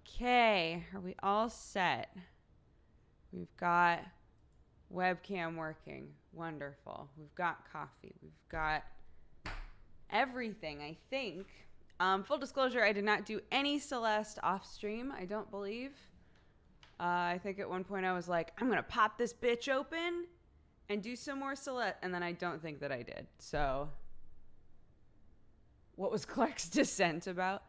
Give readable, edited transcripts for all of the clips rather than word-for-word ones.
Okay, are we all set? We've got webcam working. Wonderful. We've got coffee. We've got everything, I think. Full disclosure, I did not do any Celeste off stream, I don't believe. I think at one point I was like, I'm going to pop this bitch open and do some more Celeste. And then I don't think that I did. So, what was Clark's dissent about?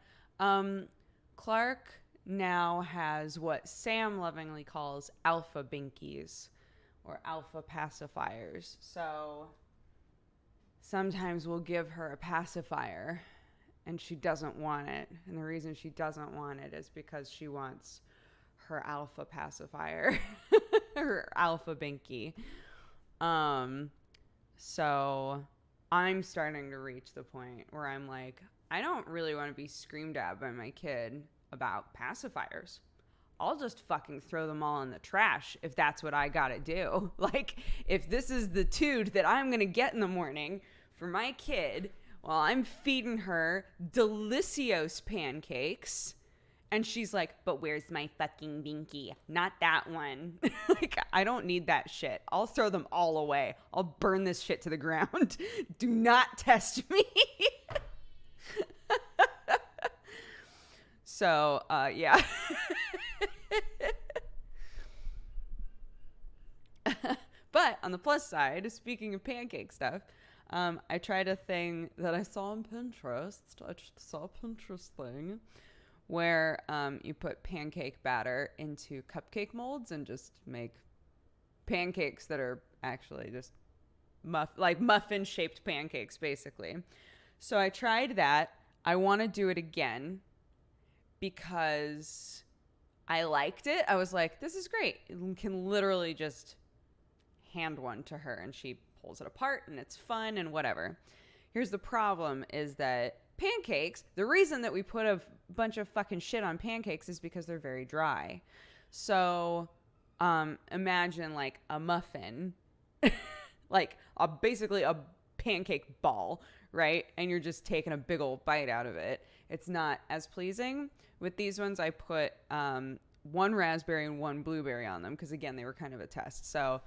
Clark now has what Sam lovingly calls alpha binkies or alpha pacifiers. So sometimes we'll give her a pacifier and she doesn't want it. And the reason she doesn't want it is because she wants her alpha pacifier, her alpha binky. So I'm starting to reach the point where I'm like, I don't really want to be screamed at by my kid about pacifiers. I'll just fucking throw them all in the trash if that's what I gotta do. Like, if this is the toot that I'm gonna get in the morning for my kid while I'm feeding her delicious pancakes, and she's like, but where's my fucking binky? Not that one. Like, I don't need that shit. I'll throw them all away. I'll burn this shit to the ground. Do not test me. So, yeah. But on the plus side, speaking of pancake stuff, I tried a thing that I saw on Pinterest. I saw a Pinterest thing where you put pancake batter into cupcake molds and just make pancakes that are actually just muffin-shaped pancakes, basically. So I tried that. I want to do it again because I liked it. I was like, this is great. You can literally just hand one to her and she pulls it apart and it's fun and whatever. Here's the problem is that pancakes, the reason that we put a bunch of fucking shit on pancakes is because they're very dry. So imagine like a muffin, like basically a pancake ball, right? And you're just taking a big old bite out of it. It's not as pleasing. With these ones, I put one raspberry and one blueberry on them because, again, they were kind of a test. So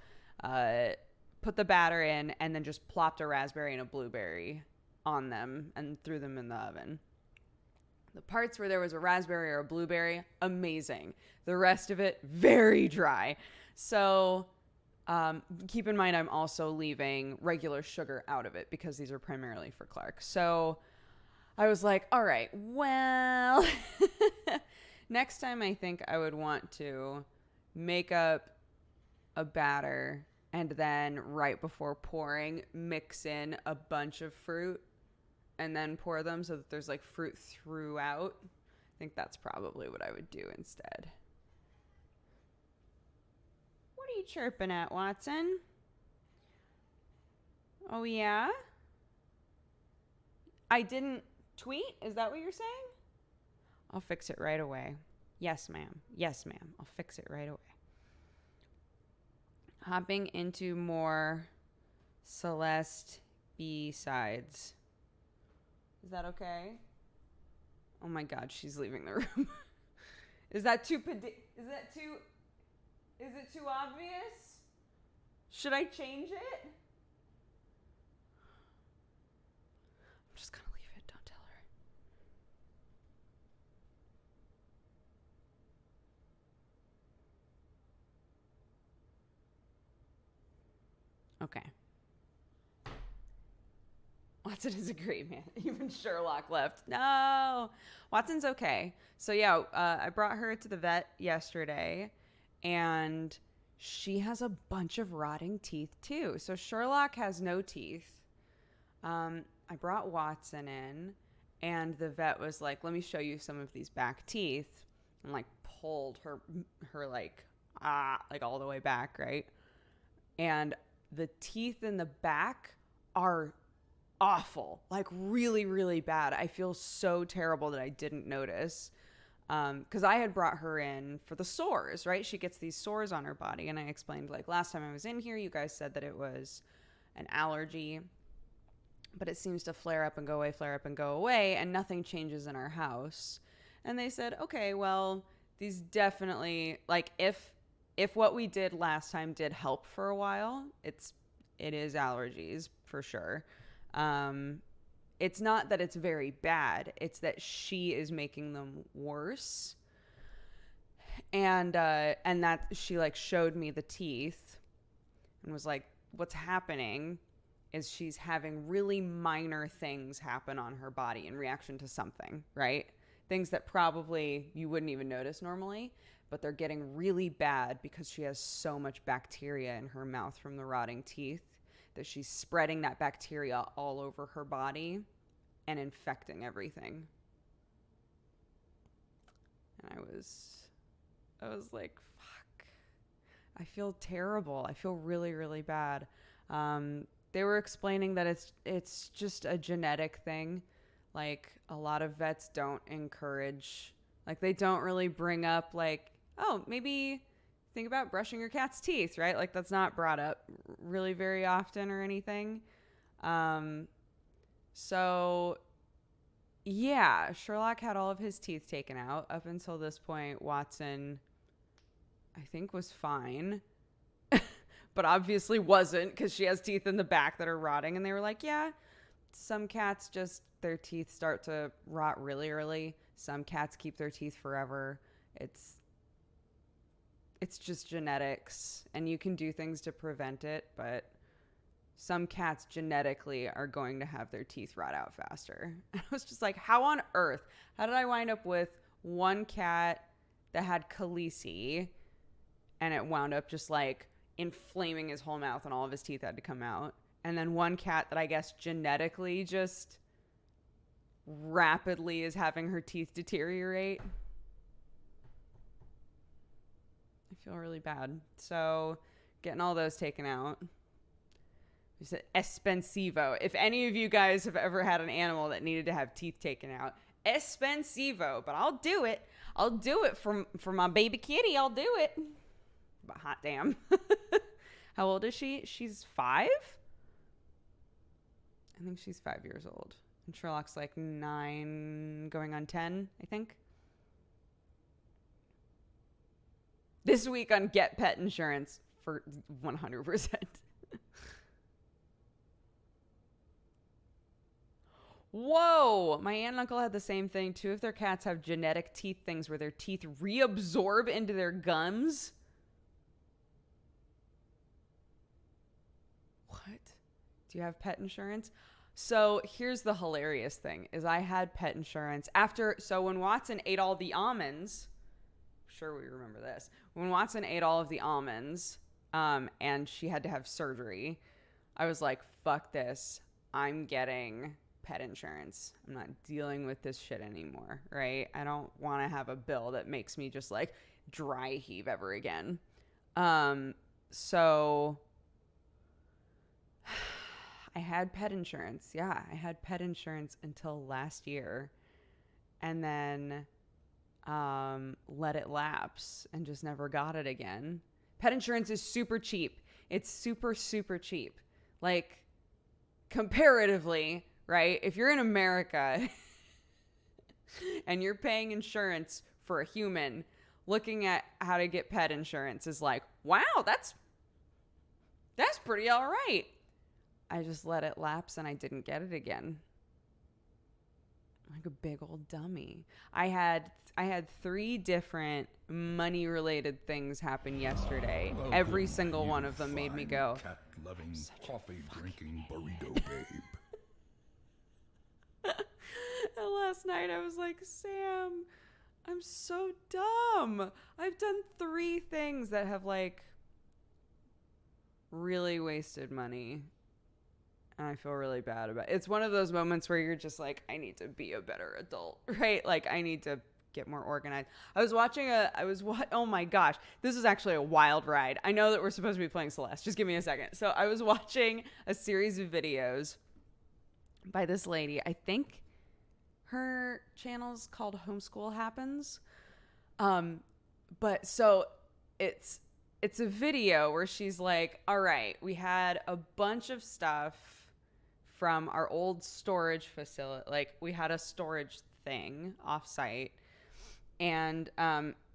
put the batter in and then just plopped a raspberry and a blueberry on them and threw them in the oven. The parts where there was a raspberry or a blueberry, amazing. The rest of it, very dry. So keep in mind I'm also leaving regular sugar out of it because these are primarily for Clark. So I was like, all right, well, next time I think I would want to make up a batter and then right before pouring, mix in a bunch of fruit and then pour them so that there's like fruit throughout. I think that's probably what I would do instead. What are you chirping at, Watson? Oh, yeah? I didn't tweet? Is that what you're saying? I'll fix it right away. Yes, ma'am. Yes, ma'am. I'll fix it right away. Hopping into more Celeste B-sides. Is that okay? Oh my God, she's leaving the room. Is it too obvious? Should I change it? I'm just gonna leave it. Don't tell her. Okay. Watson is a great man. Even Sherlock left. No. Watson's okay. So yeah, I brought her to the vet yesterday and she has a bunch of rotting teeth too. So Sherlock has no teeth. I brought Watson in and the vet was like, let me show you some of these back teeth, and like pulled her like all the way back, right? And the teeth in the back are awful, like really, really bad. I feel so terrible that I didn't notice. Because I had brought her in for the sores, right? She gets these sores on her body. And I explained, like, last time I was in here, you guys said that it was an allergy. But it seems to flare up and go away, flare up and go away. And nothing changes in our house. And they said, okay, well, these definitely, like, if what we did last time did help for a while, it is allergies for sure. It's not that it's very bad, it's that she is making them worse. And that she like showed me the teeth and was like, what's happening is she's having really minor things happen on her body in reaction to something, right? Things that probably you wouldn't even notice normally, but they're getting really bad because she has so much bacteria in her mouth from the rotting teeth that she's spreading that bacteria all over her body and infecting everything. And I was like, fuck. I feel terrible. I feel really, really bad. They were explaining that it's just a genetic thing. Like, a lot of vets don't encourage, like, they don't really bring up, like, oh, maybe think about brushing your cat's teeth, right? Like, that's not brought up really very often or anything. So, yeah, Sherlock had all of his teeth taken out. Up until this point, Watson, I think, was fine. But obviously wasn't, because she has teeth in the back that are rotting. And they were like, yeah, some cats just, their teeth start to rot really early. Some cats keep their teeth forever. It's just genetics, and you can do things to prevent it, but some cats genetically are going to have their teeth rot out faster. And I was just like, how on earth? How did I wind up with one cat that had Khaleesi, and it wound up just like inflaming his whole mouth and all of his teeth had to come out? And then one cat that I guess genetically just rapidly is having her teeth deteriorate. I feel really bad. So getting all those taken out. You said Espensivo. If any of you guys have ever had an animal that needed to have teeth taken out, Espensivo. But I'll do it. I'll do it for my baby kitty. I'll do it. But hot damn. How old is she? She's 5? I think she's 5 years old. And Sherlock's like 9, going on 10, I think. This week on Get Pet Insurance for 100%. Whoa! My aunt and uncle had the same thing. 2 of their cats have genetic teeth things where their teeth reabsorb into their gums. What? Do you have pet insurance? So here's the hilarious thing is I had pet insurance so when Watson ate all the almonds, I'm sure we remember this. When Watson ate all of the almonds, and she had to have surgery, I was like, fuck this. I'm getting pet insurance. I'm not dealing with this shit anymore, right? I don't want to have a bill that makes me just like dry heave ever again. So I had pet insurance. Yeah, I had pet insurance until last year, and then let it lapse and just never got it again. Pet insurance is super cheap. It's super, super cheap. Like, comparatively, right? If you're in America and you're paying insurance for a human, looking at how to get pet insurance is like, wow, that's pretty all right. I just let it lapse and I didn't get it again. Like a big old dummy. I had 3 different money related things happen yesterday. Welcome, every single one of them made me go, cat loving, coffee drinking burrito babe. And last night I was like, Sam, I'm so dumb. I've done 3 things that have like really wasted money. And I feel really bad about it. It's one of those moments where you're just like, I need to be a better adult, right? Like, I need to get more organized. Oh my gosh, this is actually a wild ride. I know that we're supposed to be playing Celeste. Just give me a second. So I was watching a series of videos by this lady. I think her channel's called Homeschool Happens. But so it's a video where she's like, all right, we had a bunch of stuff from our old storage facility. Like, we had a storage thing offsite, and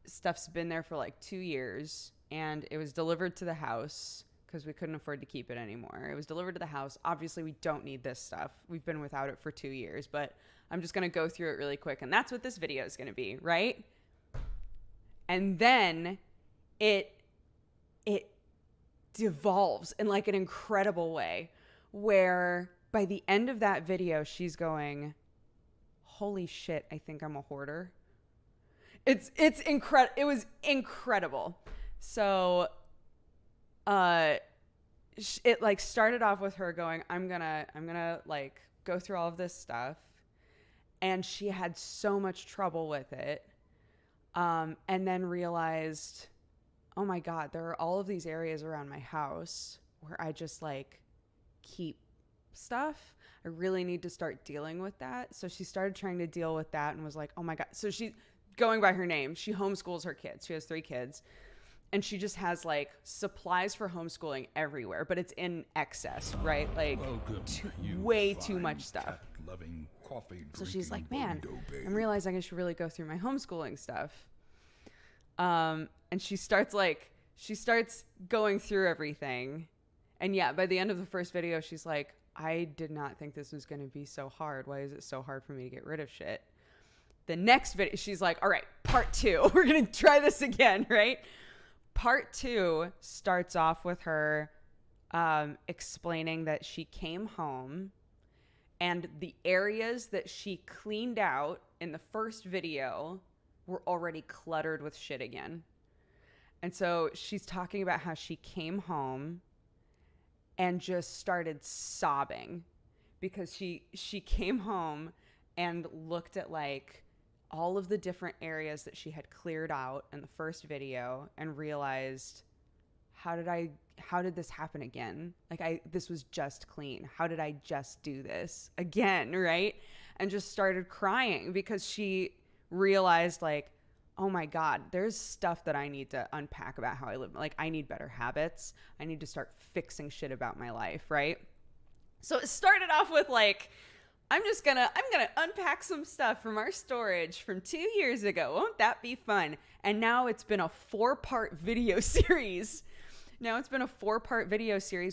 stuff's been there for like 2 years, and it was delivered to the house because we couldn't afford to keep it anymore. It was delivered to the house. Obviously, we don't need this stuff. We've been without it for 2 years, but I'm just going to go through it really quick. And that's what this video is going to be, right? And then it devolves in like an incredible way, where by the end of that video, she's going, holy shit, I think I'm a hoarder. It's incredible. It was incredible. So, it like started off with her going, I'm gonna like go through all of this stuff. And she had so much trouble with it. And then realized, oh my God, there are all of these areas around my house where I just like keep stuff. I really need to start dealing with that. So she started trying to deal with that and was like, oh my God. So she, going by her name, she homeschools her kids. She has 3 kids. And she just has like supplies for homeschooling everywhere, but it's in excess, right? Like way too much stuff. So she's like, man, I'm realizing I should really go through my homeschooling stuff. And she starts going through everything. And yeah, by the end of the first video, she's like, I did not think this was going to be so hard. Why is it so hard for me to get rid of shit? The next video, she's like, all right, part 2. We're going to try this again, right? Part 2 starts off with her explaining that she came home and the areas that she cleaned out in the first video were already cluttered with shit again. And so she's talking about how she came home and just started sobbing because she came home and looked at like all of the different areas that she had cleared out in the first video and realized, how did this happen again? Like this was just clean. How did I just do this again? Right? And just started crying because she realized like, oh my God, there's stuff that I need to unpack about how I live. Like I need better habits. I need to start fixing shit about my life. Right? So it started off with like, I'm gonna unpack some stuff from our storage from 2 years ago. Won't that be fun? And now it's been a 4-part video series.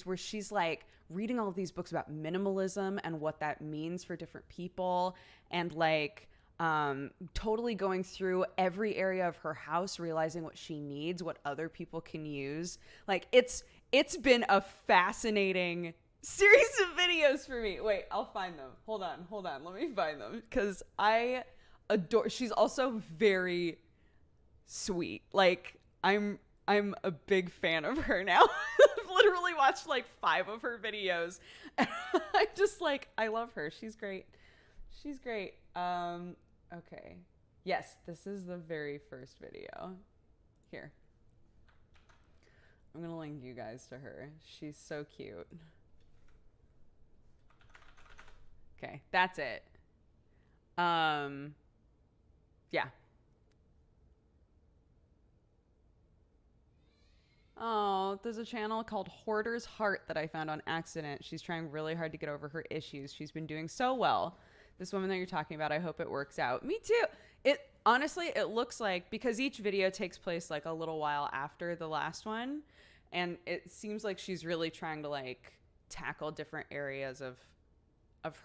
Where she's like reading all of these books about minimalism and what that means for different people, and like totally going through every area of her house, realizing what she needs, what other people can use. Like it's been a fascinating series of videos for me. Wait, I'll find them. Hold on. Let me find them because I adore. She's also very sweet. Like I'm a big fan of her now. I've literally watched like 5 of her videos. And I just like, I love her. She's great. Okay. Yes, this is the very first video. Here. I'm gonna link you guys to her. She's so cute. Okay, that's it. Yeah. Oh, there's a channel called Hoarder's Heart that I found on accident. She's trying really hard to get over her issues. She's been doing so well. This woman that you're talking about, I hope it works out. Me too. Honestly, it looks like, because each video takes place like a little while after the last one, and it seems like she's really trying to like tackle different areas of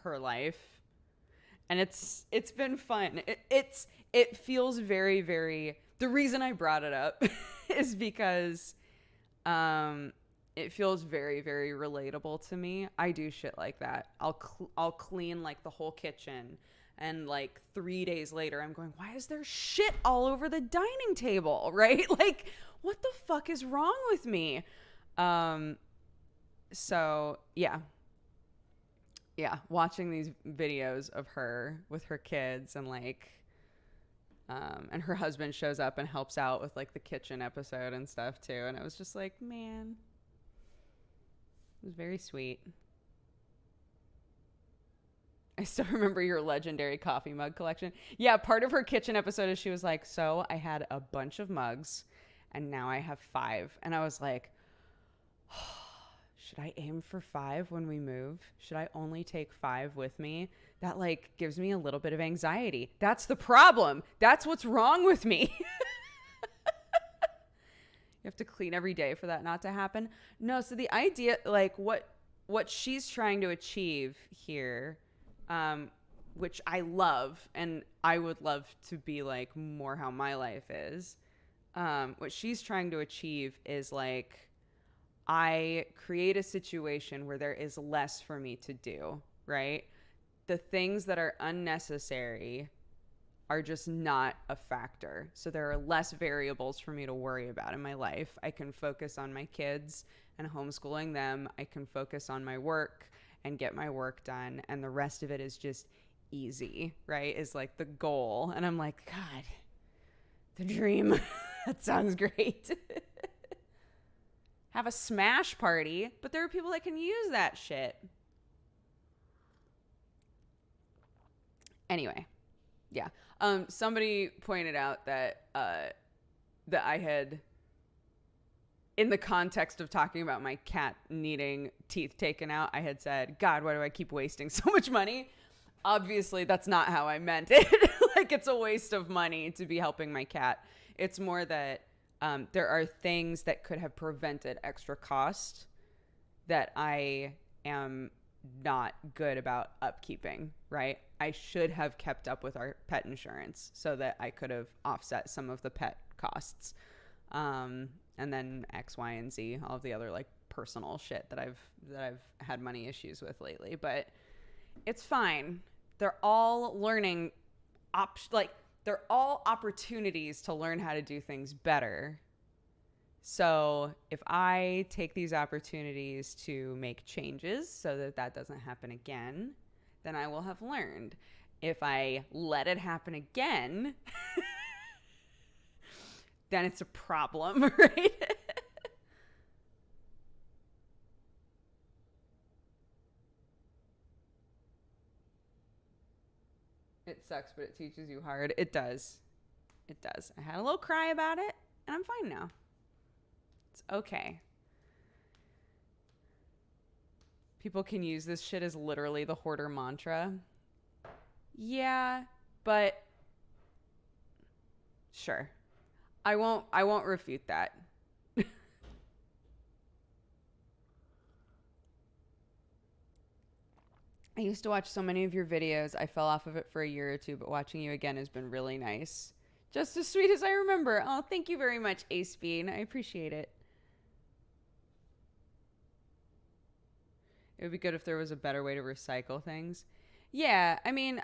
her life. And it's been fun. It feels very, very, the reason I brought it up is because it feels very, very relatable to me. I do shit like that. I'll clean like the whole kitchen, and like 3 days later I'm going, why is there shit all over the dining table? Right? Like, what the fuck is wrong with me? So yeah, watching these videos of her with her kids and like and her husband shows up and helps out with like the kitchen episode and stuff too, and it was just like, man, it was very sweet. I still remember your legendary coffee mug collection. Yeah, part of her kitchen episode is she was like, so I had a bunch of mugs and now I have 5. And I was like, oh, should I aim for 5 when we move? Should I only take 5 with me? That like gives me a little bit of anxiety. That's the problem. That's what's wrong with me. You have to clean every day for that not to happen. No, so the idea, like what she's trying to achieve here, which I love, and I would love to be like more how my life is. What she's trying to achieve is like, I create a situation where there is less for me to do, right? The things that are unnecessary are just not a factor. So there are less variables for me to worry about in my life. I can focus on my kids and homeschooling them. I can focus on my work and get my work done. And the rest of it is just easy, right? Is like the goal. And I'm like, God, the dream. That sounds great. Have a smash party, but there are people that can use that shit. Anyway, yeah. Somebody pointed out that that I had, in the context of talking about my cat needing teeth taken out, I had said, God, why do I keep wasting so much money? Obviously, that's not how I meant it. Like, it's a waste of money to be helping my cat. It's more that there are things that could have prevented extra cost that I am not good about upkeeping, right? I should have kept up with our pet insurance so that I could have offset some of the pet costs. And then X, Y, and Z, all of the other like personal shit that I've had money issues with lately. But it's fine. They're all learning they're all opportunities to learn how to do things better. So if I take these opportunities to make changes so that that doesn't happen again, then I will have learned. If I let it happen again, then it's a problem, right? It sucks, but it teaches you hard. It does. It does. I had a little cry about it, and I'm fine now. It's okay. People can use this shit as literally the hoarder mantra. Yeah, but sure. I won't refute that. I used to watch so many of your videos. I fell off of it for a year or two, but watching you again has been really nice. Just as sweet as I remember. Oh, thank you very much, Ace Bean. I appreciate it. It would be good if there was a better way to recycle things. Yeah, I mean,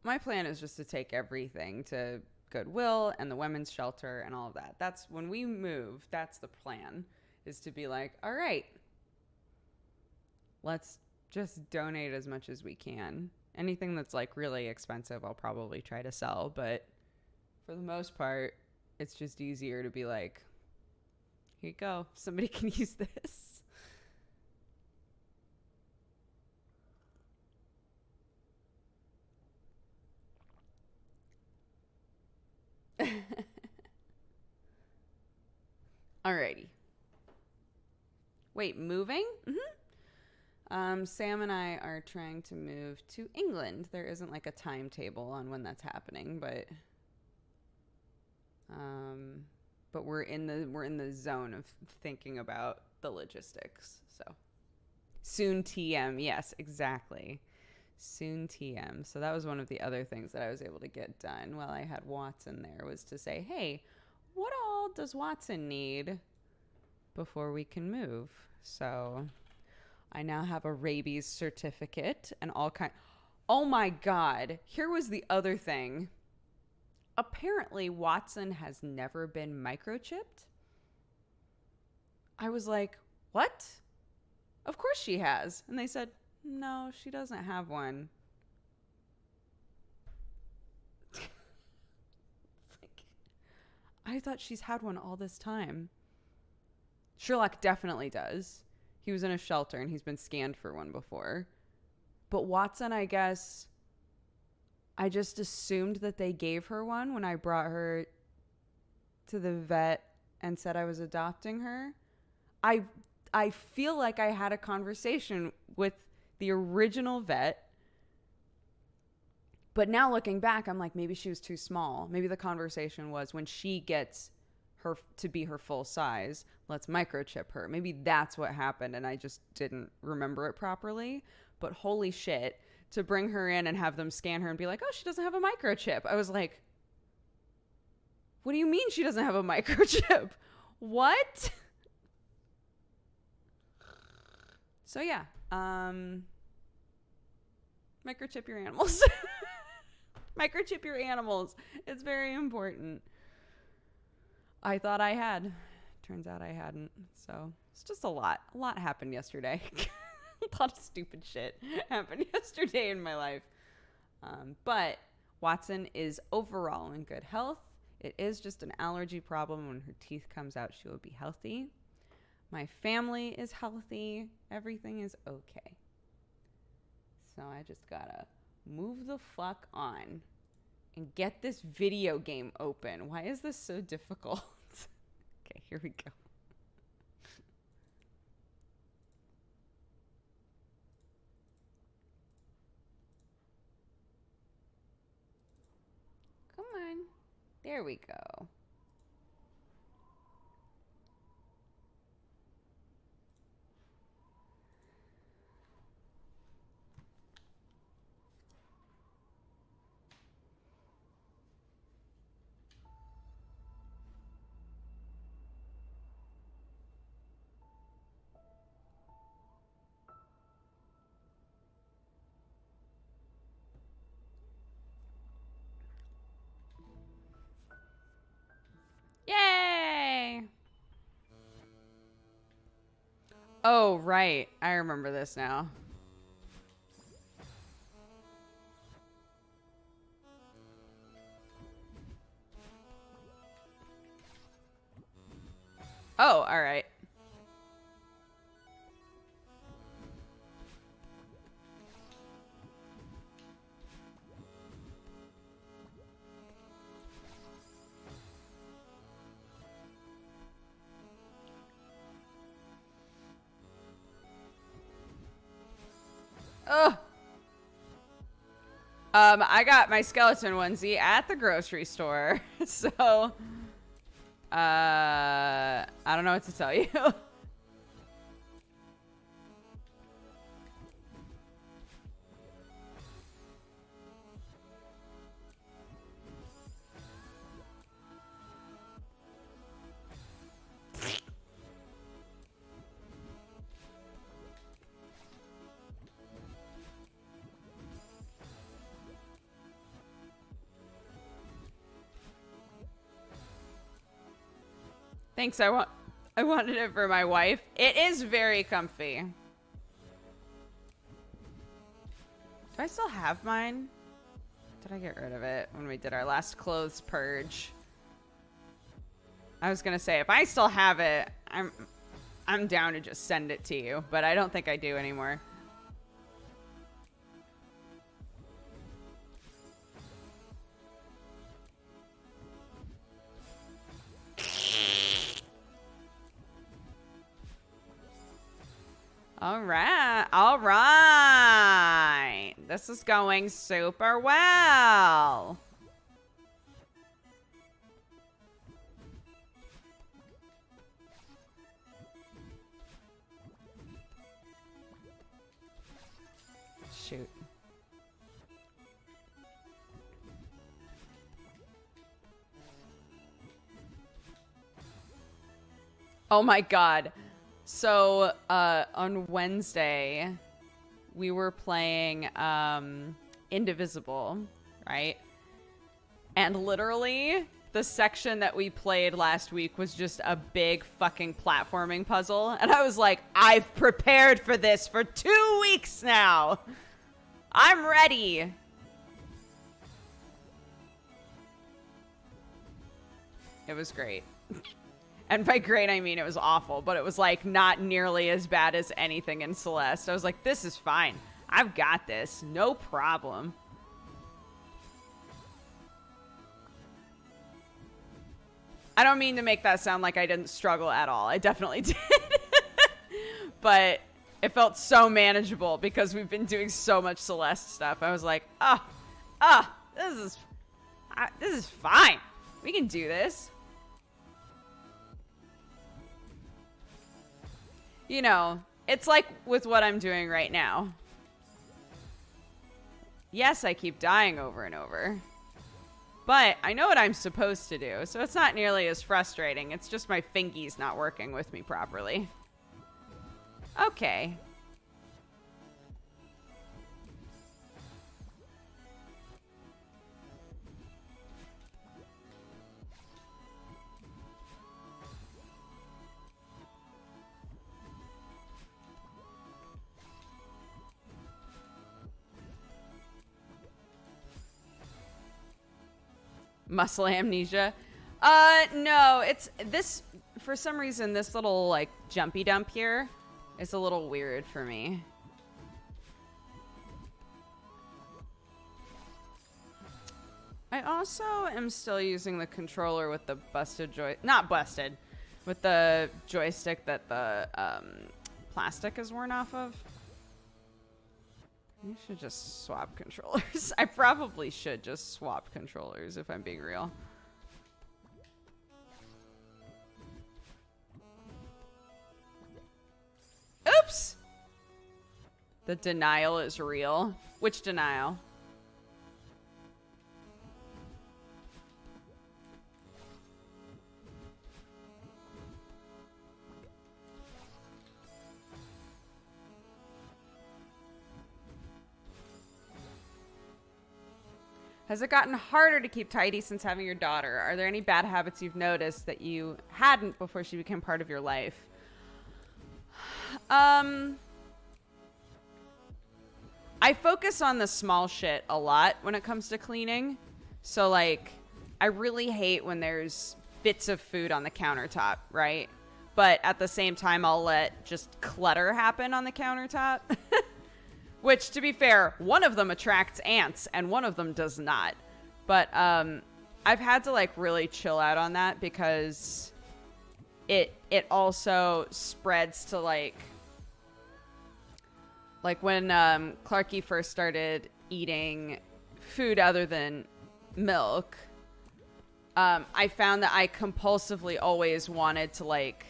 my plan is just to take everything to Goodwill and the women's shelter and all of that. That's when we move, that's the plan, is to be like, all right, let's just donate as much as we can. Anything that's like really expensive, I'll probably try to sell, but for the most part, it's just easier to be like, here you go, somebody can use this. Alrighty. Wait, moving? Sam and I are trying to move to England. There isn't like a timetable on when that's happening, but we're in the zone of thinking about the logistics. So soon TM, yes, exactly. Soon TM. So that was one of the other things that I was able to get done while I had Watson there, was to say, hey, what all does Watson need before we can move? So I now have a rabies certificate and all kind. Oh my God. Here was the other thing. Apparently Watson has never been microchipped. I was like, what? Of course she has. And they said, no, she doesn't have one. I thought she's had one all this time. Sherlock definitely does. He was in a shelter and he's been scanned for one before. But Watson, I guess, I just assumed that they gave her one when I brought her to the vet and said I was adopting her. I feel like I had a conversation with the original vet. But now looking back, I'm like, maybe she was too small. Maybe the conversation was when she gets her to be her full size. Let's microchip her. Maybe that's what happened and I just didn't remember it properly. But holy shit, to bring her in and have them scan her and be like, oh, she doesn't have a microchip. I was like, what do you mean she doesn't have a microchip? What? So yeah, microchip your animals. Microchip your animals. It's very important. I thought I had. Turns out I hadn't. So it's just a lot. A lot happened yesterday. A lot of stupid shit happened yesterday in my life. But Watson is overall in good health. It is just an allergy problem. When her teeth comes out, she will be healthy. My family is healthy. Everything is okay. So I just gotta move the fuck on and get this video game open. Why is this so difficult? Okay, here we go. Come on. There we go. Yay! Oh, right. I remember this now. Oh, all right. Oh. I got my skeleton onesie at the grocery store. So, I don't know what to tell you. Thanks. I wanted it for my wife. It is very comfy. Do I still have mine? Did I get rid of it when we did our last clothes purge? I was gonna say if I still have it, I'm down to just send it to you, but I don't think I do anymore. All right. All right. This is going super well. Shoot. Oh my God. So, on Wednesday, we were playing, Indivisible, right? And literally, the section that we played last week was just a big fucking platforming puzzle. And I was like, I've prepared for this for 2 weeks now. I'm ready. It was great. And by great, I mean it was awful, but it was like not nearly as bad as anything in Celeste. I was like, this is fine. I've got this. No problem. I don't mean to make that sound like I didn't struggle at all. I definitely did. But it felt so manageable because we've been doing so much Celeste stuff. I was like, this is fine. We can do this. You know, it's like with what I'm doing right now. Yes, I keep dying over and over. But I know what I'm supposed to do, so it's not nearly as frustrating. It's just my fingies not working with me properly. Okay. Muscle amnesia. No, it's this, for some reason, this little, like, jumpy dump here is a little weird for me. I also am still using the controller with the busted not busted, with the joystick that the, plastic is worn off of. You should just swap controllers. I probably should just swap controllers if I'm being real. Oops! The denial is real. Which denial? Has it gotten harder to keep tidy since having your daughter? Are there any bad habits you've noticed that you hadn't before she became part of your life? I focus on the small shit a lot when it comes to cleaning. So, like, I really hate when there's bits of food on the countertop, right? But at the same time, I'll let just clutter happen on the countertop. Which, to be fair, one of them attracts ants and one of them does not. But I've had to, like, really chill out on that because it also spreads to, like when Clarky first started eating food other than milk, I found that I compulsively always wanted to, like,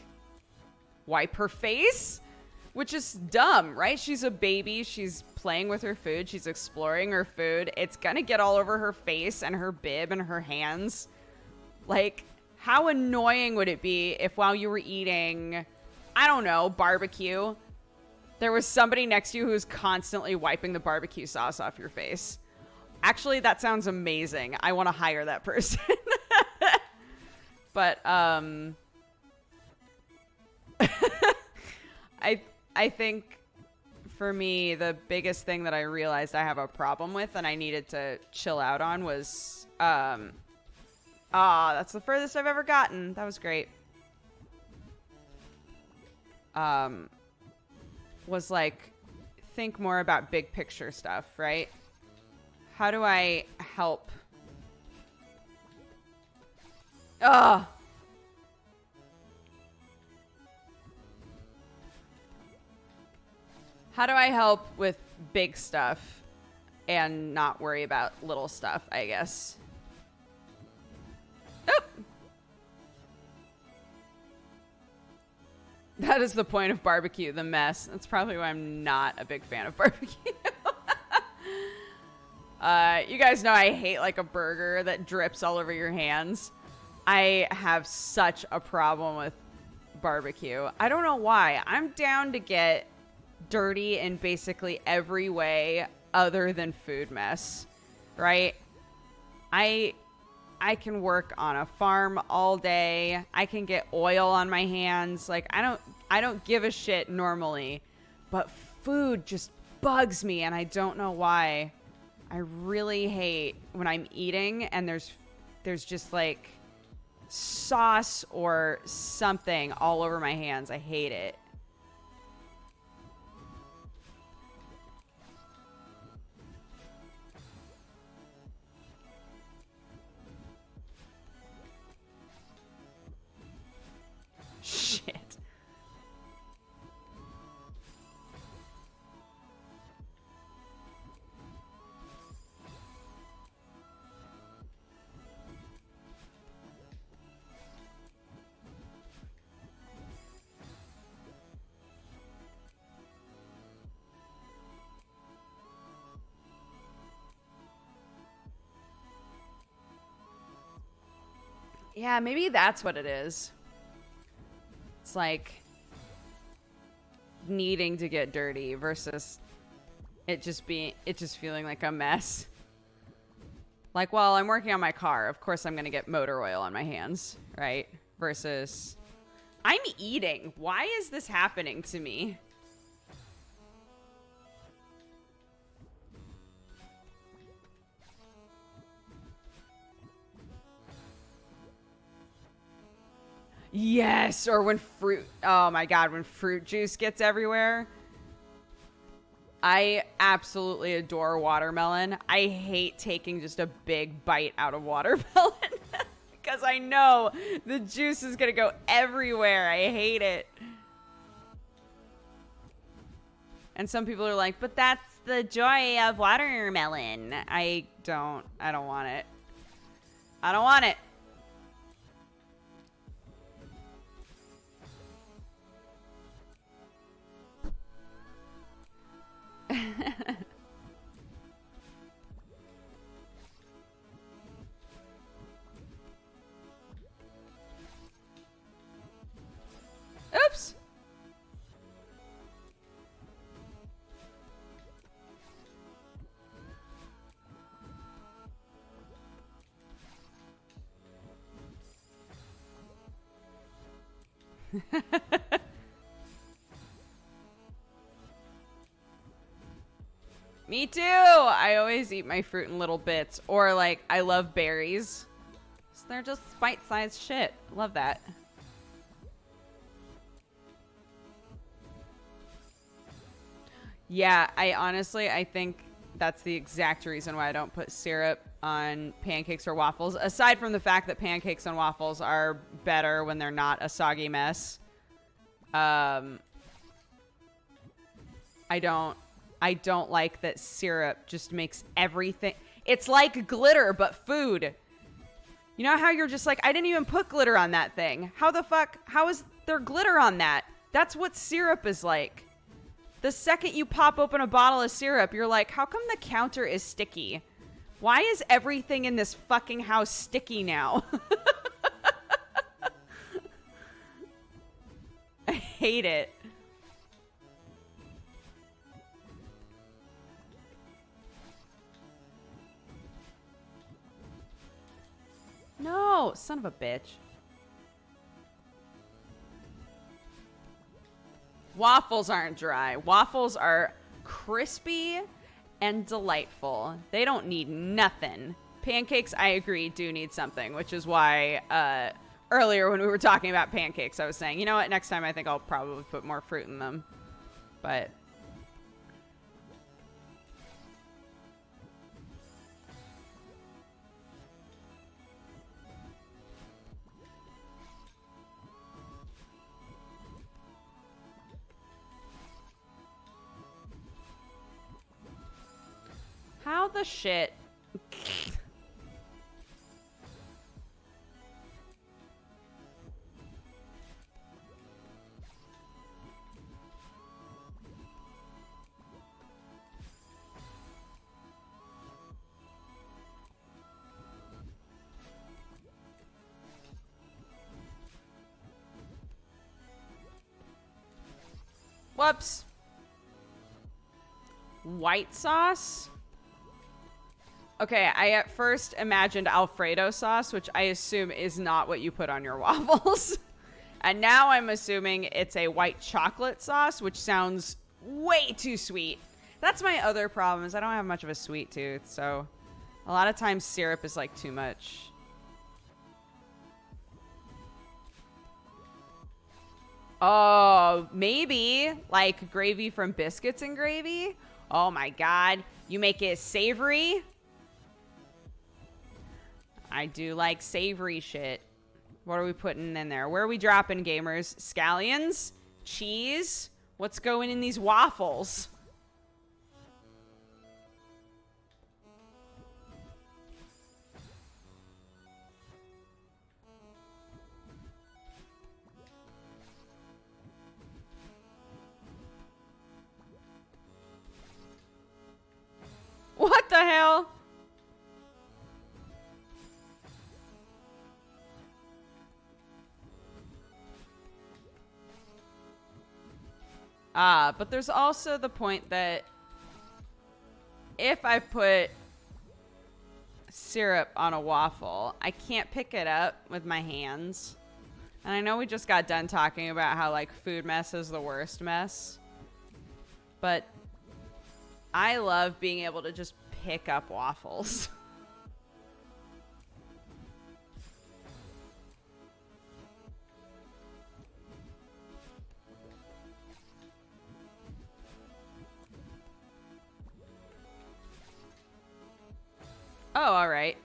wipe her face. Which is dumb, right? She's a baby. She's playing with her food. She's exploring her food. It's gonna get all over her face and her bib and her hands. Like, how annoying would it be if while you were eating, I don't know, barbecue, there was somebody next to you who was constantly wiping the barbecue sauce off your face? Actually, that sounds amazing. I want to hire that person. But, I think for me, the biggest thing that I realized I have a problem with and I needed to chill out on was, that's the furthest I've ever gotten. That was great. Was like, think more about big picture stuff, right? How do I help? Ugh. How do I help with big stuff and not worry about little stuff, I guess? Oh! That is the point of barbecue, the mess. That's probably why I'm not a big fan of barbecue. You guys know I hate, like, a burger that drips all over your hands. I have such a problem with barbecue. I don't know why. I'm down to get dirty in basically every way other than food mess, right? I can work on a farm all day. I can get oil on my hands. Like, I don't give a shit normally, but food just bugs me and I don't know why. I really hate when I'm eating and there's just like sauce or something all over my hands. I hate it. Shit. Yeah, maybe that's what it is. It's like needing to get dirty versus it just feeling like a mess. Like, while I'm working on my car, of course I'm going to get motor oil on my hands, right? Versus I'm eating. Why is this happening to me? Yes, or when fruit, oh my god, when fruit juice gets everywhere. I absolutely adore watermelon. I hate taking just a big bite out of watermelon because I know the juice is going to go everywhere. I hate it. And some people are like, but that's the joy of watermelon. I don't want it. I don't want it. Oops. Me too. I always eat my fruit in little bits. Or, like, I love berries. So they're just bite-sized shit. Love that. Yeah, I think that's the exact reason why I don't put syrup on pancakes or waffles. Aside from the fact that pancakes and waffles are better when they're not a soggy mess. I don't like that syrup just makes everything. It's like glitter, but food. You know how you're just like, I didn't even put glitter on that thing. How the fuck? How is there glitter on that? That's what syrup is like. The second you pop open a bottle of syrup, you're like, how come the counter is sticky? Why is everything in this fucking house sticky now? I hate it. No, son of a bitch. Waffles aren't dry. Waffles are crispy and delightful. They don't need nothing. Pancakes, I agree, do need something, which is why earlier when we were talking about pancakes, I was saying, you know what, next time I think I'll probably put more fruit in them. But how the shit? Whoops. White sauce? Okay, I at first imagined Alfredo sauce, which I assume is not what you put on your waffles. And now I'm assuming it's a white chocolate sauce, which sounds way too sweet. That's my other problem, is I don't have much of a sweet tooth, so a lot of times syrup is like too much. Oh, maybe like gravy from Biscuits and Gravy. Oh my god, you make it savory. I do like savory shit. What are we putting in there? Where are we dropping, gamers? Scallions? Cheese? What's going in these waffles? What the hell? But there's also the point that if I put syrup on a waffle, I can't pick it up with my hands. And I know we just got done talking about how, like, food mess is the worst mess. But I love being able to just pick up waffles. Oh, all right.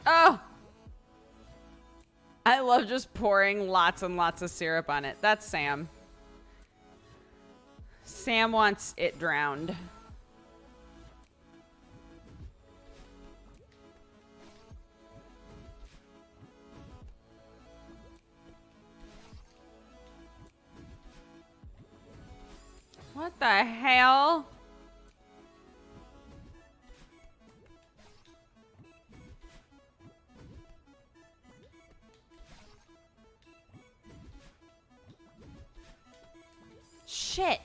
Oh! I love just pouring lots and lots of syrup on it. That's Sam. Sam wants it drowned. What the hell? Shit.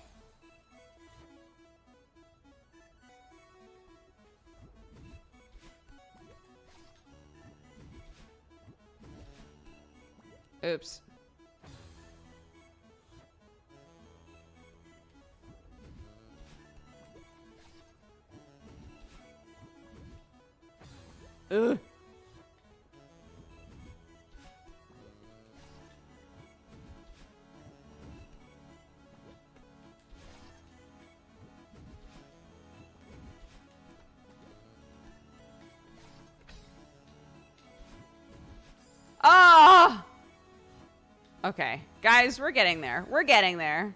Oops. Ugh. Oh! Okay. Guys, we're getting there. We're getting there.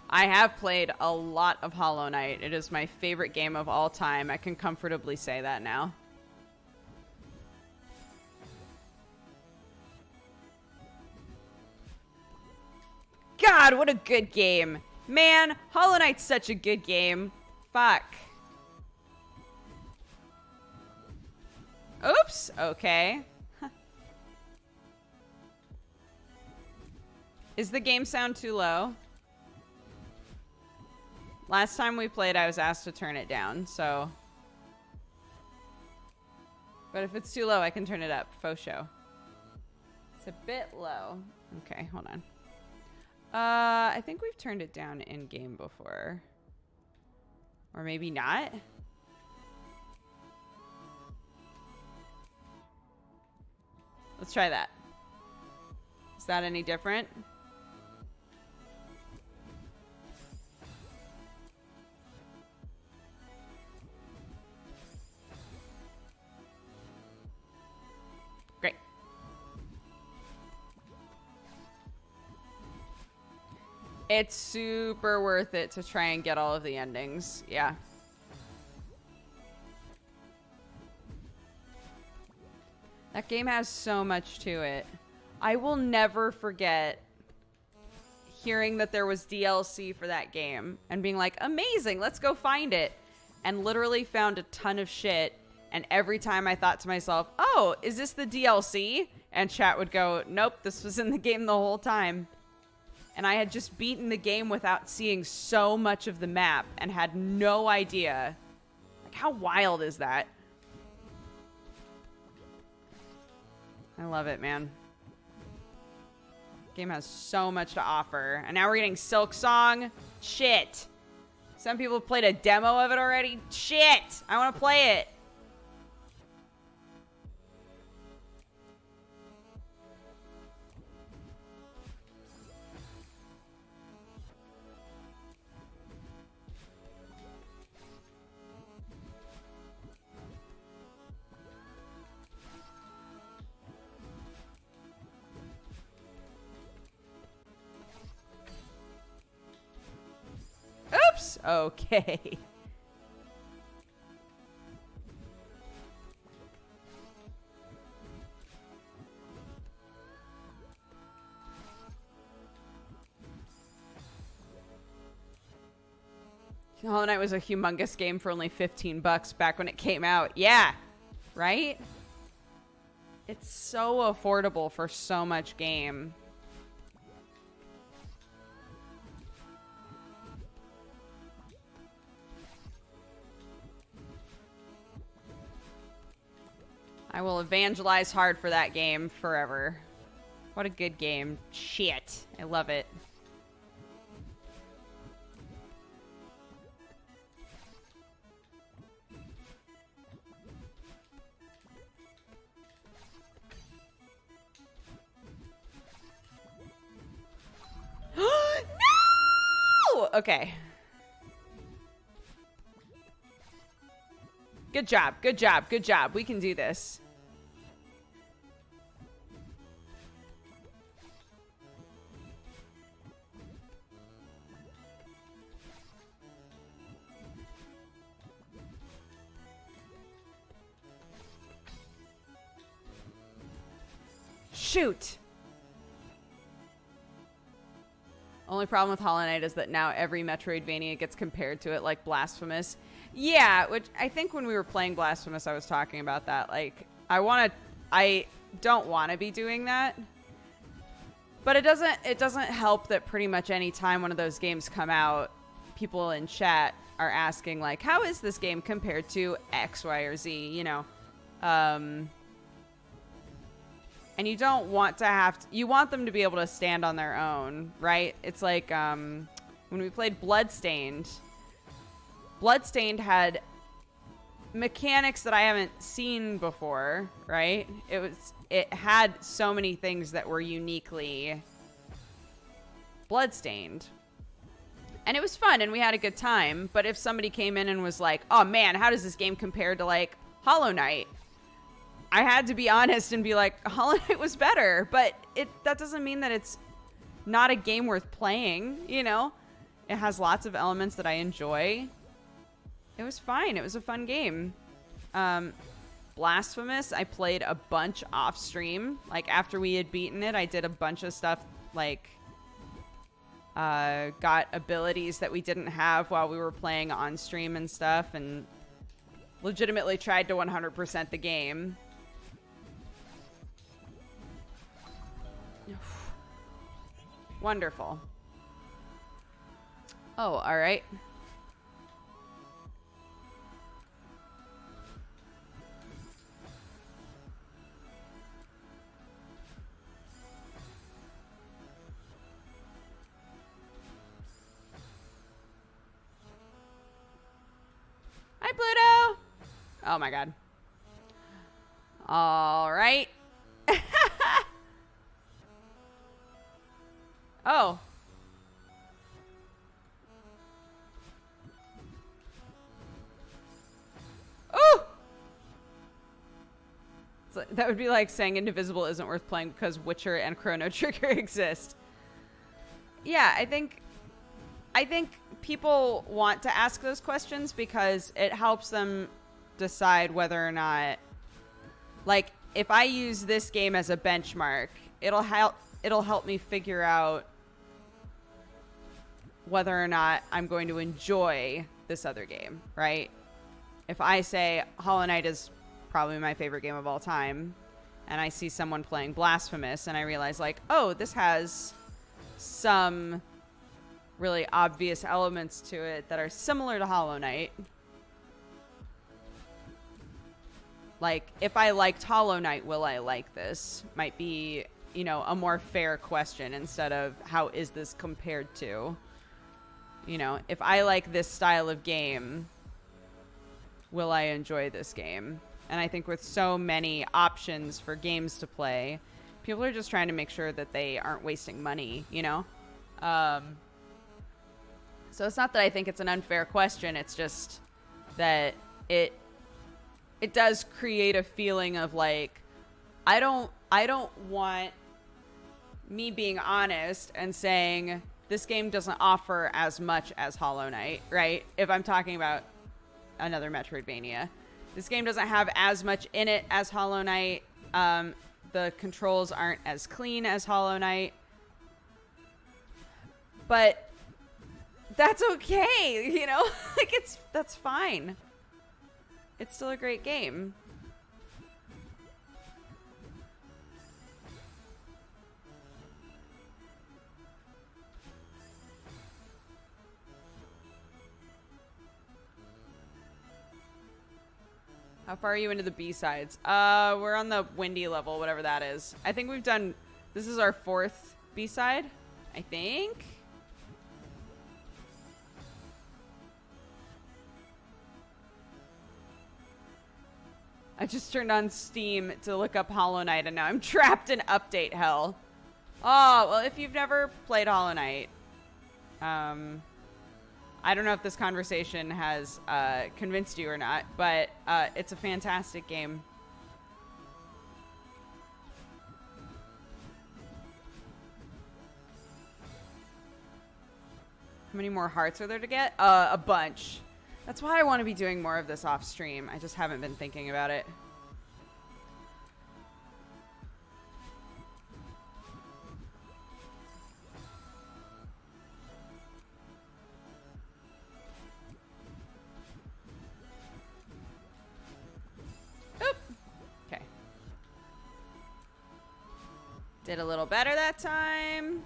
I have played a lot of Hollow Knight. It is my favorite game of all time. I can comfortably say that now. God, what a good game. Man, Hollow Knight's such a good game. Fuck. Oops. Okay. Is the game sound too low? Last time we played, I was asked to turn it down, so. But if it's too low, I can turn it up. Faux show. It's a bit low. Okay, hold on. I think we've turned it down in game before. Or maybe not. Let's try that. Is that any different? Great. It's super worth it to try and get all of the endings. Yeah. That game has so much to it. I will never forget hearing that there was DLC for that game and being like, amazing, let's go find it. And literally found a ton of shit. And every time I thought to myself, oh, is this the DLC? And chat would go, nope, this was in the game the whole time. And I had just beaten the game without seeing so much of the map and had no idea. Like, how wild is that? I love it, man. Game has so much to offer. And now we're getting Silk Song. Shit. Some people played a demo of it already. Shit. I want to play it. Oops. Okay. Hollow Knight was a humongous game for only $15 back when it came out. Yeah, right? It's so affordable for so much game. I will evangelize hard for that game forever. What a good game. Shit. I love it. No! Okay. Good job. Good job. Good job. We can do this. Shoot. Only problem with Hollow Knight is that now every Metroidvania gets compared to it, like Blasphemous. Yeah, which I think when we were playing Blasphemous, I was talking about that. Like, I don't want to be doing that. But it doesn't help that pretty much any time one of those games come out, people in chat are asking, like, how is this game compared to X, Y, or Z, you know? And you don't want to have to, you want them to be able to stand on their own, right? It's like when we played Bloodstained had mechanics that I haven't seen before, right? It had so many things that were uniquely Bloodstained. And it was fun and we had a good time, but if somebody came in and was like, "Oh man, how does this game compare to like Hollow Knight?" I had to be honest and be like, Hollow Knight was better, but that doesn't mean that it's not a game worth playing, you know? It has lots of elements that I enjoy. It was fine. It was a fun game. Blasphemous, I played a bunch off stream. Like, after we had beaten it, I did a bunch of stuff, like, got abilities that we didn't have while we were playing on stream and stuff, and legitimately tried to 100% the game. Wonderful. Oh, all right. Hi, Pluto. Oh my God. All right. Oh. Ooh! So that would be like saying Indivisible isn't worth playing because Witcher and Chrono Trigger exist. Yeah, I think people want to ask those questions because it helps them decide whether or not, like, if I use this game as a benchmark, it'll help me figure out whether or not I'm going to enjoy this other game, right? If I say Hollow Knight is probably my favorite game of all time, and I see someone playing Blasphemous, and I realize, like, oh, this has some really obvious elements to it that are similar to Hollow Knight. Like, if I liked Hollow Knight, will I like this? Might be, you know, a more fair question instead of how is this compared to? You know, if I like this style of game, will I enjoy this game? And I think with so many options for games to play, people are just trying to make sure that they aren't wasting money, you know? So it's not that I think it's an unfair question. It's just that it does create a feeling of like, I don't want me being honest and saying this game doesn't offer as much as Hollow Knight, right? If I'm talking about another Metroidvania. This game doesn't have as much in it as Hollow Knight. The controls aren't as clean as Hollow Knight. But that's okay, you know? Like, that's fine. It's still a great game. How far are you into the B-sides? We're on the windy level, whatever that is. I think we've done... This is our 4th B-side, I think. I just turned on Steam to look up Hollow Knight, and now I'm trapped in update hell. Oh, well, if you've never played Hollow Knight, I don't know if this conversation has convinced you or not, but it's a fantastic game. How many more hearts are there to get? A bunch. That's why I want to be doing more of this off stream. I just haven't been thinking about it. Oop. Okay. Did a little better that time.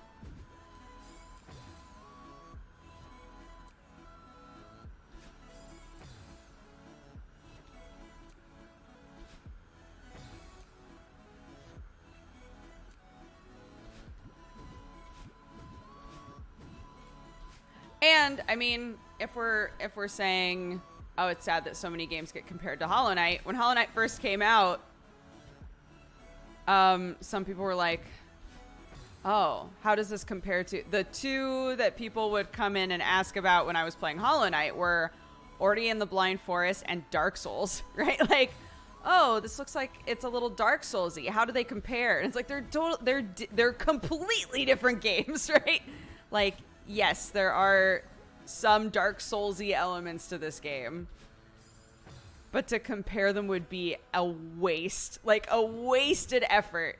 And I mean, if we're saying, oh, it's sad that so many games get compared to Hollow Knight. When Hollow Knight first came out, some people were like, oh, how does this compare to... The two that people would come in and ask about when I was playing Hollow Knight were Ori and the Blind Forest and Dark Souls, right? Like, oh, this looks like it's a little Dark Souls-y. How do they compare? And it's like, they're completely different games, right? Like, yes, there are some Dark Souls-y elements to this game. But to compare them would be a waste. Like, a wasted effort.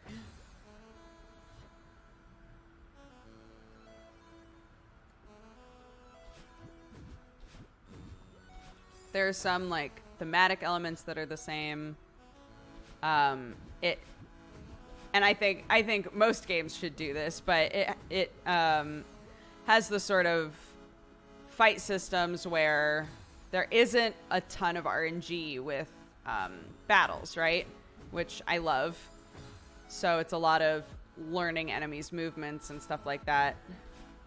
There are some, like, thematic elements that are the same. And I think most games should do this, but it has the sort of fight systems where there isn't a ton of RNG with battles, right? Which I love. So it's a lot of learning enemies' movements and stuff like that.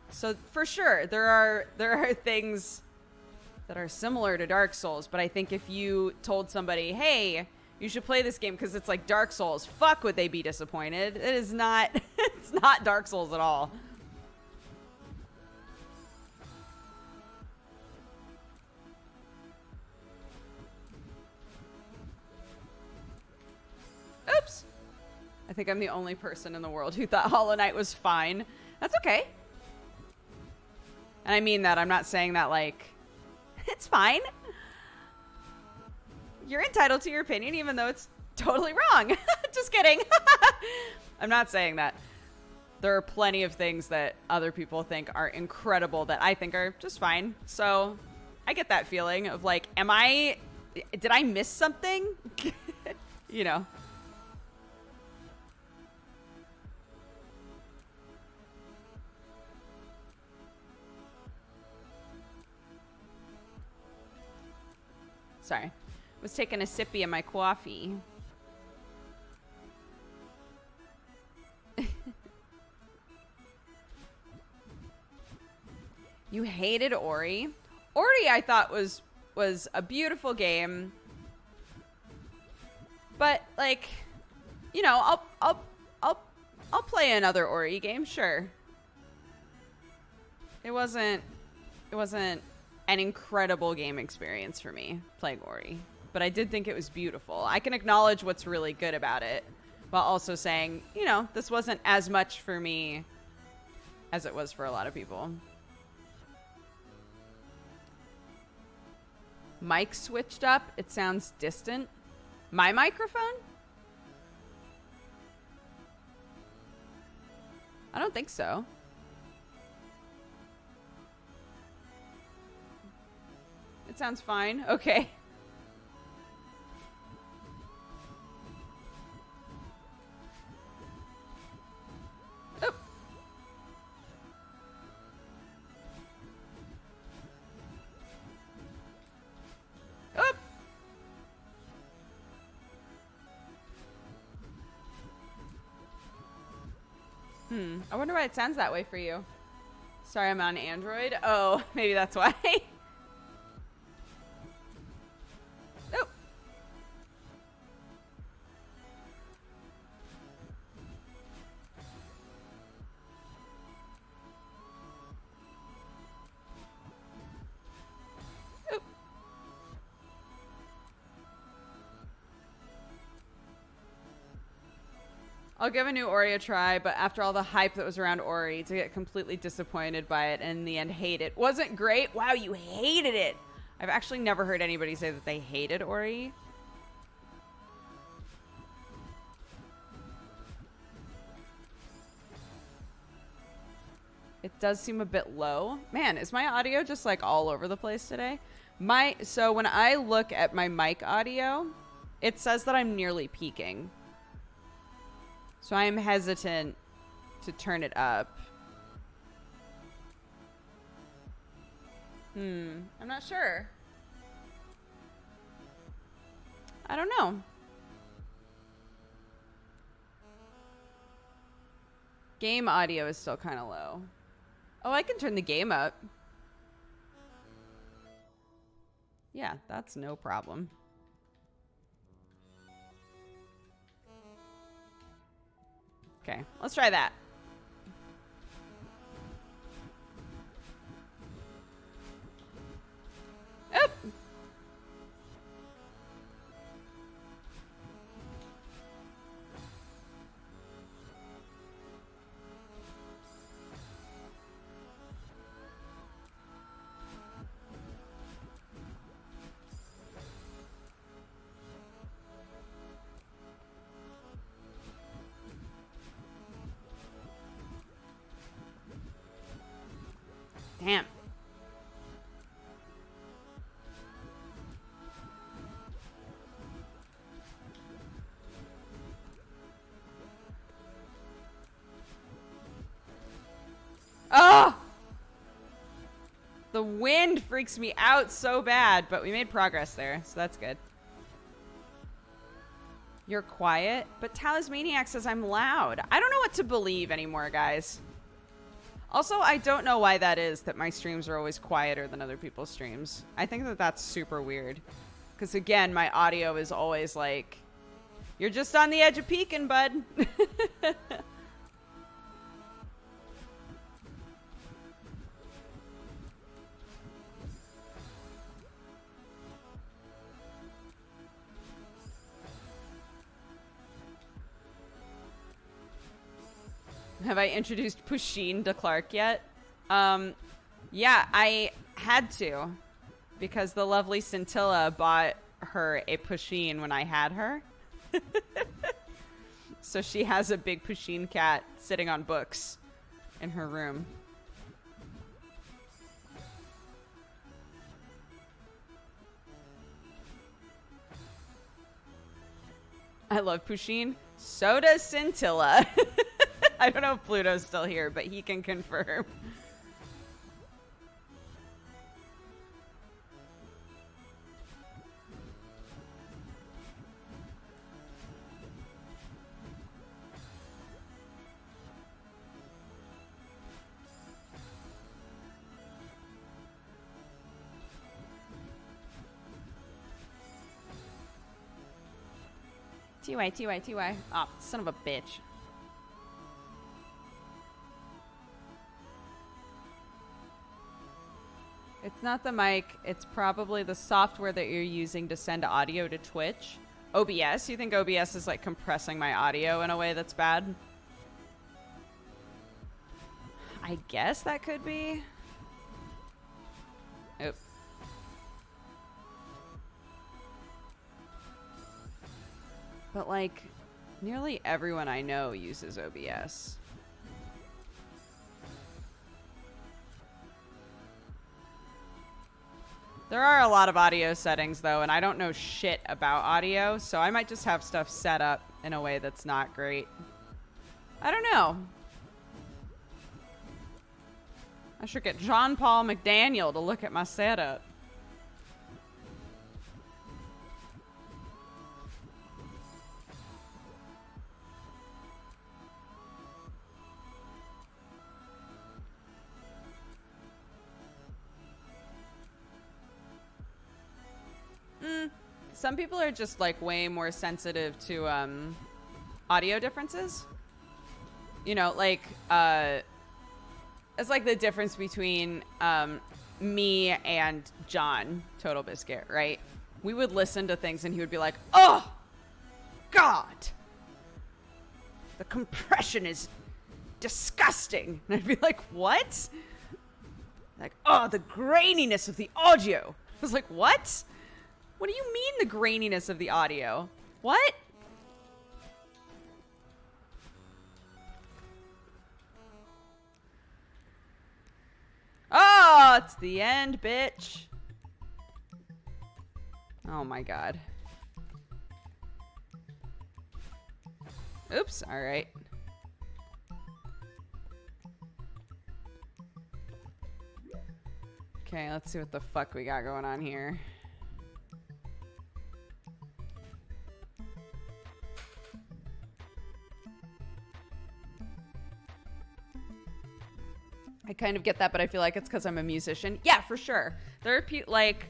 So for sure, there are things that are similar to Dark Souls, but I think if you told somebody, hey, you should play this game because it's like Dark Souls, fuck would they be disappointed. It is not, it's not Dark Souls at all. Oops. I think I'm the only person in the world who thought Hollow Knight was fine. That's okay. And I mean that. I'm not saying that like, it's fine. You're entitled to your opinion, even though it's totally wrong. Just kidding. I'm not saying that. There are plenty of things that other people think are incredible that I think are just fine. So I get that feeling of like, did I miss something? You know. Sorry. Was taking a sippy of my coffee. You hated Ori? Ori I thought was a beautiful game. But like, you know, I'll play another Ori game, sure. It wasn't an incredible game experience for me playing Ori, but I did think it was beautiful. I can acknowledge what's really good about it while also saying, you know, this wasn't as much for me as it was for a lot of people. Mic switched up. It sounds distant. My microphone? I don't think so. It sounds fine. Okay. Oop. Oop. I wonder why it sounds that way for you. Sorry, I'm on Android. Oh, maybe that's why. Oh. Oop. I'll give a new Ori a try, but after all the hype that was around Ori, to get completely disappointed by it and in the end hate it. Wasn't great? Wow, you hated it! I've actually never heard anybody say that they hated Ori. It does seem a bit low. Man, is my audio just like all over the place today? So when I look at my mic audio, it says that I'm nearly peaking. So I am hesitant to turn it up. I'm not sure. I don't know. Game audio is still kind of low. Oh, I can turn the game up. Yeah, that's no problem. Okay, let's try that. Oop. Damn. Oh! The wind freaks me out so bad, but we made progress there, so that's good. You're quiet, but Talismaniac says I'm loud. I don't know what to believe anymore, guys. Also, I don't know why that is, that my streams are always quieter than other people's streams. I think that that's super weird. Because again, my audio is always like, you're just on the edge of peaking, bud. Have I introduced Pusheen to Clark yet? Yeah, I had to. Because the lovely Scintilla bought her a Pusheen when I had her. So she has a big Pusheen cat sitting on books in her room. I love Pusheen. So does Scintilla. I don't know if Pluto's still here, but he can confirm. TY, TY, TY. Oh, son of a bitch. It's not the mic. It's probably the software that you're using to send audio to Twitch. OBS? You think OBS is like compressing my audio in a way that's bad? I guess that could be. Oop. But like, nearly everyone I know uses OBS. There are a lot of audio settings, though, and I don't know shit about audio, so I might just have stuff set up in a way that's not great. I don't know. I should get John Paul McDaniel to look at my setup. Some people are just like way more sensitive to audio differences. You know, like it's like the difference between me and John Total Biscuit, right? We would listen to things and he would be like, "Oh God, the compression is disgusting," and I'd be like, "What?" Like, "Oh, the graininess of the audio." I was like, "What? What do you mean the graininess of the audio? What?" Oh, it's the end, bitch. Oh my God. Oops, all right. Okay, let's see what the fuck we got going on here. I kind of get that, but I feel like it's because I'm a musician. Yeah, for sure. There are like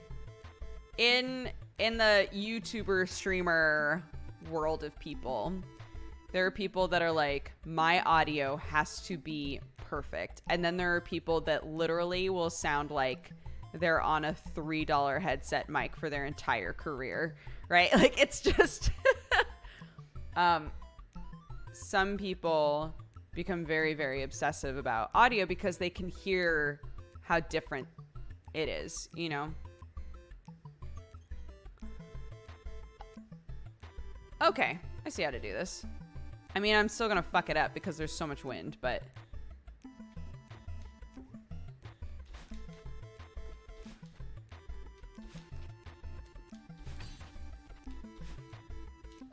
in the YouTuber streamer world of people, there are people that are like, my audio has to be perfect. And then there are people that literally will sound like they're on a $3 headset mic for their entire career, right? Like, it's just some people become very, very obsessive about audio because they can hear how different it is, you know? Okay, I see how to do this. I mean, I'm still gonna fuck it up because there's so much wind, but...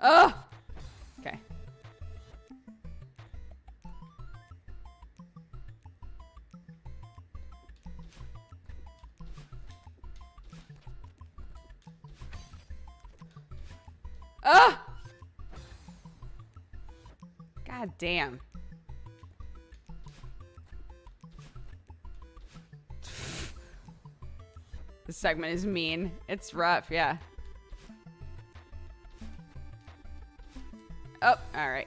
Ugh! Okay. Ugh! God damn. This segment is mean. It's rough, yeah. Oh, all right.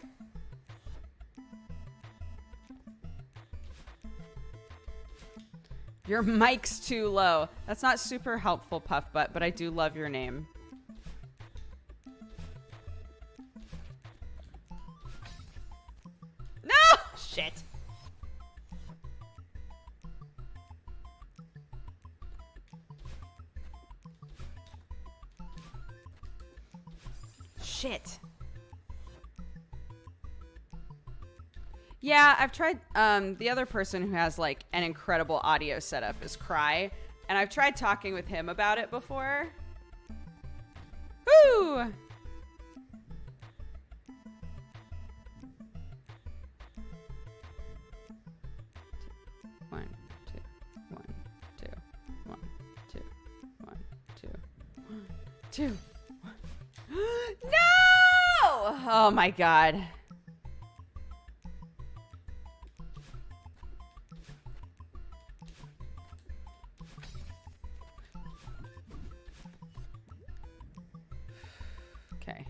Your mic's too low. That's not super helpful, Puff Butt, but I do love your name. No! Shit. Shit. Yeah, I've tried, the other person who has, like, an incredible audio setup is Cry, and I've tried talking with him about it before. Woo! One, two, one, two, one, two, one, two, one, two, one. No! Oh my God. Okay.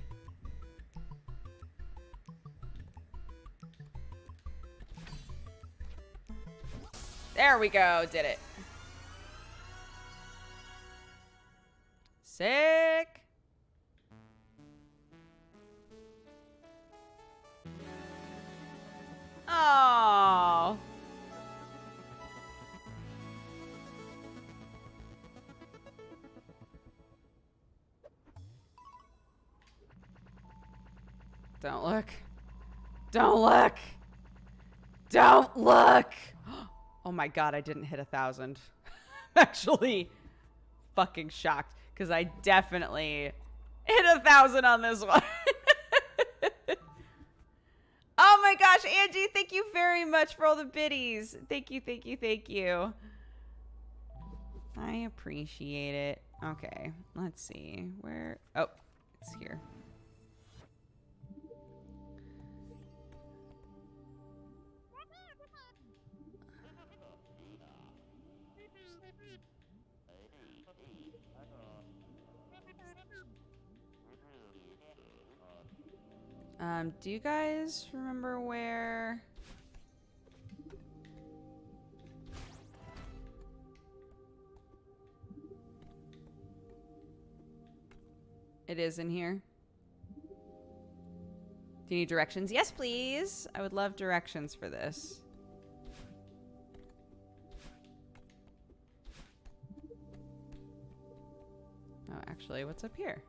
There we go. Did it. Sick. Oh. Don't look. Don't look. Don't look. Oh my God, I didn't hit 1,000. Actually fucking shocked because I definitely hit 1,000 on this one. Oh my gosh, Angie, thank you very much for all the biddies. Thank you, thank you, thank you. I appreciate it. Okay, let's see. Where? Oh, it's here. Do you guys remember where... it is in here? Do you need directions? Yes, please. I would love directions for this. Oh, actually, what's up here?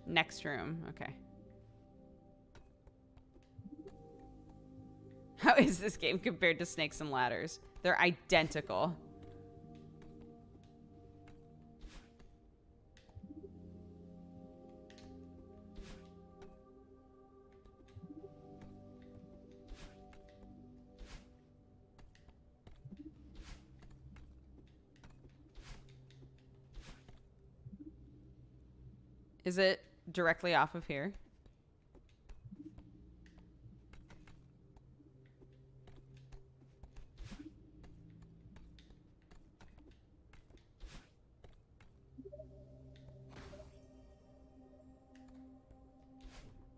Next room. Okay. How is this game compared to Snakes and Ladders? They're identical. Is it directly off of here?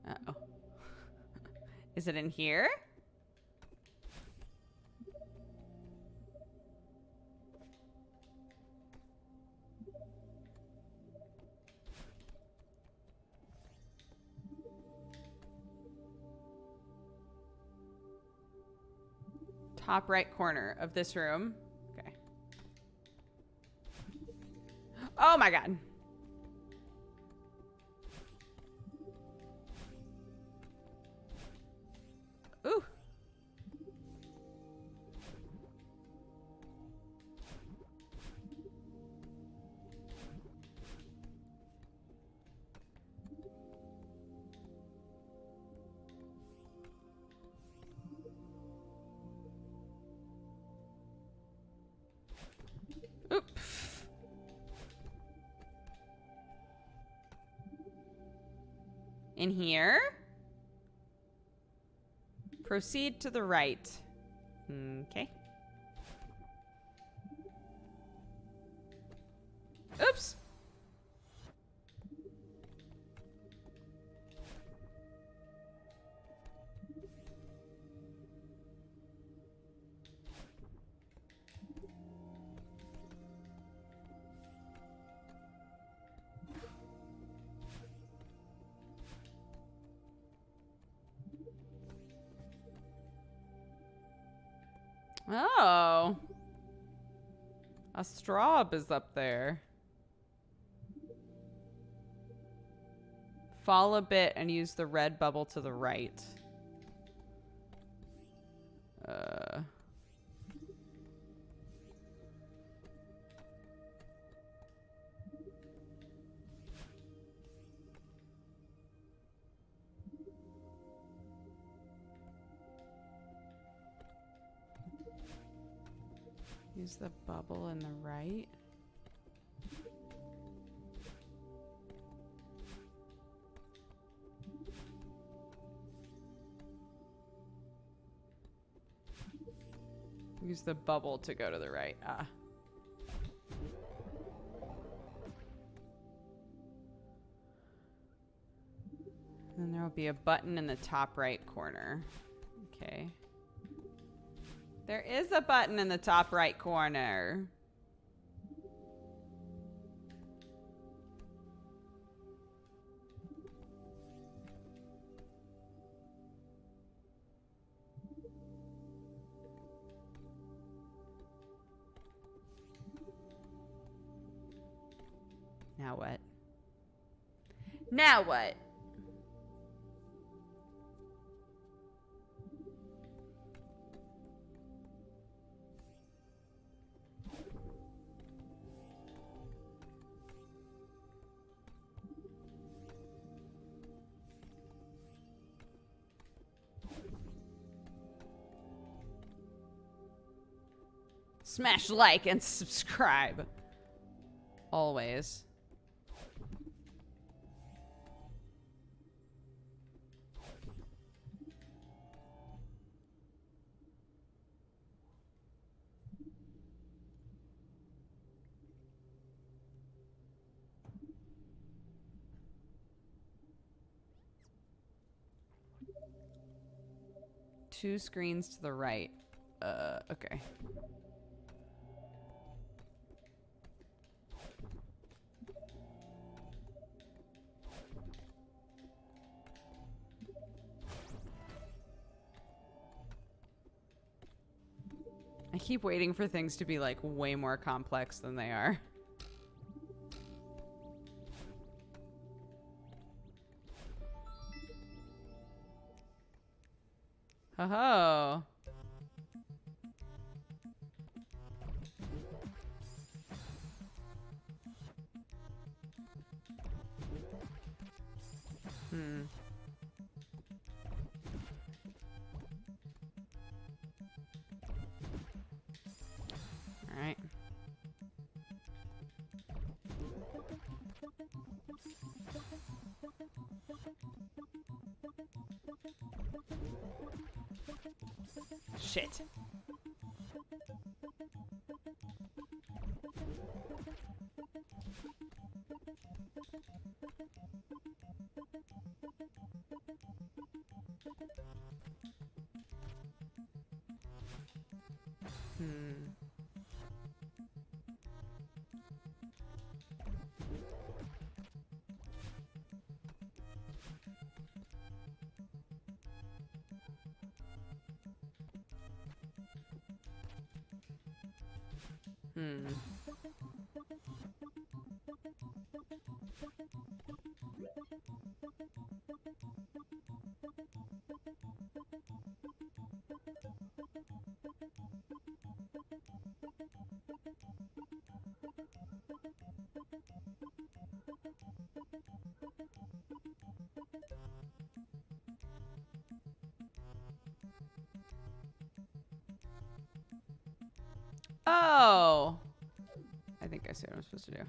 Uh-oh. Is it in here? Top right corner of this room. Okay. Oh my god. Ooh. Oops. In here? Proceed to the right. Okay. Oops. Oh. A straw is up there. Fall a bit and use the red bubble to the right. Use the bubble in the right. Use the bubble to go to the right. Ah. Then there will be a button in the top right corner. Okay. There is a button in the top right corner. Now what? Now what? Smash like and subscribe. Always. Two screens to the right. Okay. I keep waiting for things to be like way more complex than they are. Oh. Hmm. All right. Shit. Hmm. Hmm. Oh. I think I see what I'm supposed to do.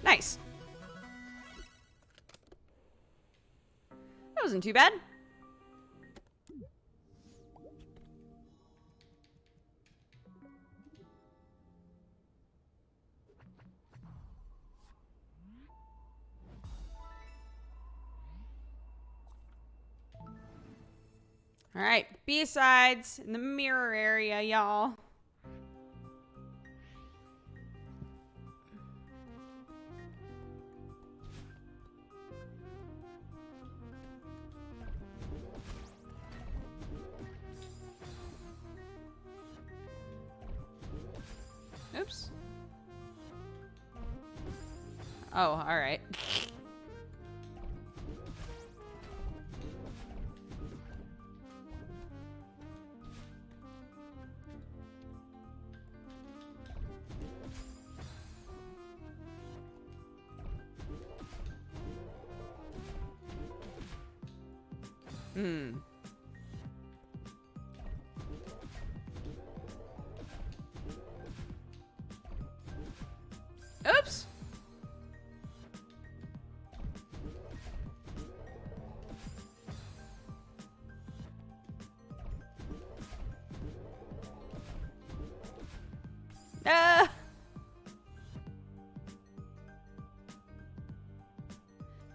Nice. That wasn't too bad. All right, B-sides in the mirror area, y'all. Oops. Oh, all right. Hmm. Oops.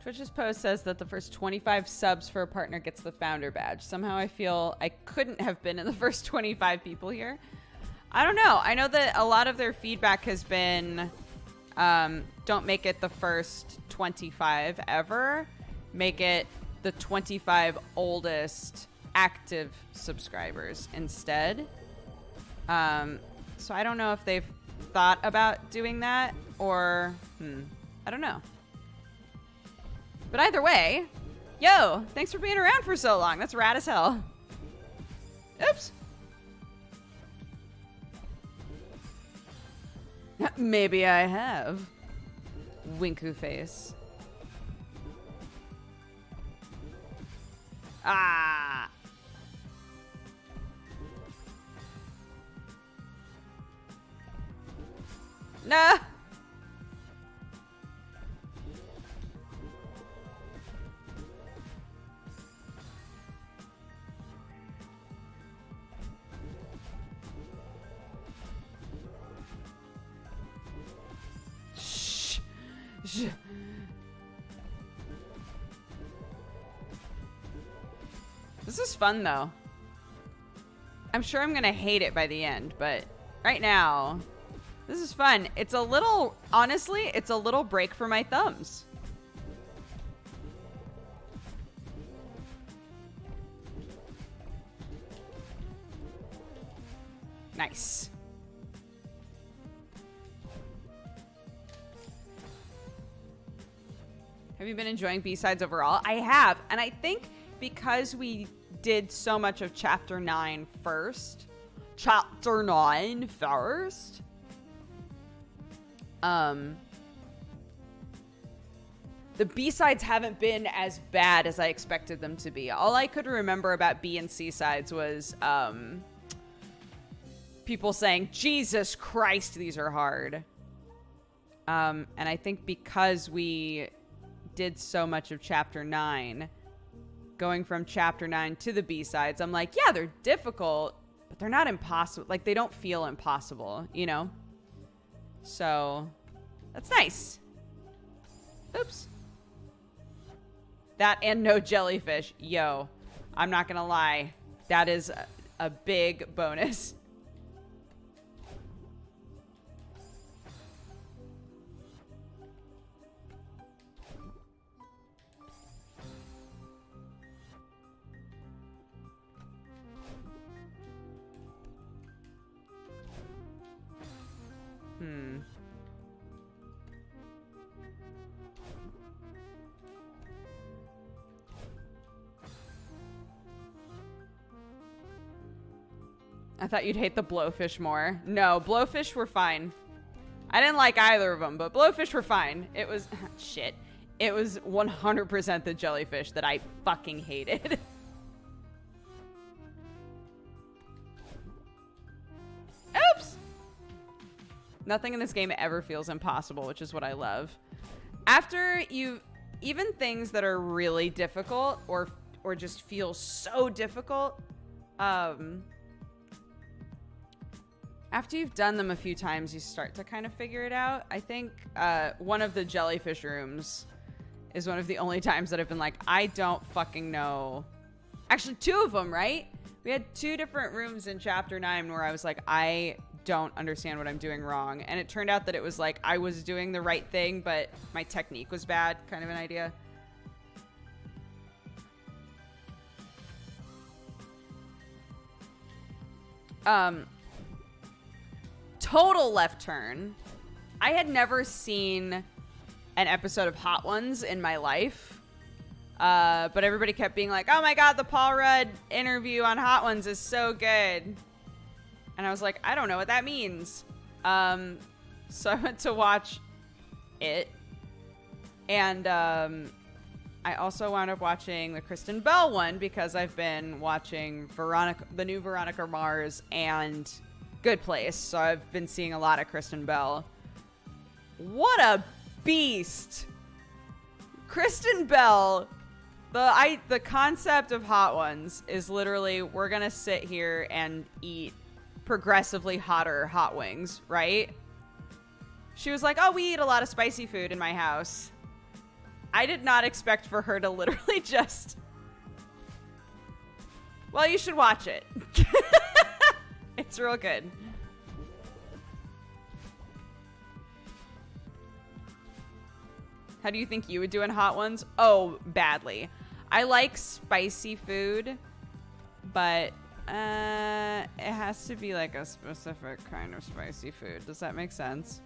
Twitch's post says that the first 25 subs for a partner gets the founder badge. Somehow I feel I couldn't have been in the first 25 people here. I don't know. I know that a lot of their feedback has been don't make it the first 25 ever. Make it the 25 oldest active subscribers instead. So I don't know if they've thought about doing that or I don't know. But either way, Yo, thanks for being around for so long. That's rad as hell. Oops. Maybe I have. Winku face. Ah. Nah. Shh. Shh. This is fun though. I'm sure I'm gonna hate it by the end, but right now, this is fun. It's a little, honestly, it's a little break for my thumbs. Nice. Have you been enjoying B-Sides overall? I have, and I think because we did so much of Chapter 9 first, the B-sides haven't been as bad as I expected them to be. All I could remember about B and C sides was people saying, Jesus Christ, these are hard. And I think because we did so much of Chapter 9, going from Chapter 9 to the B-sides, I'm like, yeah, they're difficult, but they're not impossible. Like, they don't feel impossible, you know? So, that's nice. Oops. That and no jellyfish. Yo, I'm not gonna lie. That is a big bonus. I thought you'd hate the blowfish more. No, blowfish were fine. I didn't like either of them, but blowfish were fine. It was... shit. It was 100% the jellyfish that I fucking hated. Oops! Nothing in this game ever feels impossible, which is what I love. After you... Even things that are really difficult or just feel so difficult... After you've done them a few times, you start to kind of figure it out. I think one of the jellyfish rooms is one of the only times that I've been like, I don't fucking know. Actually, two of them, right? We had two different rooms in Chapter 9 where I was like, I don't understand what I'm doing wrong. And it turned out that it was like I was doing the right thing, but my technique was bad, kind of an idea. Total left turn. I had never seen an episode of Hot Ones in my life. But everybody kept being like, oh my god, the Paul Rudd interview on Hot Ones is so good. And I was like, I don't know what that means. So I went to watch it. And I also wound up watching the Kristen Bell one because I've been watching the new Veronica Mars and Good Place. So I've been seeing a lot of Kristen Bell. What a beast. Kristen Bell, the concept of Hot Ones is literally we're going to sit here and eat progressively hotter hot wings, right? She was like, oh, we eat a lot of spicy food in my house. I did not expect for her to literally just... Well, you should watch it. It's real good. How do you think you would do in Hot Ones? Oh, badly. I like spicy food, but it has to be like a specific kind of spicy food. Does that make sense?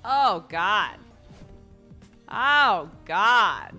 Oh, God. Oh, God.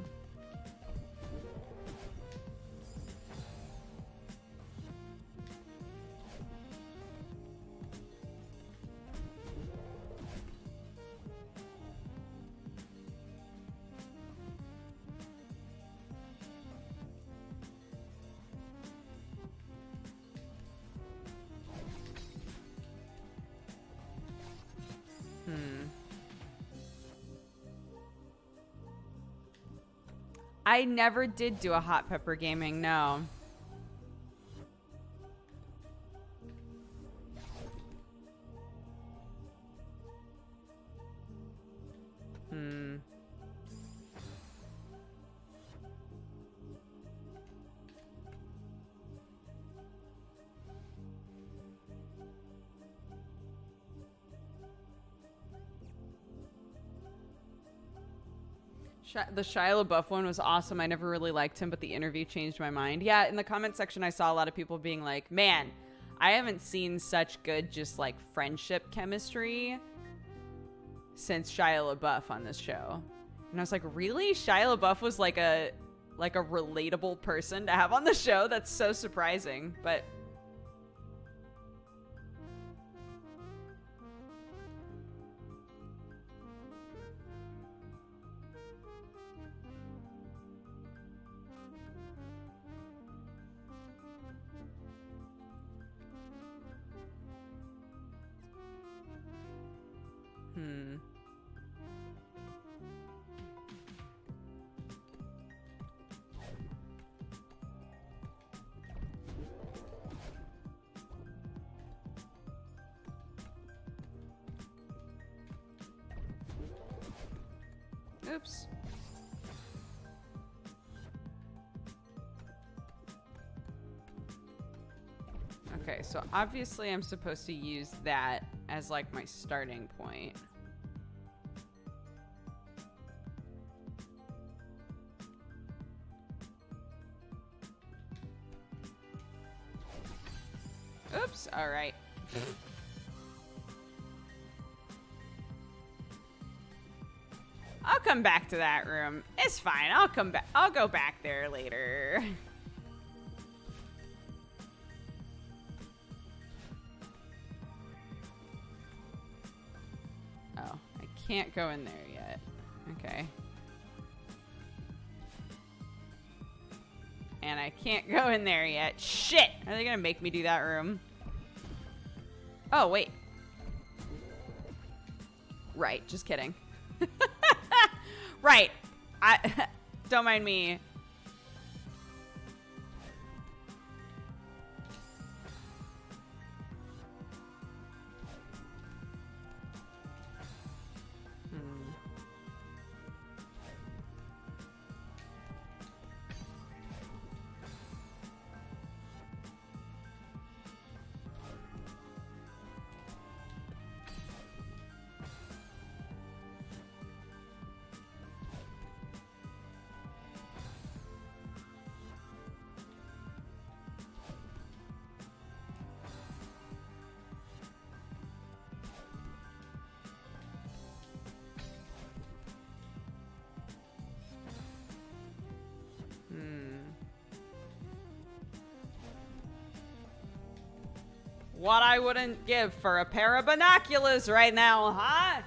I never did do a hot pepper gaming, no. The Shia LaBeouf one was awesome. I never really liked him, but the interview changed my mind. Yeah, in the comment section, I saw a lot of people being like, man, I haven't seen such good just like friendship chemistry since Shia LaBeouf on this show. And I was like, really? Shia LaBeouf was like a relatable person to have on the show? That's so surprising. But oops. Okay, so obviously I'm supposed to use that as like my starting point. Oops, all right. I'll come back to that room. It's fine. I'll come back. I'll go back there later. Oh, I can't go in there yet. Okay. And I can't go in there yet. Shit! Are they gonna make me do that room? Oh, wait. Right, just kidding. Right. Don't mind me. What I wouldn't give for a pair of binoculars right now, huh?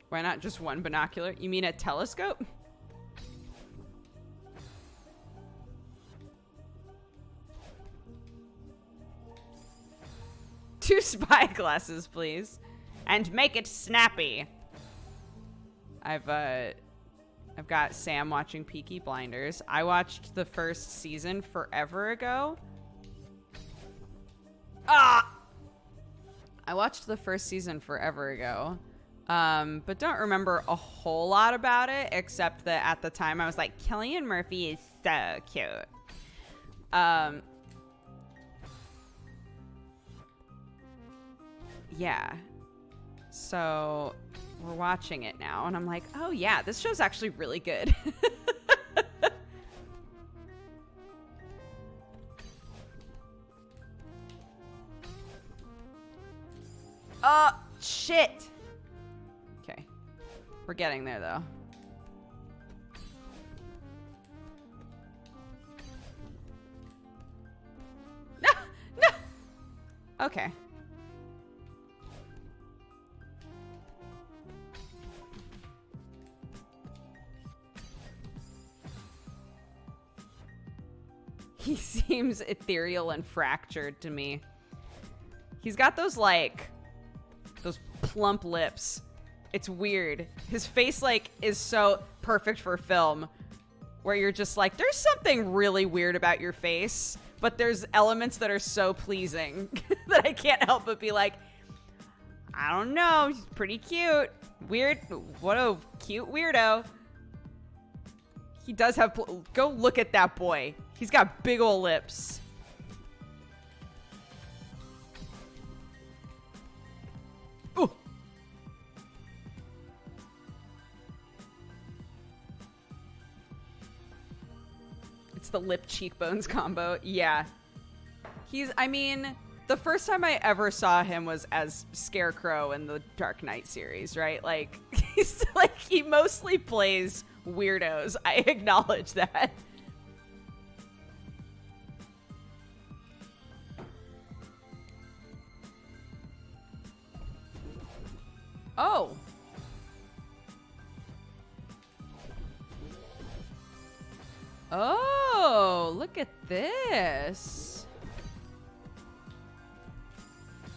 Why not just one binocular? You mean a telescope? Two spyglasses, please. And make it snappy. I've got Sam watching Peaky Blinders. I watched the first season forever ago. I watched the first season forever ago. But don't remember a whole lot about it, except that at the time I was like, Cillian Murphy is so cute. Yeah. So we're watching it now, and I'm like, oh yeah, this show's actually really good. Oh, shit. Okay. We're getting there, though. No! No! Okay. He seems ethereal and fractured to me. He's got those, like, those plump lips. It's weird. His face, like, is so perfect for film, where you're just like, there's something really weird about your face, but there's elements that are so pleasing that I can't help but be like, I don't know, he's pretty cute. Weird. What a cute weirdo. He does have... Go look at that boy. He's got big ol' lips. Ooh. It's the lip cheekbones combo. Yeah. I mean, the first time I ever saw him was as Scarecrow in the Dark Knight series, right? Like, he mostly plays weirdos. I acknowledge that. Oh. Oh, look at this.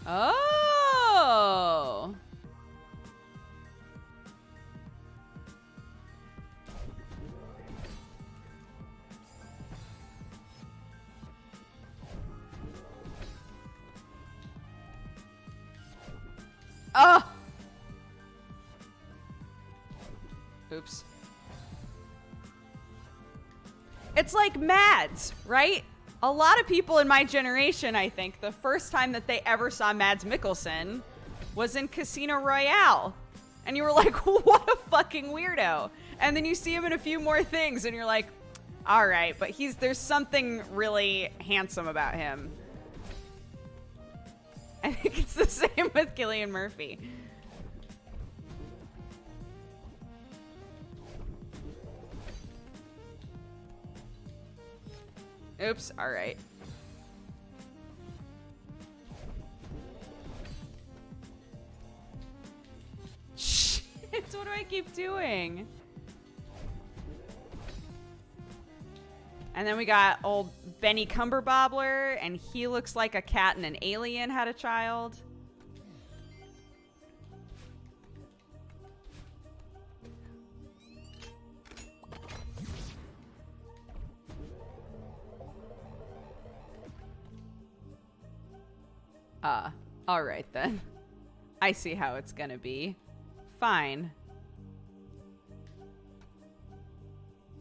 Oh. Oh. Oops. It's like Mads, right? A lot of people in my generation, I think, the first time that they ever saw Mads Mikkelsen was in Casino Royale. And you were like, what a fucking weirdo. And then you see him in a few more things and you're like, all right, but there's something really handsome about him. I think it's the same with Cillian Murphy. Oops, all right. Shit, what do I keep doing? And then we got old Benny Cumberbobbler, and he looks like a cat and an alien had a child. All right then. I see how it's gonna be. Fine.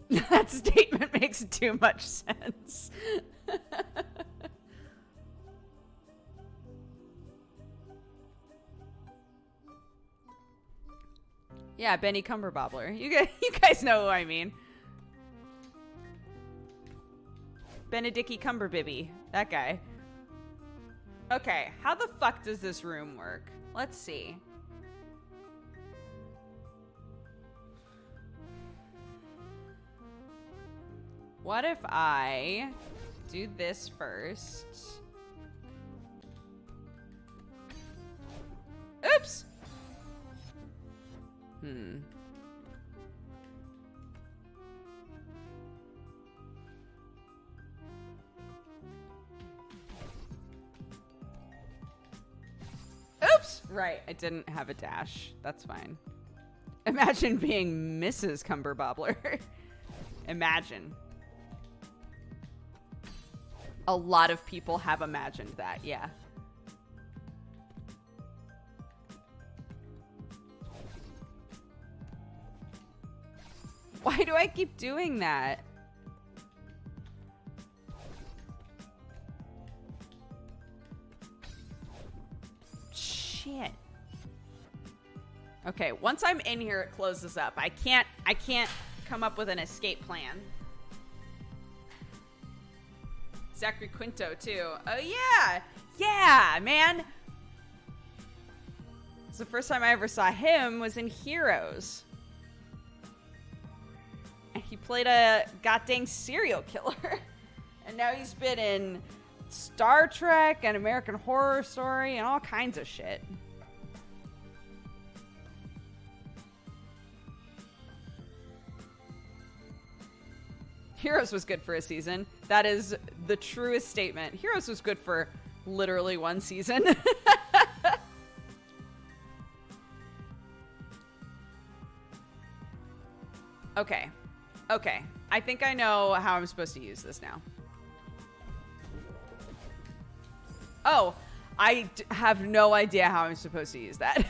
That statement makes too much sense. Yeah, Benny Cumberbobbler. You guys know who I mean. Benedicky Cumberbibby. That guy. Okay, how the fuck does this room work? Let's see. What if I do this first? Oops! Oops! Right, I didn't have a dash. That's fine. Imagine being Mrs. Cumberbobbler. Imagine. A lot of people have imagined that, yeah. Why do I keep doing that? shit. Okay, once I'm in here, it closes up. I can't come up with an escape plan. Zachary Quinto, too. Oh, yeah. Yeah, man. The first time I ever saw him was in Heroes. And he played a goddamn serial killer. And now he's been in Star Trek and American Horror Story and all kinds of shit. Heroes was good for a season. That is the truest statement. Heroes was good for literally one season. Okay. Okay. I think I know how I'm supposed to use this now. Oh, I have no idea how I'm supposed to use that.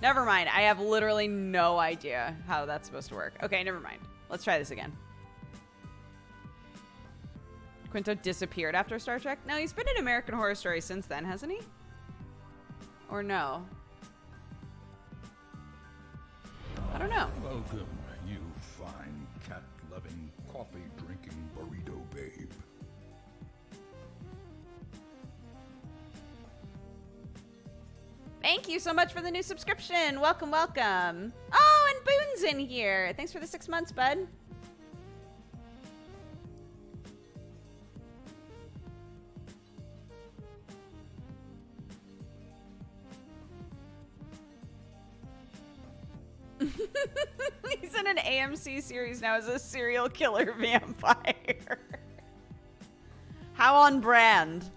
Never mind. I have literally no idea how that's supposed to work. Okay, never mind. Let's try this again. Quinto disappeared after Star Trek? No, he's been in American Horror Story since then, hasn't he? Or no? I don't know. Welcome, you fine cat-loving, coffee-drinking burrito babe. Thank you so much for the new subscription. Welcome, welcome. Oh, and Boone's in here. Thanks for the 6 months, bud. He's in an AMC series now as a serial killer vampire. How on brand.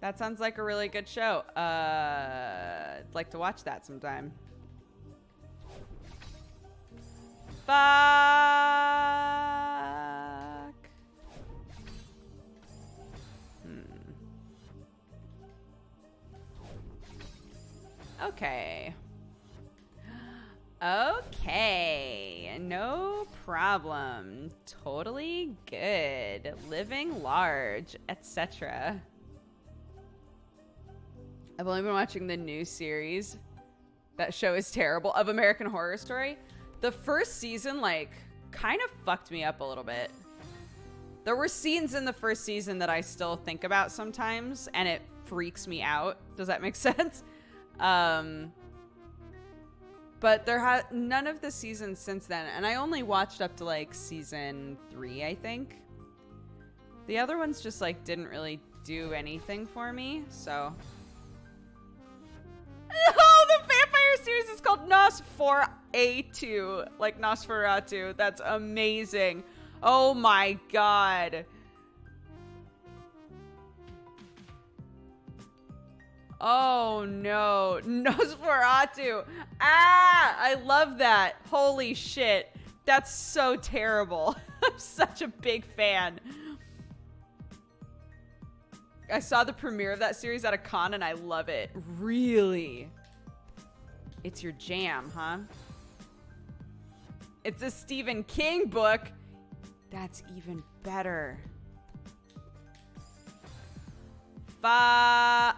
That sounds like a really good show. I'd like to watch that sometime. Fuck. Okay. Okay. No problem. Totally good. Living large, etc. I've only been watching the new series. That show is terrible. Of American Horror Story. The first season, like, kind of fucked me up a little bit. There were scenes in the first season that I still think about sometimes, and it freaks me out. Does that make sense? But there none of the seasons since then, and I only watched up to like season 3, I think. The other ones just like didn't really do anything for me, so. Oh, the vampire series is called Nosferatu, like Nosferatu. That's amazing. Oh my god. Oh no, Nosferatu. Ah, I love that. Holy shit. That's so terrible. I'm such a big fan. I saw the premiere of that series at a con and I love it. Really? It's your jam, huh? It's a Stephen King book. That's even better. Fuck.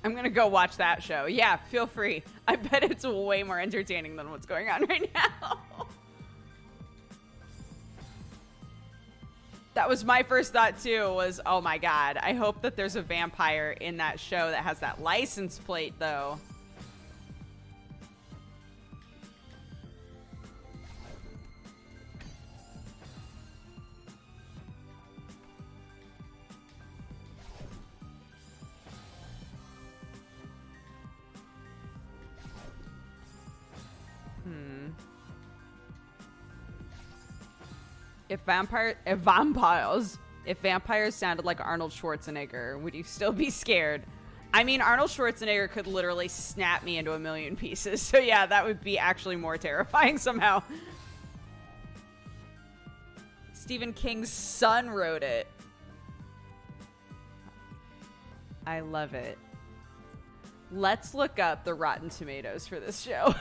I'm gonna go watch that show. Yeah, feel free. I bet it's way more entertaining than what's going on right now. That was my first thought too, was, oh my god, I hope that there's a vampire in that show that has that license plate though. If vampires sounded like Arnold Schwarzenegger, would you still be scared? I mean, Arnold Schwarzenegger could literally snap me into a million pieces. So yeah, that would be actually more terrifying somehow. Stephen King's son wrote it. I love it. Let's look up the Rotten Tomatoes for this show.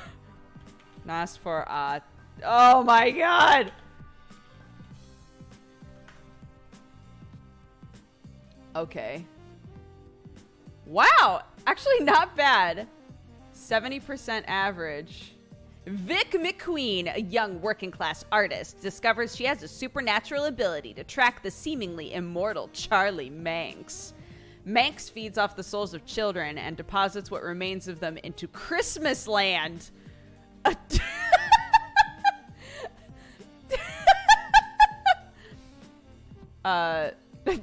Nosferatu. Oh my god! Okay. Wow! Actually, not bad. 70% average. Vic McQueen, a young working-class artist, discovers she has a supernatural ability to track the seemingly immortal Charlie Manx. Manx feeds off the souls of children and deposits what remains of them into Christmas Land.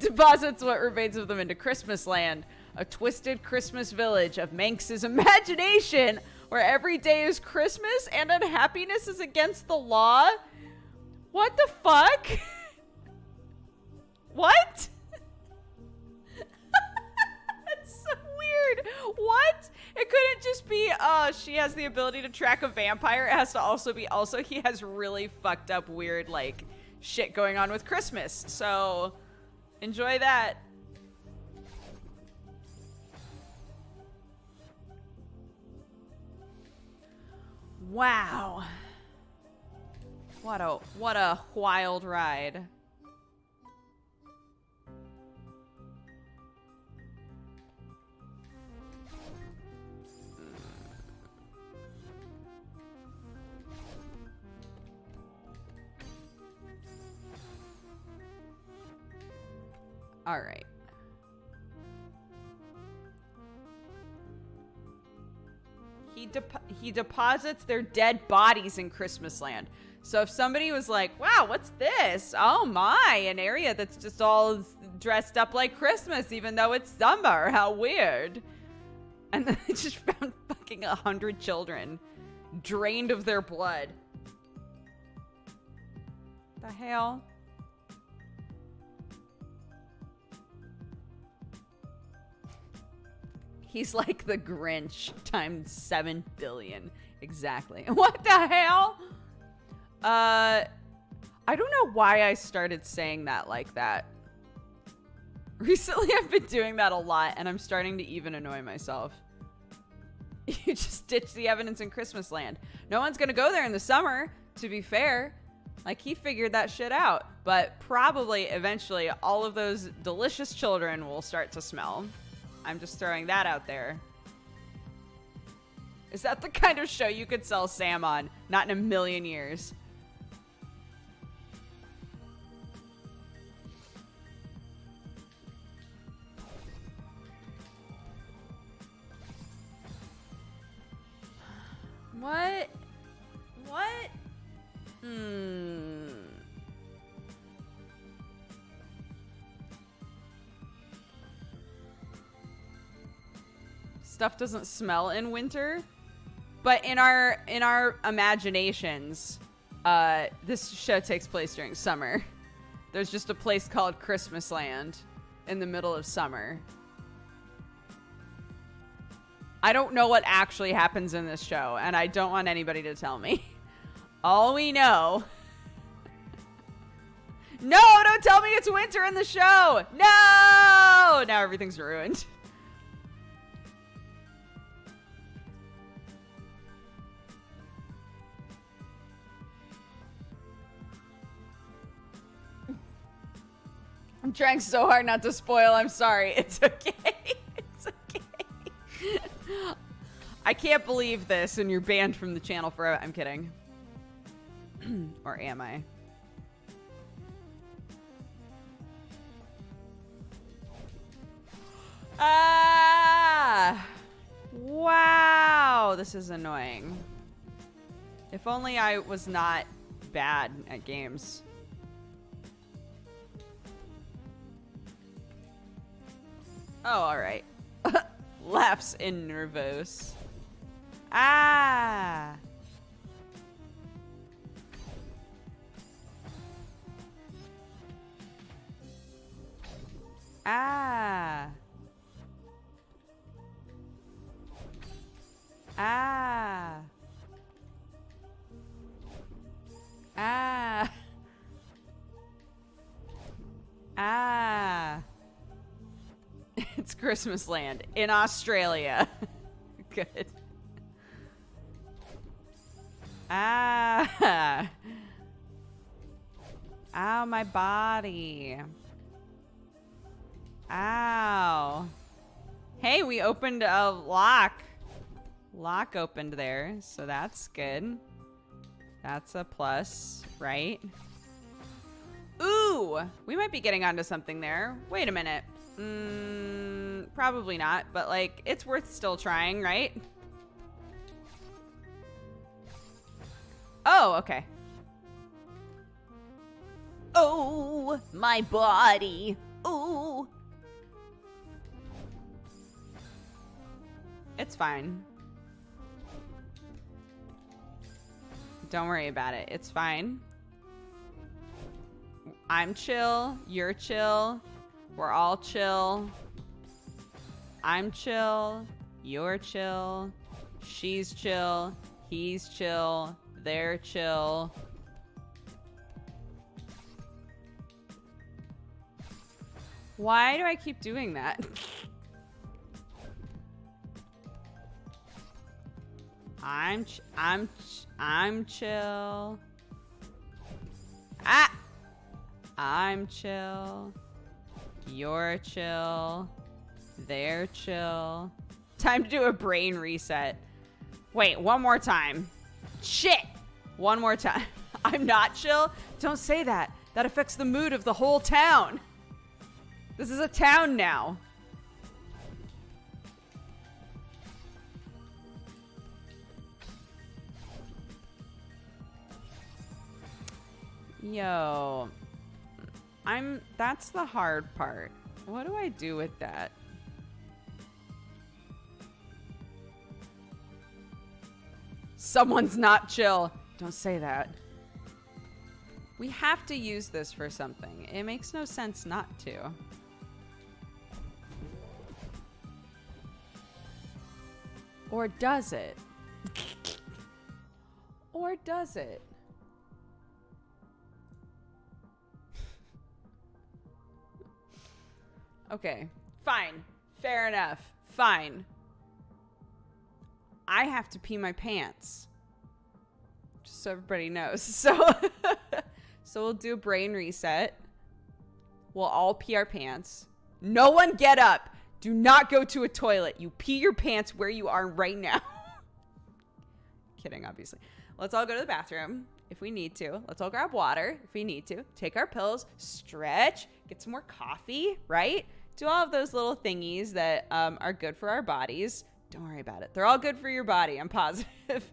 Deposits what remains of them into Christmas Land, a twisted Christmas village of Manx's imagination, where every day is Christmas and unhappiness is against the law. What the fuck? What? That's so weird. What? It couldn't just be, she has the ability to track a vampire. It has to also be, he has really fucked up weird, like, shit going on with Christmas. So, enjoy that. Wow. What a wild ride. All right. He deposits their dead bodies in Christmas Land. So if somebody was like, wow, what's this? Oh my, an area that's just all dressed up like Christmas, even though it's summer. How weird. And then they just found fucking 100 children drained of their blood. The hell? He's like the Grinch times 7 billion. Exactly. What the hell? I don't know why I started saying that like that. Recently, I've been doing that a lot, and I'm starting to even annoy myself. You just ditch the evidence in Christmas Land. No one's gonna go there in the summer, to be fair. Like, he figured that shit out. But probably, eventually, all of those delicious children will start to smell. I'm just throwing that out there. Is that the kind of show you could sell Sam on? Not in a million years. What? What? Stuff doesn't smell in winter, but in our imaginations, this show takes place during summer. There's just a place called Christmas Land in the middle of summer. I don't know what actually happens in this show, and I don't want anybody to tell me. All we know... No, don't tell me it's winter in the show! No! Now everything's ruined. I'm trying so hard not to spoil. I'm sorry. It's okay. It's okay. I can't believe this, and you're banned from the channel forever. I'm kidding. Or am I? Ah! Wow, this is annoying. If only I was not bad at games. Oh, all right. Laughs in nervous. Ah! Ah! Ah! Ah! Ah. It's Christmas land in Australia. Good. Ah. Ow, my body. Ow. Hey, we opened a lock. Lock opened there, so that's good. That's a plus, right? Ooh, we might be getting onto something there. Wait a minute. Probably not, but like, it's worth still trying, right? Oh, okay. Oh, my body. Ooh. It's fine. Don't worry about it. It's fine. I'm chill. You're chill. We're all chill. I'm chill. You're chill. She's chill. He's chill. They're chill. Why do I keep doing that? I'm chill. Ah! I'm chill. You're chill. They're chill. Time to do a brain reset. Wait, one more time. Shit! One more time. I'm not chill? Don't say that. That affects the mood of the whole town. This is a town now. Yo. That's the hard part. What do I do with that? Someone's not chill. Don't say that. We have to use this for something. It makes no sense not to. Or does it? Or does it? Okay, fine. Fair enough. Fine. I have to pee my pants. Just so everybody knows. So we'll do a brain reset. We'll all pee our pants. No one get up. Do not go to a toilet. You pee your pants where you are right now. Kidding, obviously. Let's all go to the bathroom if we need to. Let's all grab water if we need to. Take our pills, stretch, get some more coffee, right? Do all of those little thingies that are good for our bodies. Don't worry about it. They're all good for your body. I'm positive.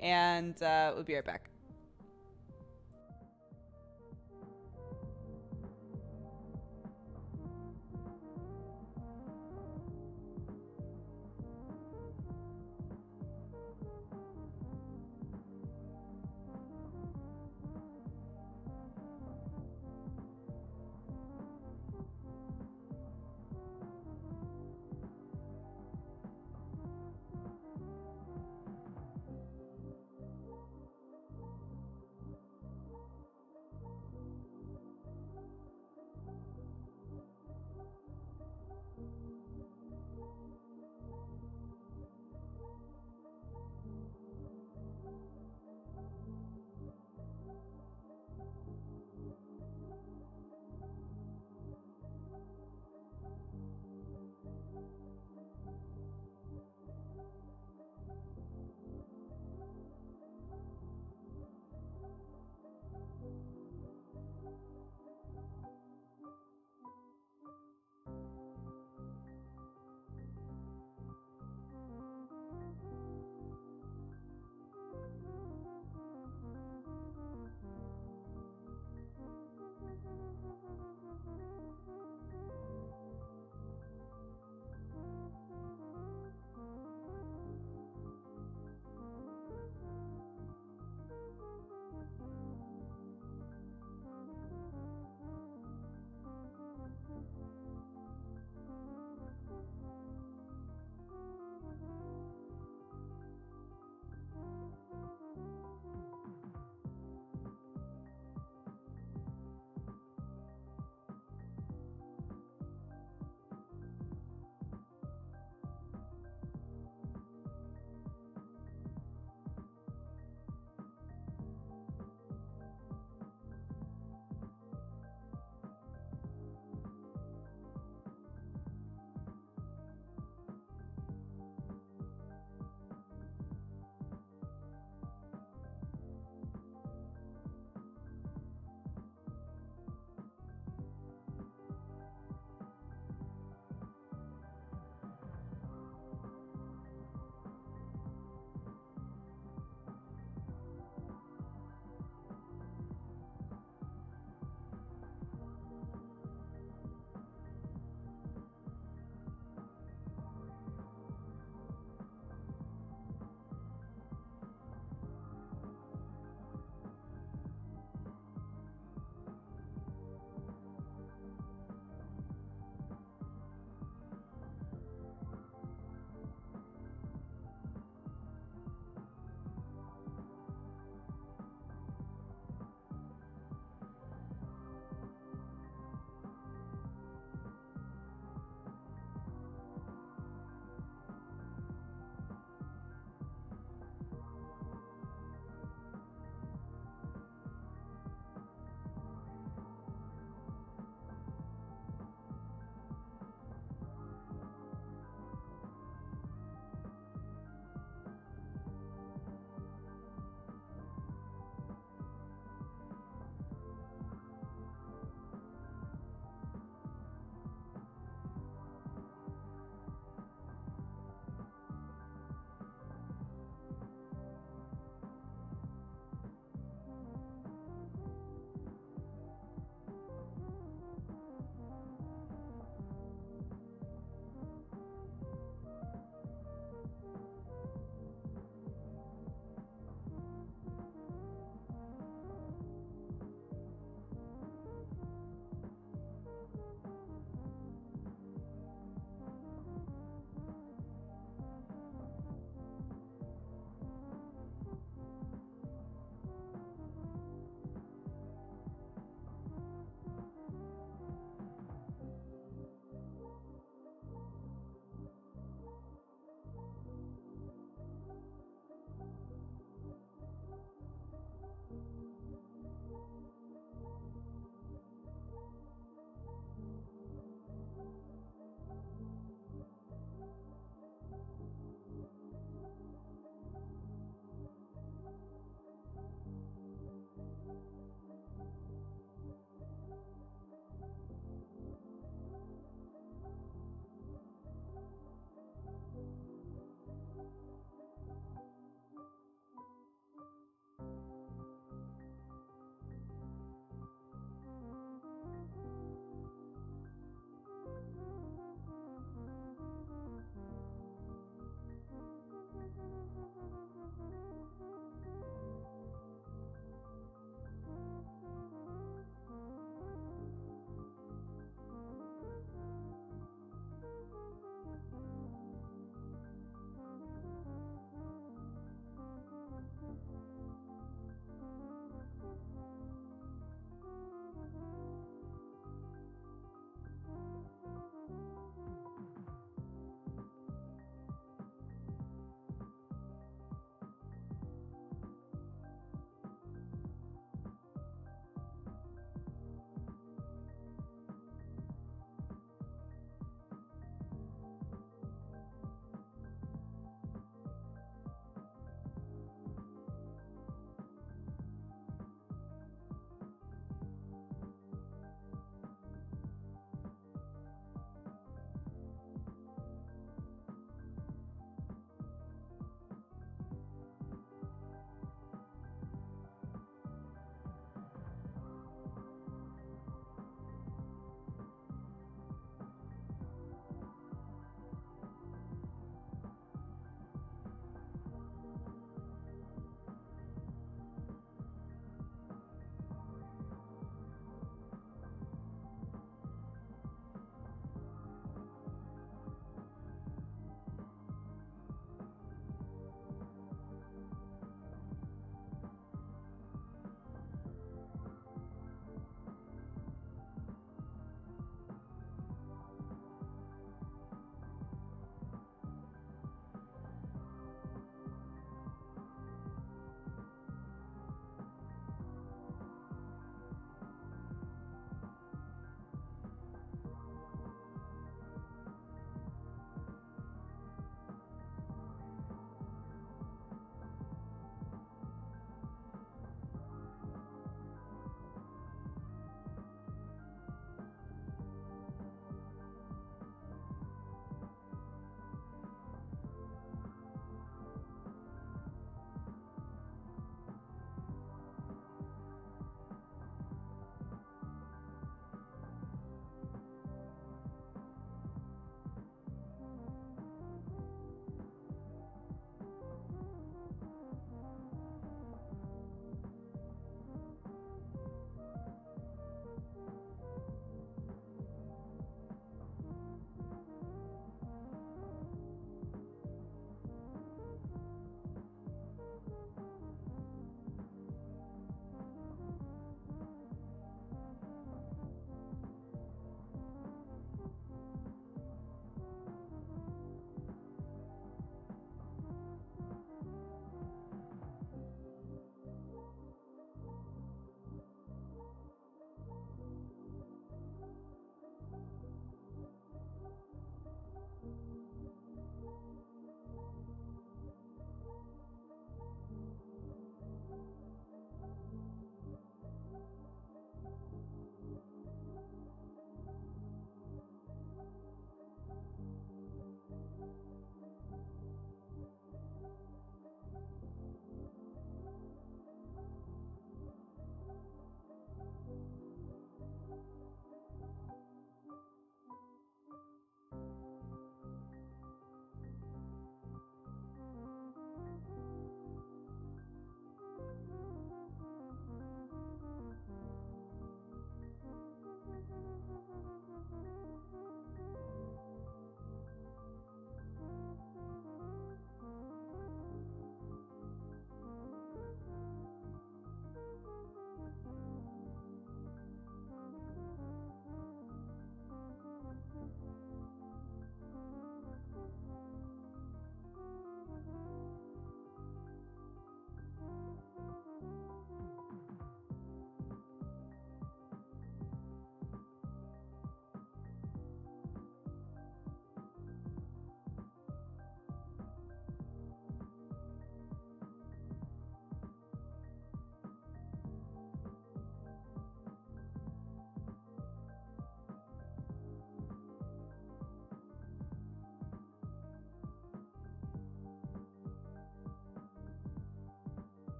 And we'll be right back.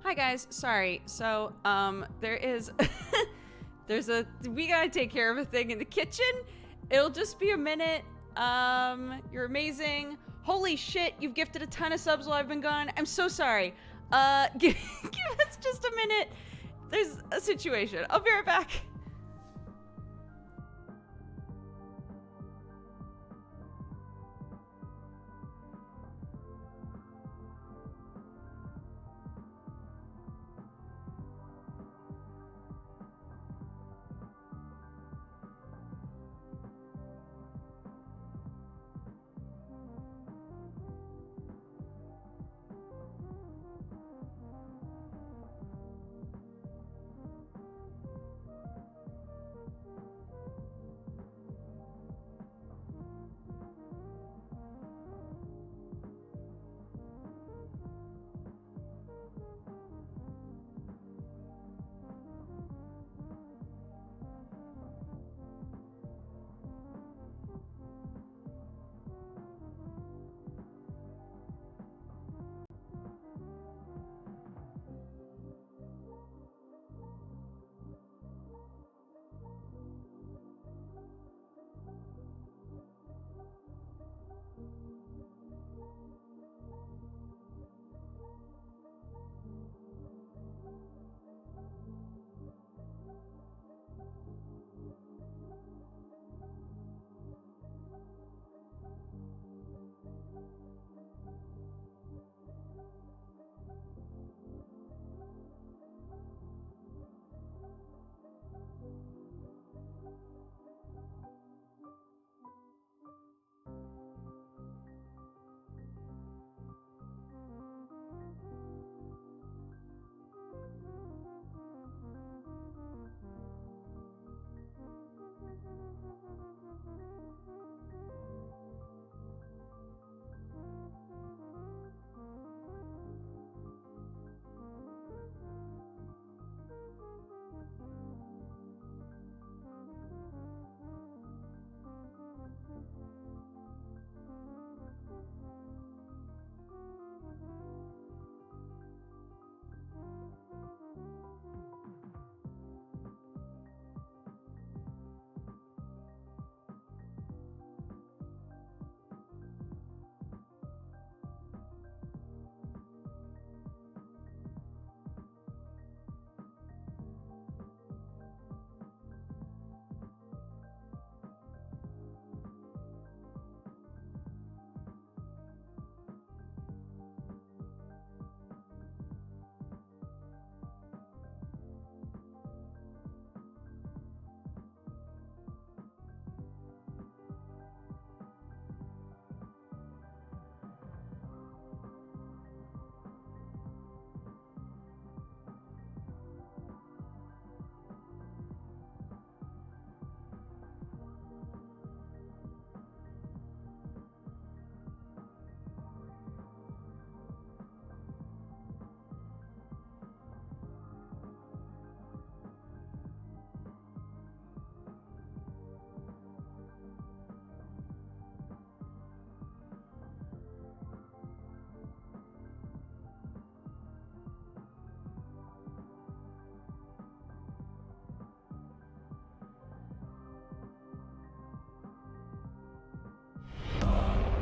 Hi guys, sorry. So, there's we gotta take care of a thing in the kitchen. It'll just be a minute. You're amazing. Holy shit, you've gifted a ton of subs while I've been gone. I'm so sorry. Give us just a minute. There's a situation. I'll be right back.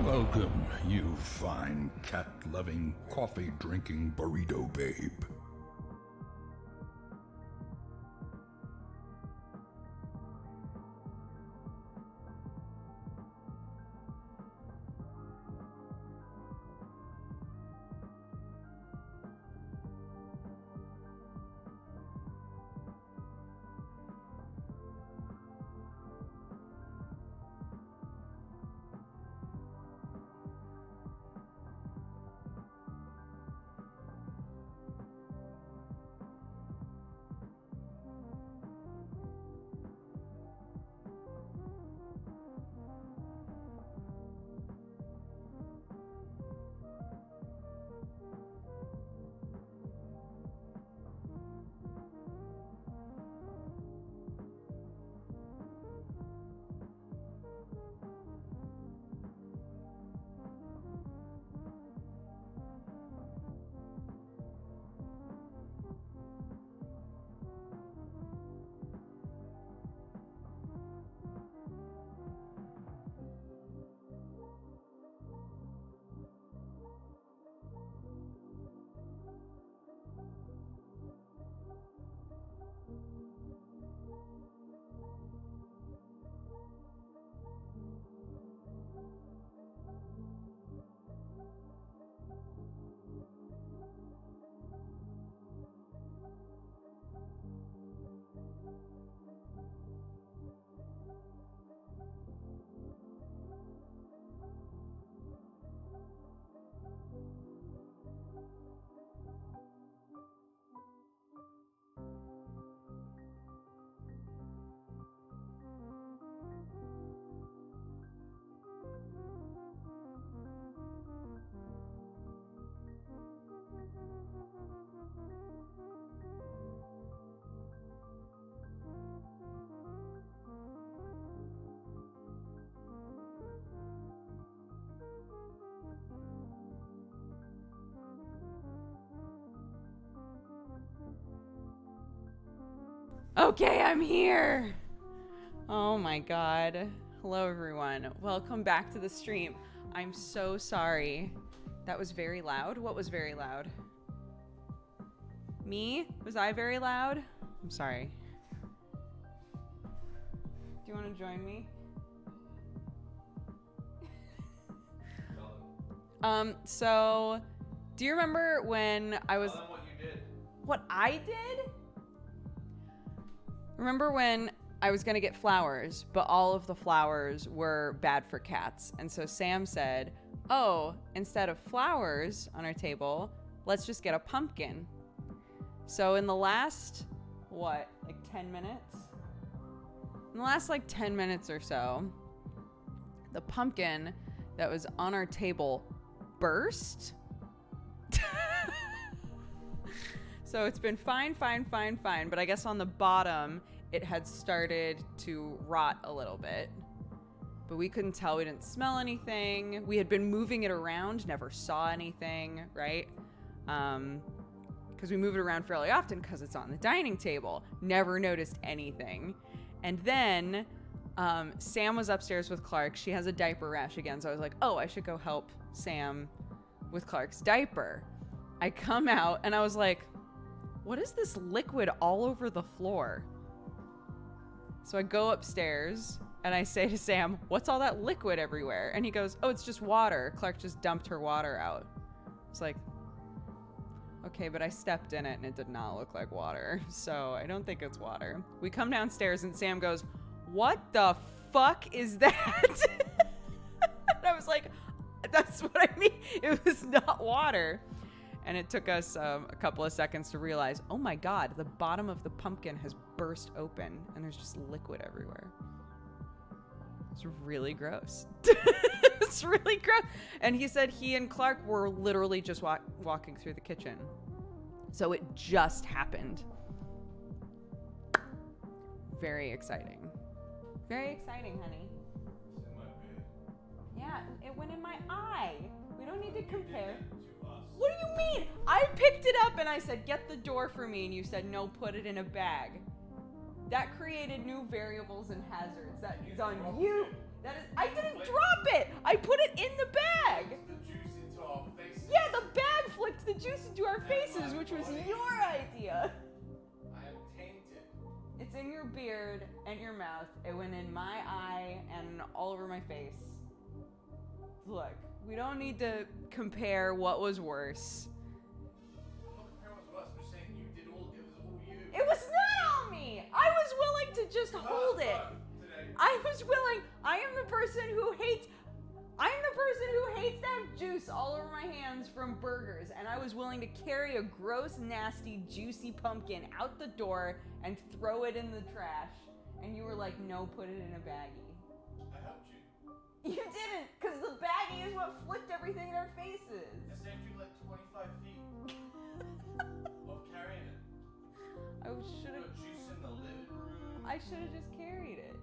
Welcome, you fine, cat-loving, coffee-drinking burrito babe. Okay, I'm here. Oh my god. Hello everyone. Welcome back to the stream. I'm so sorry. That was very loud. What was very loud? Me? Was I very loud? I'm sorry. Do you want to join me? So do you remember when I was... Tell them what you did. What I did? Remember when I was gonna get flowers, but all of the flowers were bad for cats. And so Sam said, oh, instead of flowers on our table, let's just get a pumpkin. So in the last, what, like 10 minutes? In the last like 10 minutes or so, the pumpkin that was on our table burst. So it's been fine, but I guess on the bottom, it had started to rot a little bit. But we couldn't tell, we didn't smell anything. We had been moving it around, never saw anything, right? Because we move it around fairly often because it's on the dining table. Never noticed anything. And then Sam was upstairs with Clark. She has a diaper rash again, so I was like, oh, I should go help Sam with Clark's diaper. I come out and I was like, what is this liquid all over the floor? So I go upstairs and I say to Sam, what's all that liquid everywhere? And he goes, oh, it's just water. Clark just dumped her water out. It's like, okay, but I stepped in it and it did not look like water. So I don't think it's water. We come downstairs and Sam goes, what the fuck is that? And I was like, that's what I mean. It was not water. And it took us a couple of seconds to realize, oh my God, the bottom of the pumpkin has burst open and there's just liquid everywhere. It's really gross. It's really gross. And he said he and Clark were literally just walking through the kitchen. So it just happened. Very exciting. Very exciting, honey. It's in my bed. Yeah, it went in my eye. We don't need to compare. To us. What do you mean? I picked it up and I said, get the door for me. And you said, no, put it in a bag. That created new variables and hazards. That is on you. That is, I didn't drop it. I put it in the bag. The juice into our faces. Yeah, the bag flicked the juice into our faces, which was your idea. I am tainted. It's in your beard and your mouth. It went in my eye and all over my face. Look, we don't need to compare what was worse. I'm not comparing what's worse. I'm just saying you did all. It was all you. It was not all me. I was willing to just hold it. Today. I was willing. I am the person who hates to have juice all over my hands from burgers, and I was willing to carry a gross, nasty, juicy pumpkin out the door and throw it in the trash. And you were like, no, put it in a baggie. I helped you. You didn't, because the baggie is what flicked everything in our faces. I saved you like 25 feet of carrying it. I should have. Put juice in the living room. I should have just carried it.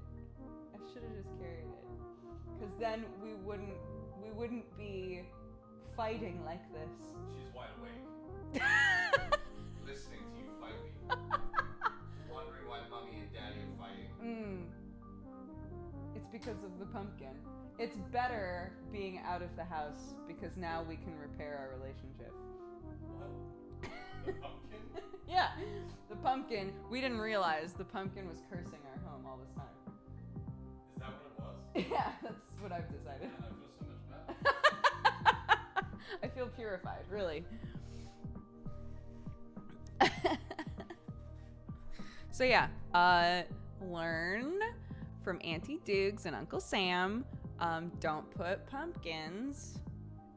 Because then we wouldn't be fighting like this. She's wide awake. Listening to you fight me. Wondering why mommy and daddy are fighting. It's because of the pumpkin. It's better being out of the house because now we can repair our relationship. What? The pumpkin? Yeah, the pumpkin. We didn't realize the pumpkin was cursing our home all this time. Is that what it was? Yeah, that's what I've decided. Man, I feel so much better. I feel purified, really. So yeah, learn from Auntie Dukes and Uncle Sam. Don't put pumpkins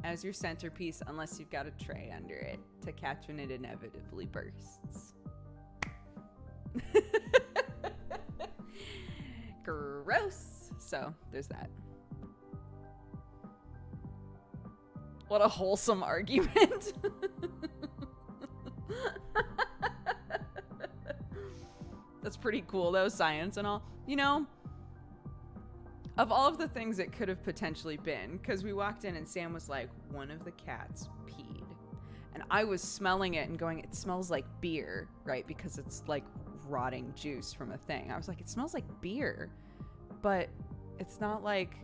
as your centerpiece unless you've got a tray under it to catch when it inevitably bursts. Gross. So there's that. What a wholesome argument. That's pretty cool though, science and all. You know, of all of the things it could have potentially been, because we walked in and Sam was like, one of the cats peed. And I was smelling it and going, it smells like beer, right? Because it's like rotting juice from a thing. I was like, it smells like beer, but it's not like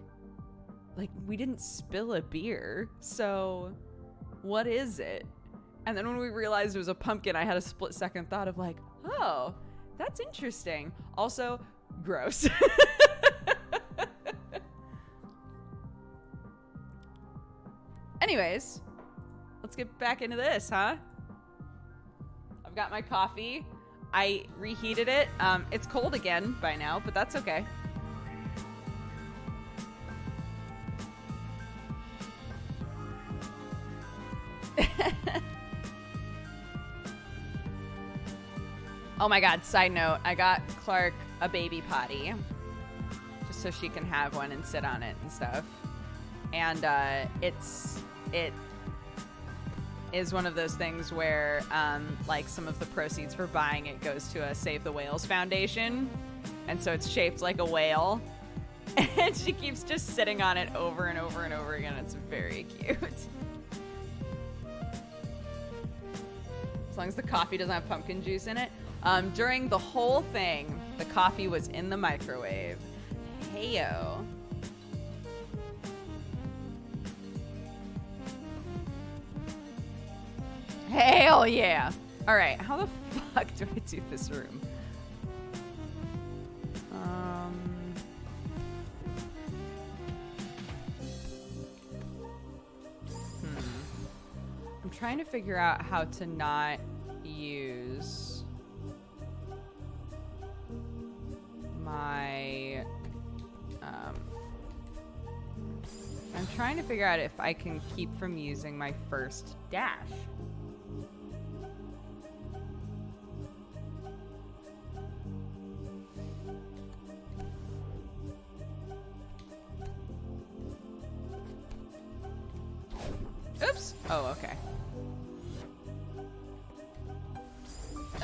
we didn't spill a beer. So what is it? And then when we realized it was a pumpkin, I had a split second thought of like, oh, that's interesting. Also, gross. Anyways, let's get back into this, huh? I've got my coffee. I reheated it. It's cold again by now, but that's okay. Oh my god, side note, I got Clark a baby potty just so she can have one and sit on it and stuff. And it is one of those things where like some of the proceeds for buying it goes to a Save the Whales Foundation, and so it's shaped like a whale, and she keeps just sitting on it over and over and over again. It's very cute. As long as the coffee doesn't have pumpkin juice in it. During the whole thing, the coffee was in the microwave. Heyo. Hell yeah. All right, how the fuck do I do this room? I'm trying to figure out how to not use my I'm trying to figure out if I can keep from using my first dash. Oops. Oh, okay.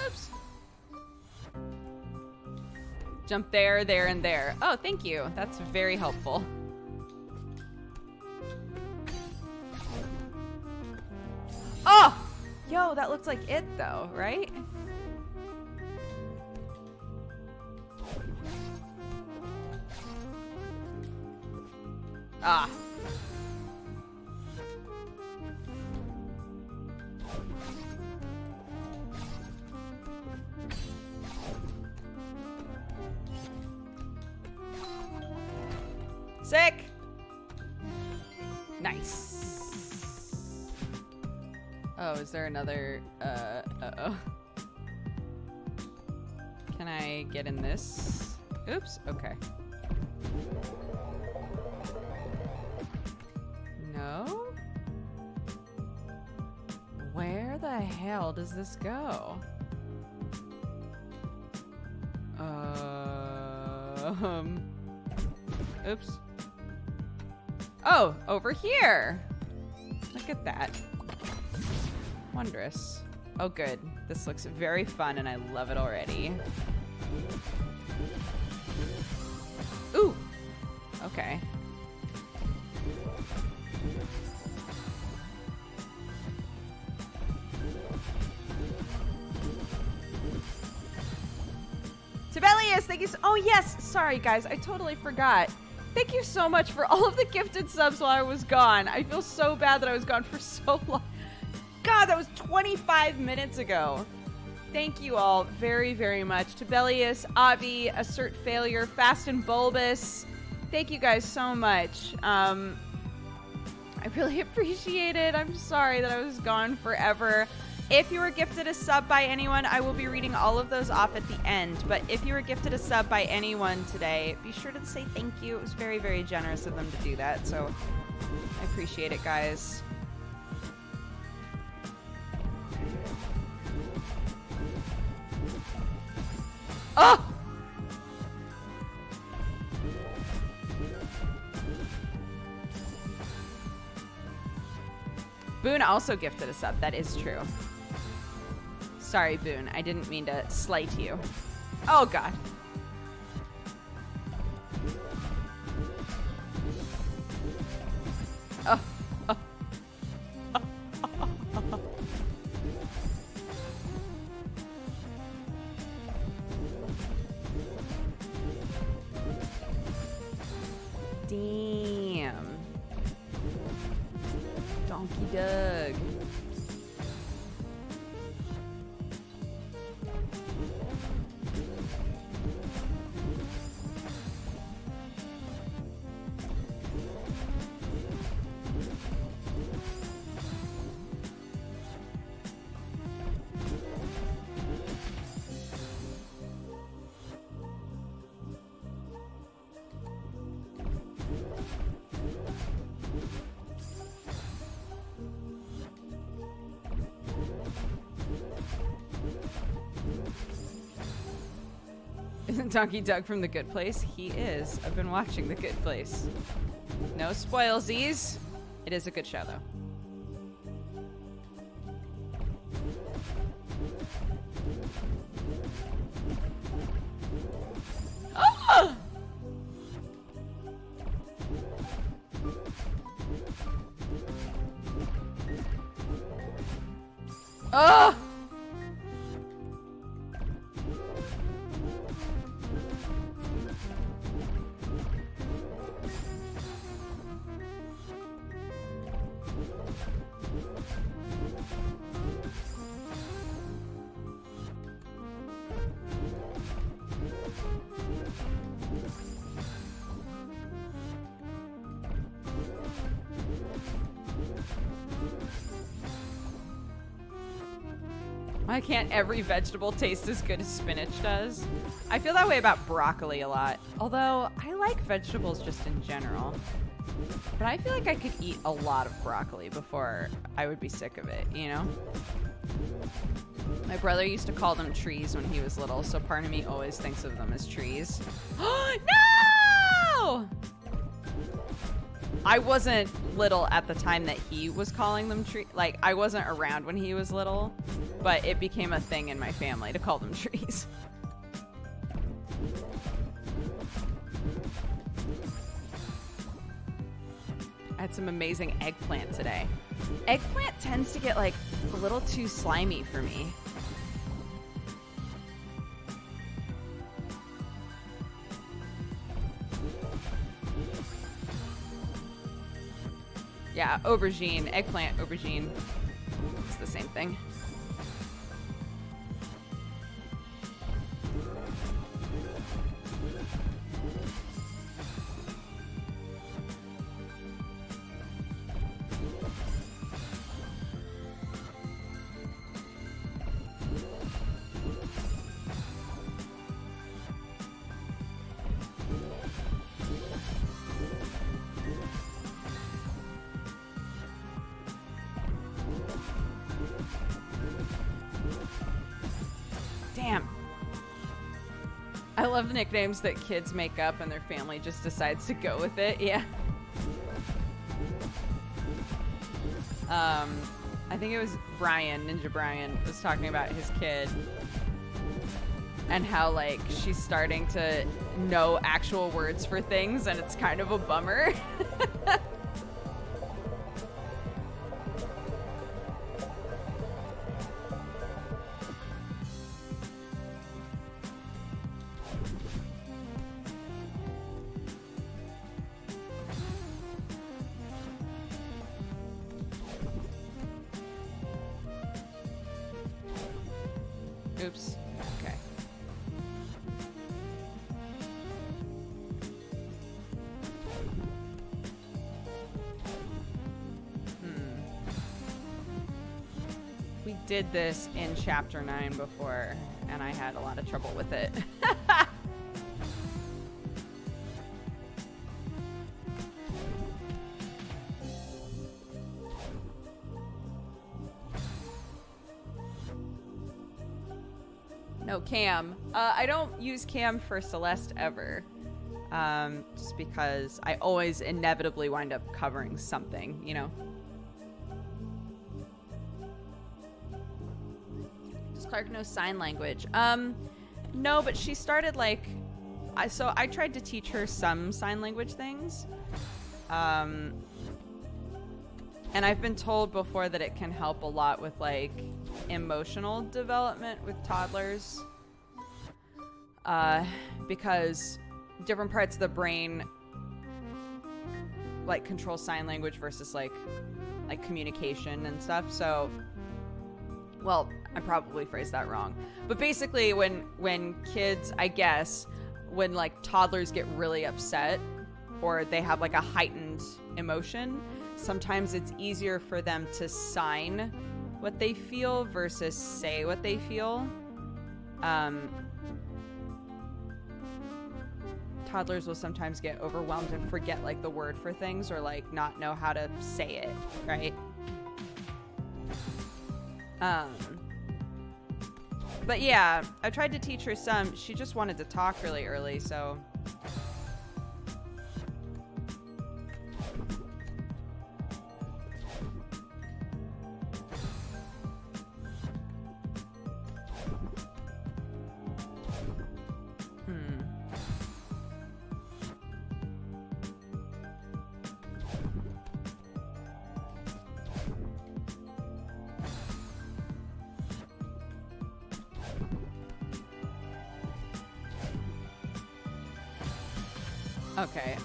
Oops. Jump there, there, and there. Oh, thank you. That's very helpful. Oh! Yo, that looks like it, though, right? Ah. Sick. Nice. Oh, is there another? Uh-oh. Can I get in this? Oops. Okay. No? Where the hell does this go? Oops. Oh, over here. Look at that. Wondrous. Oh, good. This looks very fun, and I love it already. Ooh. Okay. Tibelius, thank you. Oh, yes. Sorry, guys. I totally forgot. Thank you so much for all of the gifted subs while I was gone. I feel so bad that I was gone for so long. God, that was 25 minutes ago. Thank you all very, very much. Tibelius, Avi, Assert Failure, Fast and Bulbous. Thank you guys so much. I really appreciate it. I'm sorry that I was gone forever. If you were gifted a sub by anyone, I will be reading all of those off at the end. But if you were gifted a sub by anyone today, be sure to say thank you. It was very, very generous of them to do that. So I appreciate it, guys. Oh! Boone also gifted a sub. That is true. Sorry, Boone. I didn't mean to slight you. Oh, God. Oh. Oh. Damn. Donkey Doug. Isn't Donkey Doug from The Good Place? He is. I've been watching The Good Place. No spoilsies. It is a good show, though. Oh! Oh! Why can't every vegetable taste as good as spinach does? I feel that way about broccoli a lot. Although, I like vegetables just in general. But I feel like I could eat a lot of broccoli before I would be sick of it, you know? My brother used to call them trees when he was little, so part of me always thinks of them as trees. No! I wasn't little at the time that he was calling them trees. Like, I wasn't around when he was little, but it became a thing in my family to call them trees. I had some amazing eggplant today. Eggplant tends to get, like, a little too slimy for me. Yeah, aubergine, eggplant, aubergine. It's the same thing. Damn. I love the nicknames that kids make up and their family just decides to go with it. Yeah. I think it was Brian, Ninja Brian, was talking about his kid and how, like, she's starting to know actual words for things and it's kind of a bummer. Oops. Okay. We did this in chapter 9 before, and I had a lot of trouble with it. No, Cam. I don't use Cam for Celeste ever. Just because I always inevitably wind up covering something, you know? Does Clark know sign language? No, but she started, like... So I tried to teach her some sign language things. And I've been told before that it can help a lot with, like, emotional development with toddlers. Because different parts of the brain like control sign language versus like communication and stuff. So, well, I probably phrased that wrong. But basically when kids, I guess, when like toddlers get really upset or they have like a heightened emotion, sometimes it's easier for them to sign what they feel versus say what they feel. Toddlers will sometimes get overwhelmed and forget like the word for things or like not know how to say it, right? But yeah, I tried to teach her some. She just wanted to talk really early, so. Okay.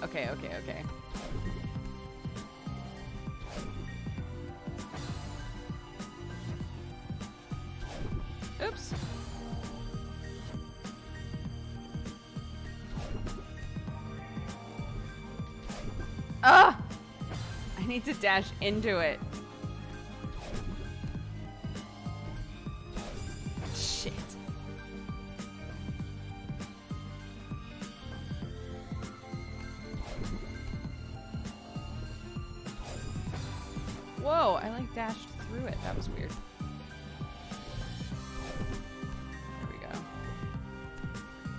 Oops. Ah! I need to dash into it. Shit. Whoa, I like dashed through it. That was weird.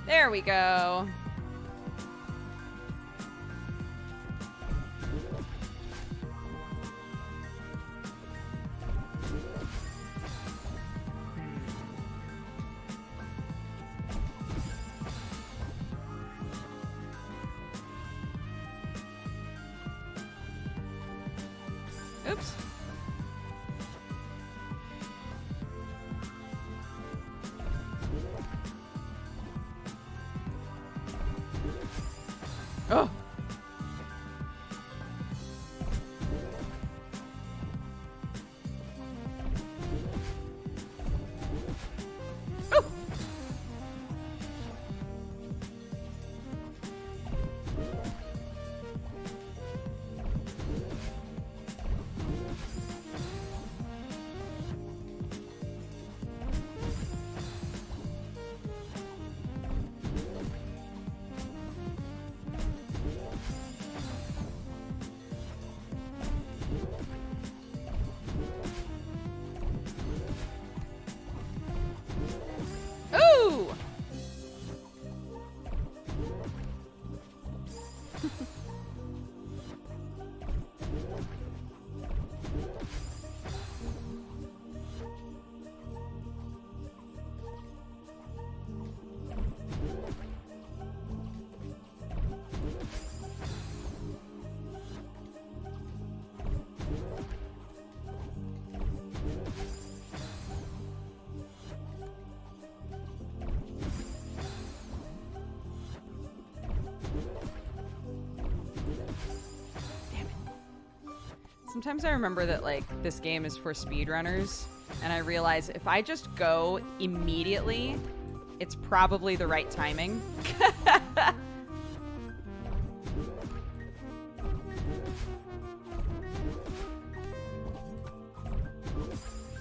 There we go. Oops. Oh. Oh. Ooh! Sometimes I remember that, like, this game is for speedrunners, and I realize if I just go immediately, it's probably the right timing.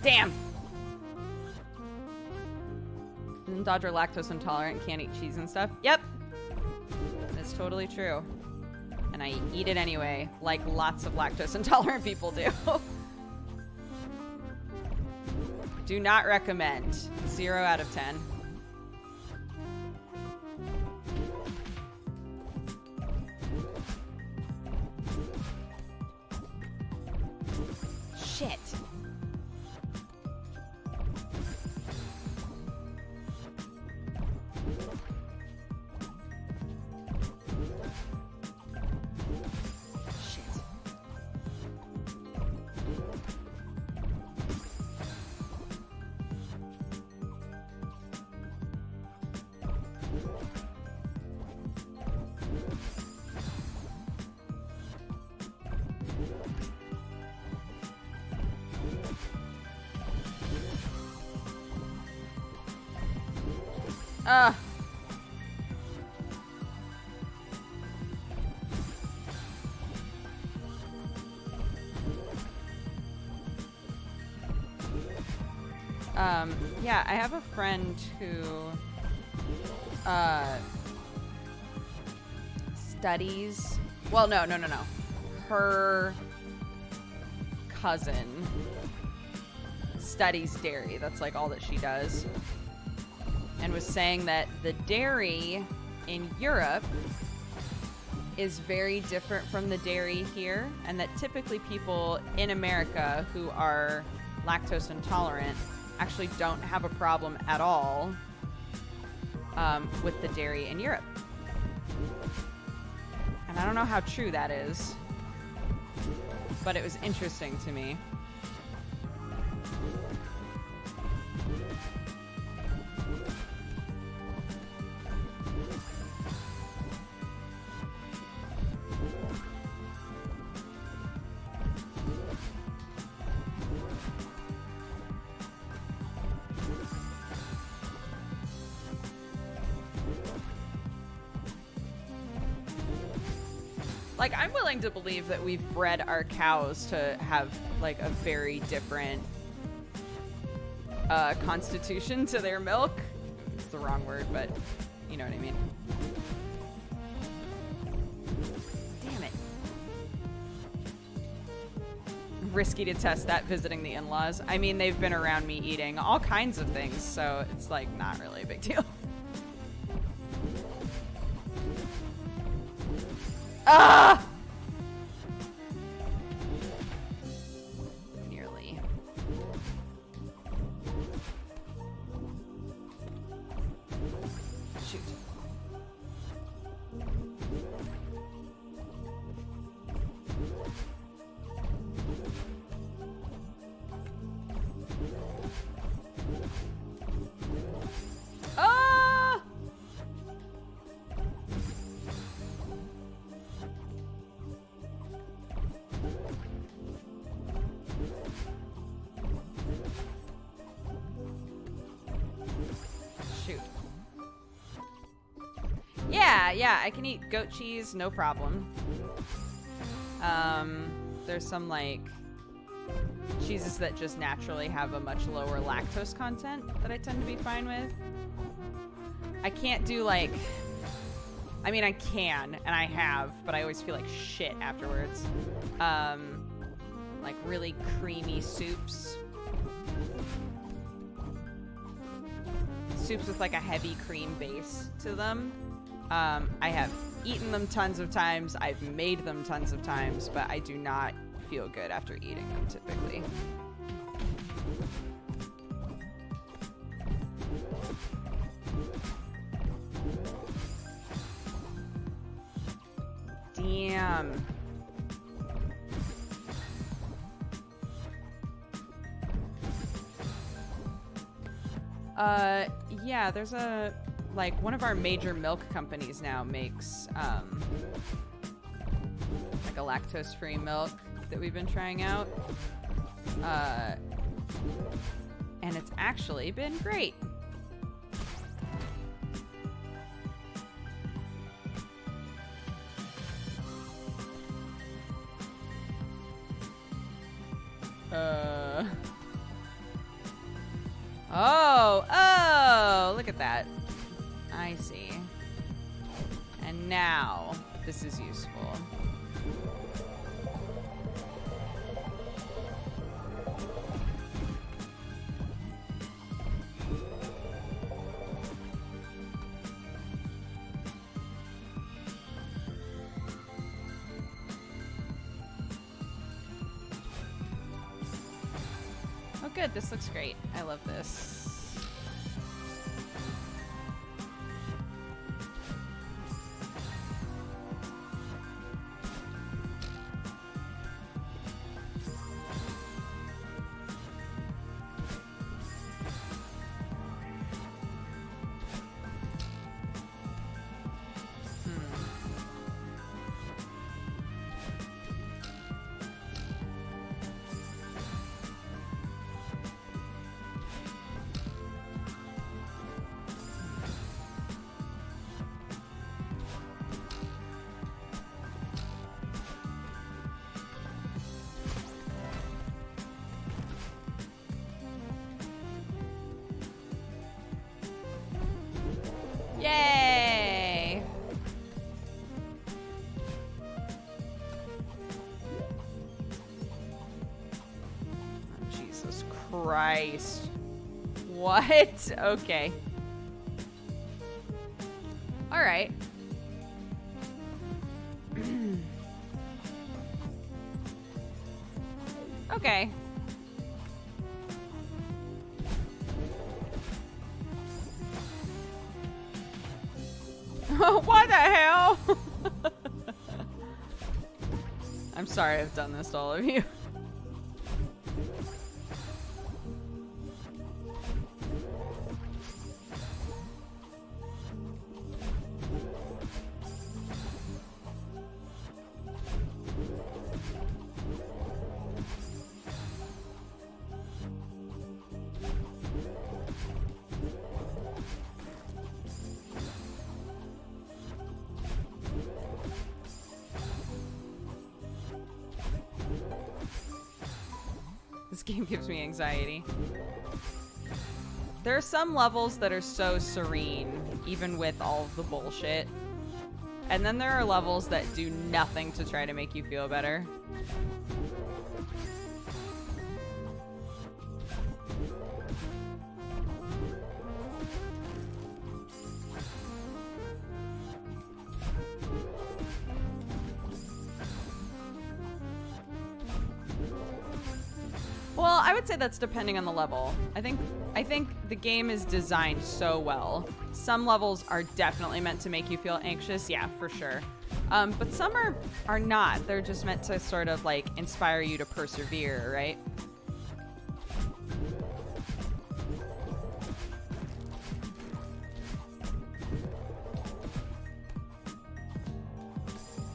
Damn! Isn't Dodger lactose intolerant, can't eat cheese and stuff? Yep! That's totally true. And I eat it anyway, like lots of lactose intolerant people do. Do not recommend. 0 out of 10. Shit. Ugh. Yeah, I have a friend who studies. Well, no. Her cousin studies dairy. That's like all that she does. And was saying that the dairy in Europe is very different from the dairy here, and that typically people in America who are lactose intolerant actually don't have a problem at all with the dairy in Europe. And I don't know how true that is, but it was interesting to me. Like, I'm willing to believe that we've bred our cows to have, like, a very different constitution to their milk. It's the wrong word, but you know what I mean. Damn it. Risky to test that visiting the in-laws. I mean, they've been around me eating all kinds of things, so it's, like, not really a big deal. Ah! Nearly. Shoot. Ah! Shoot. Yeah, I can eat goat cheese, no problem. There's some, like, cheeses that just naturally have a much lower lactose content that I tend to be fine with. I can't do, like... I mean, I can, and I have, but I always feel like shit afterwards. Like, really creamy soups. Soups with, like, a heavy cream base to them. I have eaten them tons of times. I've made them tons of times, but I do not feel good after eating them, typically. Damn. Yeah, there's a, like, one of our major milk companies now makes, like a lactose-free milk that we've been trying out. And it's actually been great. Oh, look at that. I see. And now, this is useful. Oh good, this looks great. I love this. Christ. What? Okay. All right. Okay. What the hell? I'm sorry I've done this to all of you. This game gives me anxiety. There are some levels that are so serene, even with all of the bullshit. And then there are levels that do nothing to try to make you feel better. Well, I would say that's depending on the level. I think the game is designed so well. Some levels are definitely meant to make you feel anxious, yeah, for sure. But some are not. They're just meant to sort of like inspire you to persevere, right?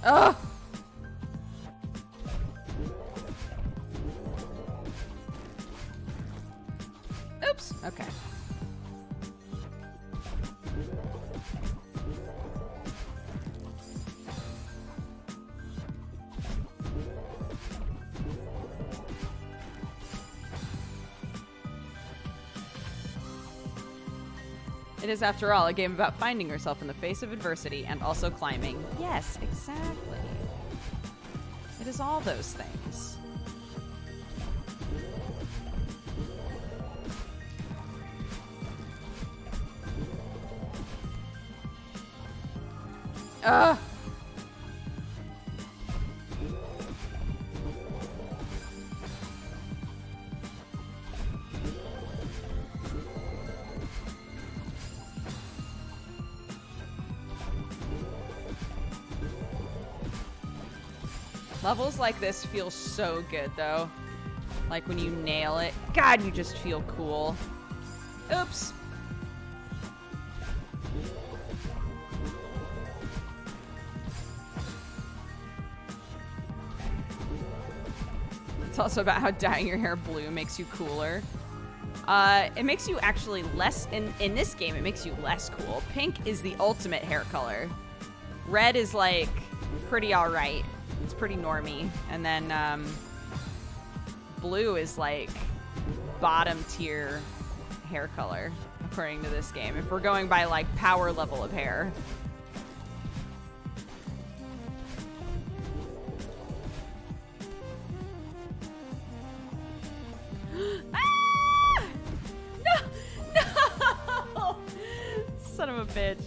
Ugh! Oops. Okay. It is, after all, a game about finding yourself in the face of adversity and also climbing. Yes, exactly. It is all those things. Ugh. Levels like this feel so good, though. Like when you nail it. God, you just feel cool. Oops. It's also about how dyeing your hair blue makes you cooler. It makes you actually less, in this game, it makes you less cool. Pink is the ultimate hair color. Red is like pretty alright. It's pretty normy. And then blue is like bottom tier hair color, according to this game. If we're going by like power level of hair. Ah! No! Son of a bitch.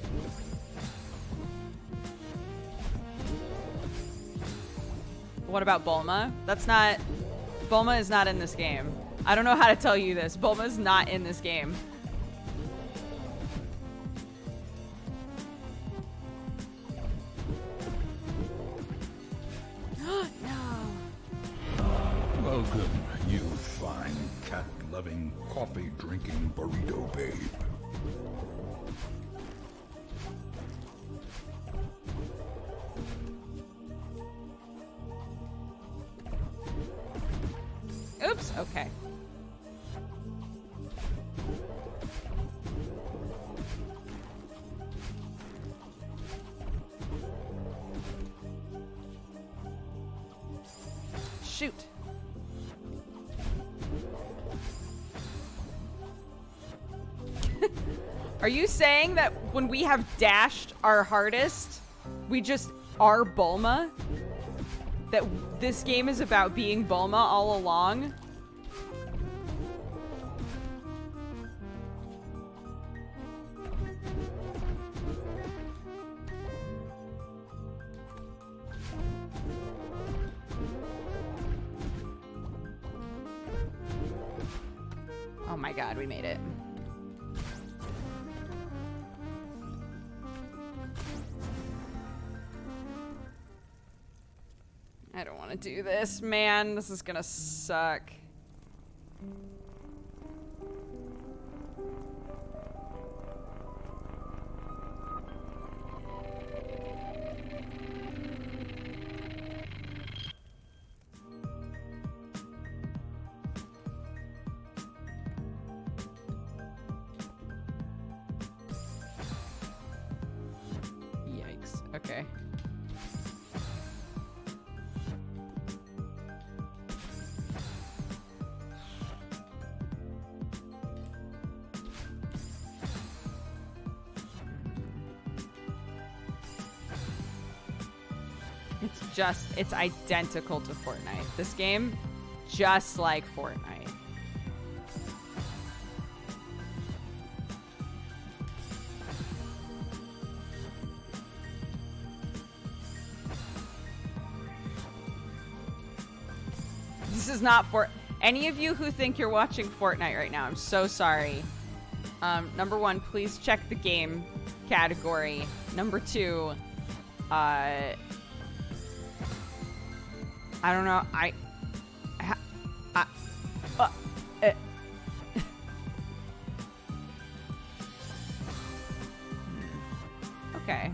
What about Bulma? Bulma is not in this game. I don't know how to tell you this. Bulma is not in this game. No. Welcome, you fine, cat-loving, coffee-drinking burrito babe. Oops, okay. Shoot. Are you saying that when we have dashed our hardest, we just are Bulma? That this game is about being Bulma all along? Oh my god, we made it. I don't want to do this, man. This is gonna suck. Yikes. Okay. It's identical to Fortnite. This game, just like Fortnite. This is not for any of you who think you're watching Fortnite right now. I'm so sorry. Number one, please check the game category. Number two, I don't know. Okay.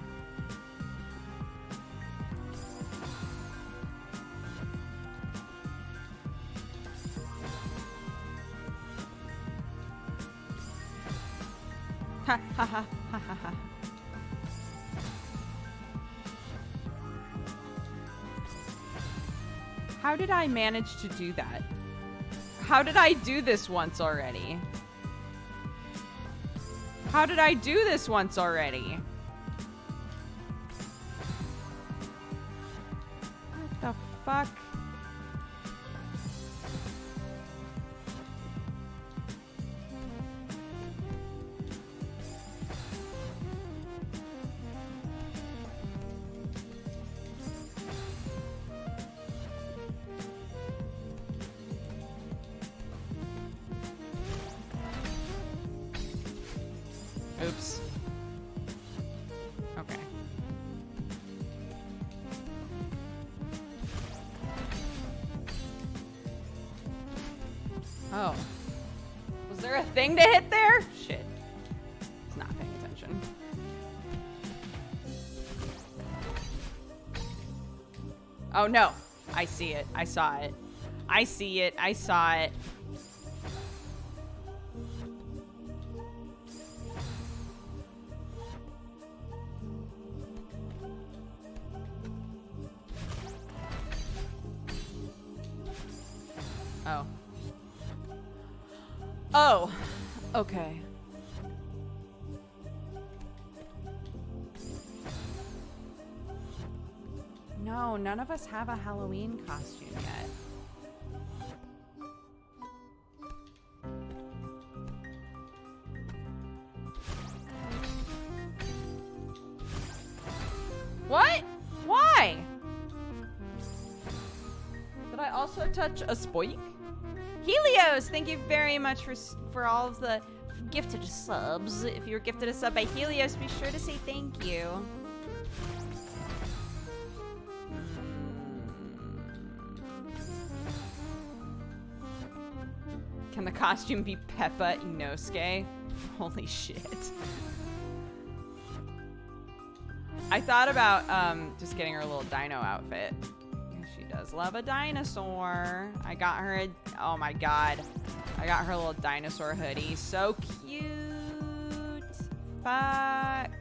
Ha ha ha ha ha ha. How did I manage to do that? How did I do this once already? How did I do this once already? What the fuck? Oops. Okay. Oh. Was there a thing to hit there? Shit. It's not paying attention. Oh no. I see it. I saw it. I see it. I saw it. Oh. Oh. Okay. No, none of us have a Halloween costume yet. What? Why? Did I also touch a spoik? Helios, thank you very much for all of the gifted subs. If you were gifted a sub by Helios, be sure to say thank you. Can the costume be Peppa Inosuke? Holy shit. I thought about just getting her a little dino outfit. She does love a dinosaur. I got her a, oh my god. I got her a little dinosaur hoodie. So cute. Fuck.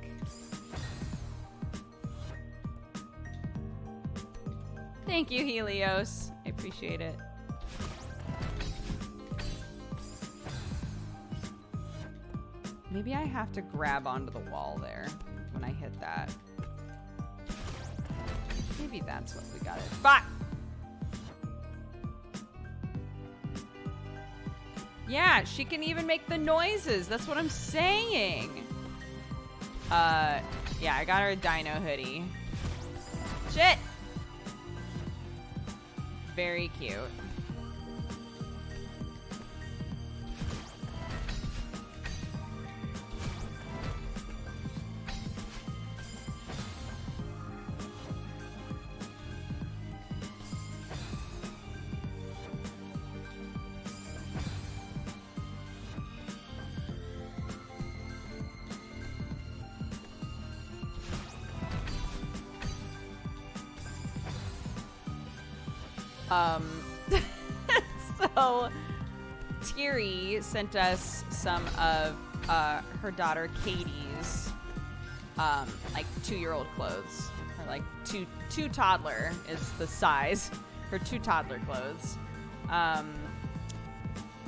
Thank you, Helios. I appreciate it. Maybe I have to grab onto the wall there when I hit that. Maybe that's what we got it. Fuck! Yeah, she can even make the noises. That's what I'm saying. Yeah, I got her a dino hoodie. Shit! Very cute. So Thierry sent us some of her daughter Katie's like 2-year-old clothes. Or like two toddler is the size. Her 2 toddler clothes.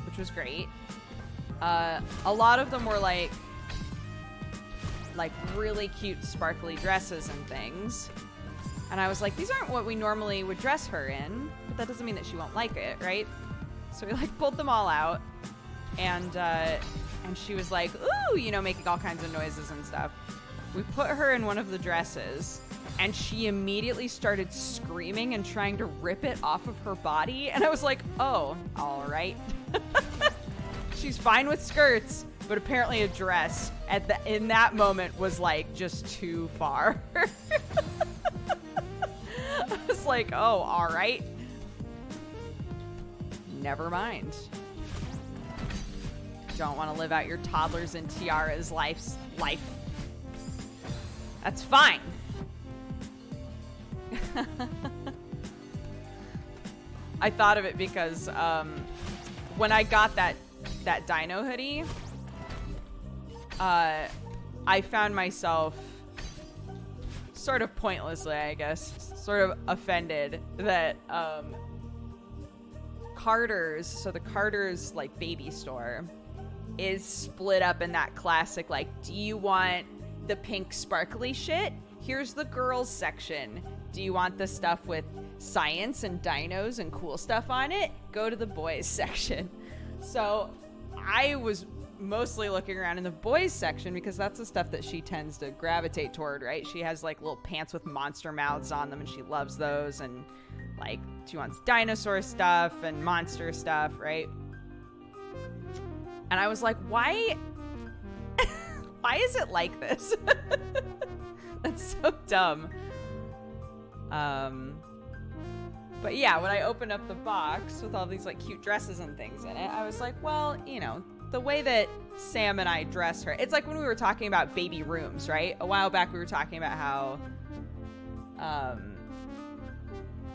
Which was great. A lot of them were like really cute sparkly dresses and things. And I was like, these aren't what we normally would dress her in, but that doesn't mean that she won't like it, right? So we like pulled them all out, and she was like, ooh, you know, making all kinds of noises and stuff. We put her in one of the dresses, and she immediately started screaming and trying to rip it off of her body. And I was like, oh, all right. She's fine with skirts, but apparently a dress in that moment was like just too far. I was like, oh, all right. Never mind. Don't want to live out your toddlers and tiaras life. That's fine. I thought of it because when I got that dino hoodie, I found myself sort of pointlessly, I guess, sort of offended that Carter's, so the Carter's like baby store is split up in that classic, like, do you want the pink sparkly shit? Here's the girls section. Do you want the stuff with science and dinos and cool stuff on it? Go to the boys section. So I was mostly looking around in the boys section because that's the stuff that she tends to gravitate toward, right? She has like little pants with monster mouths on them and she loves those, and like she wants dinosaur stuff and monster stuff, right? And I was like, why is it like this? That's so dumb. But yeah, when I opened up the box with all these like cute dresses and things in it, I was like, well, you know, the way that Sam and I dress her, it's like when we were talking about baby rooms, right? A while back we were talking about how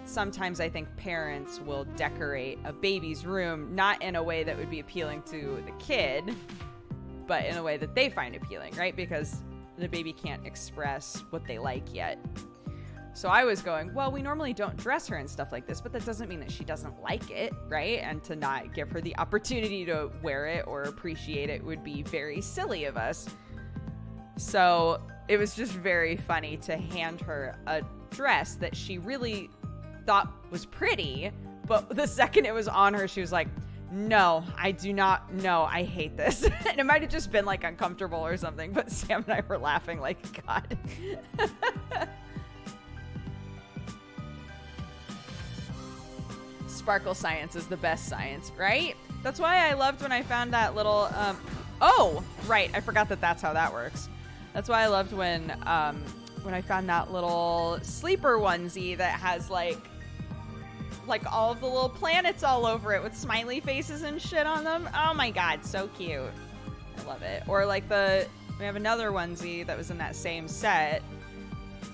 sometimes I think parents will decorate a baby's room not in a way that would be appealing to the kid, but in a way that they find appealing, right? Because the baby can't express what they like yet. So I was going, well, we normally don't dress her and stuff like this, but that doesn't mean that she doesn't like it, right? And to not give her the opportunity to wear it or appreciate it would be very silly of us. So it was just very funny to hand her a dress that she really thought was pretty, but the second it was on her, she was like, no, I do not, no, I hate this. And it might have just been like uncomfortable or something, but Sam and I were laughing like, God. Sparkle science is the best science, right? That's why I loved when I found that little, oh, right, I forgot that that's how that works. That's why I loved when I found that little sleeper onesie that has like all of the little planets all over it with smiley faces and shit on them. Oh my God, so cute. I love it. Or like we have another onesie that was in that same set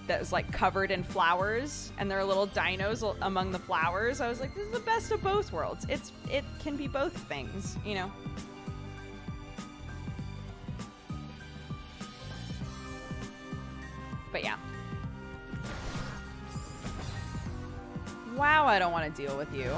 that was like covered in flowers, and there are little dinos among the flowers. I was like, this is the best of both worlds. It can be both things, you know. But yeah. Wow, I don't want to deal with you.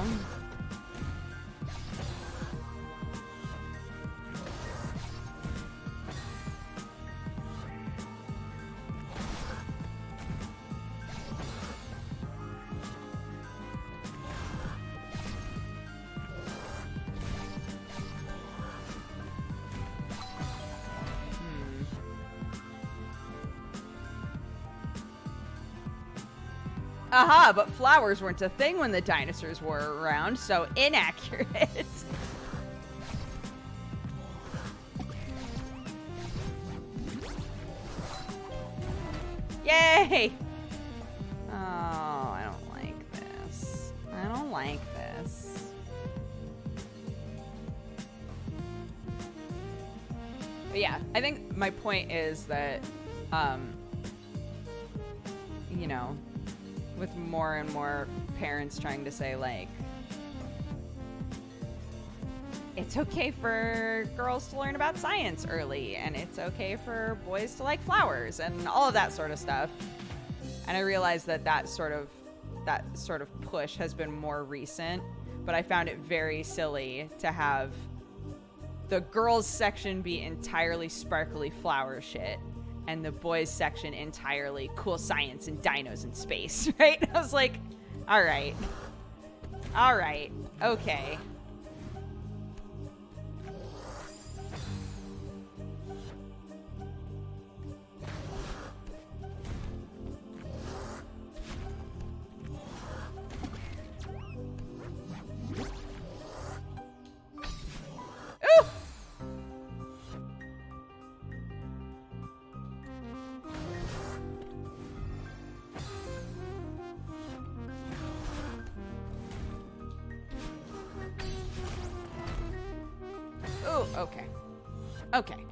Aha, but flowers weren't a thing when the dinosaurs were around, so inaccurate. Yay! Oh, I don't like this. I don't like this. But yeah, I think my point is that, you know, with more and more parents trying to say, like, it's okay for girls to learn about science early, and it's okay for boys to like flowers, and all of that sort of stuff. And I realized that sort of push has been more recent, but I found it very silly to have the girls section be entirely sparkly flower shit and the boys section entirely cool science and dinos in space, right? I was like, all right, okay. Ooh! Ooh, okay. Okay.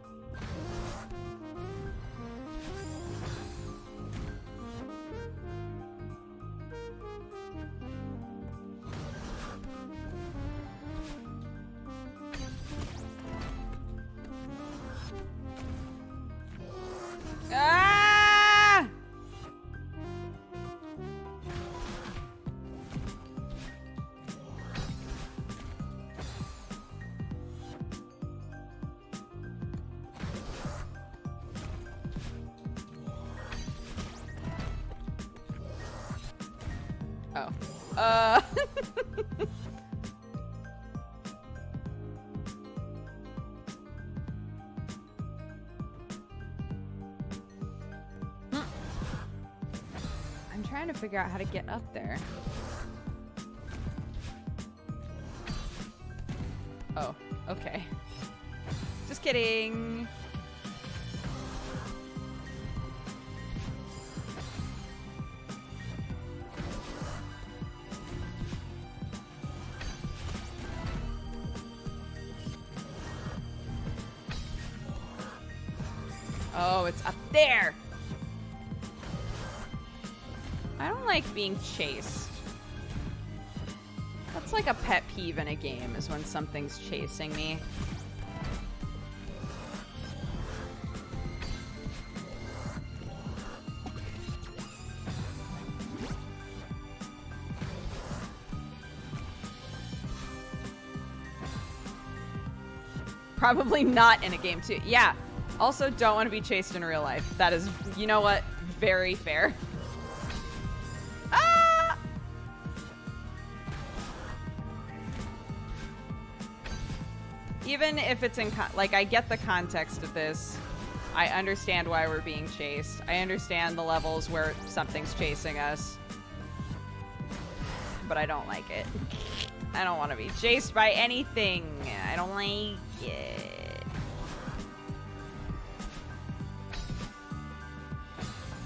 Ah! Oh. I'm trying to figure out how to get up there. Oh, okay. Just kidding. Oh, it's up there. I don't like being chased. That's like a pet peeve in a game, is when something's chasing me. Probably not in a game too. Yeah. Also, don't want to be chased in real life. That is, you know what? Very fair. Ah! Even if it's in, like, I get the context of this. I understand why we're being chased. I understand the levels where something's chasing us. But I don't like it. I don't want to be chased by anything. I don't like it.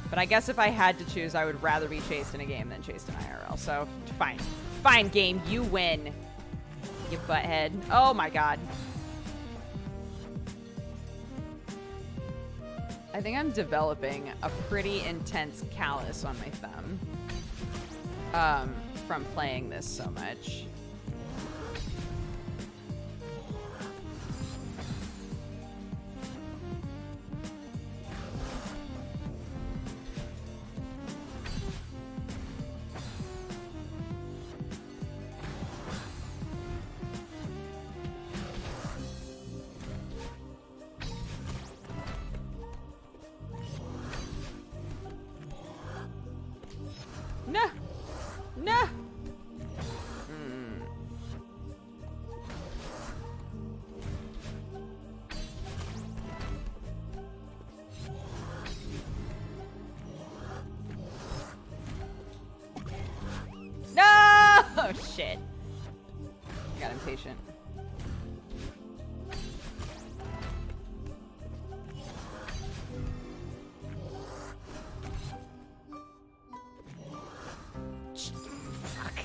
But I guess if I had to choose, I would rather be chased in a game than chased in IRL. So, fine. Fine, game. You win. You butthead. Oh, my God. I think I'm developing a pretty intense callus on my thumb. From playing this so much. No! No! No! Oh, shit. I got impatient. Fuck.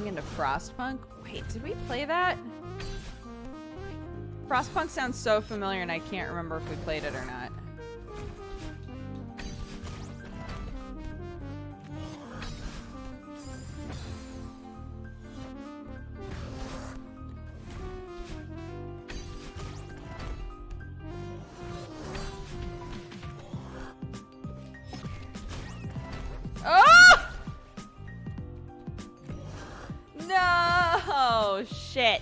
Getting into Frostpunk. Wait, did we play that? Frostpunk sounds so familiar and I can't remember if we played it or not. Oh! No! Shit.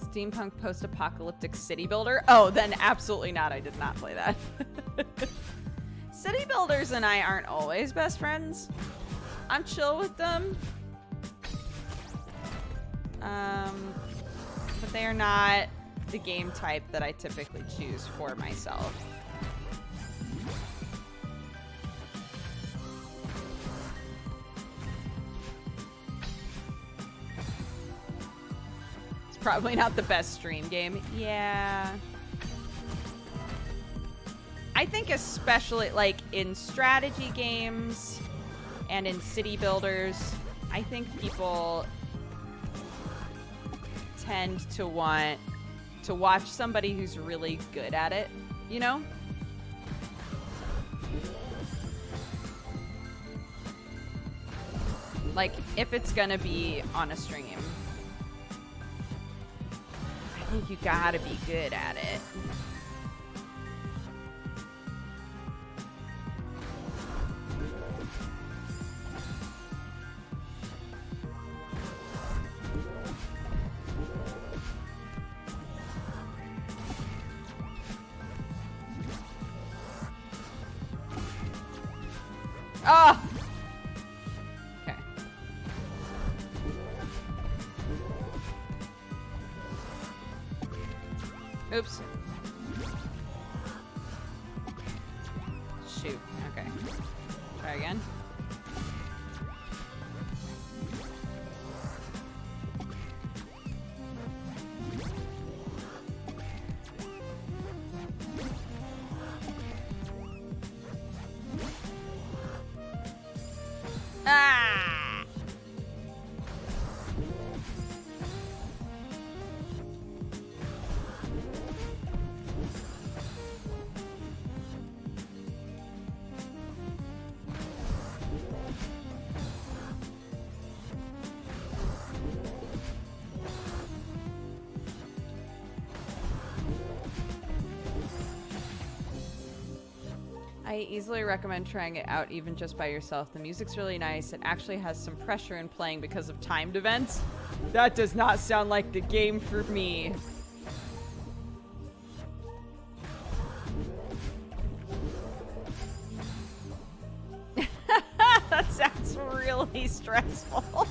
Steampunk post-apocalyptic city builder? Oh, then absolutely not. I did not play that. City builders and I aren't always best friends. I'm chill with them. But they are not the game type that I typically choose for myself. It's probably not the best stream game. Yeah. I think especially like in strategy games and in city builders, I think people tend to want to watch somebody who's really good at it, you know? Like, if it's gonna be on a stream, I think you gotta be good at it. Oh! Okay. Oops. Shoot. Okay. Try again. Ah! I easily recommend trying it out even just by yourself. The music's really nice. It actually has some pressure in playing because of timed events. That does not sound like the game for me. That sounds really stressful.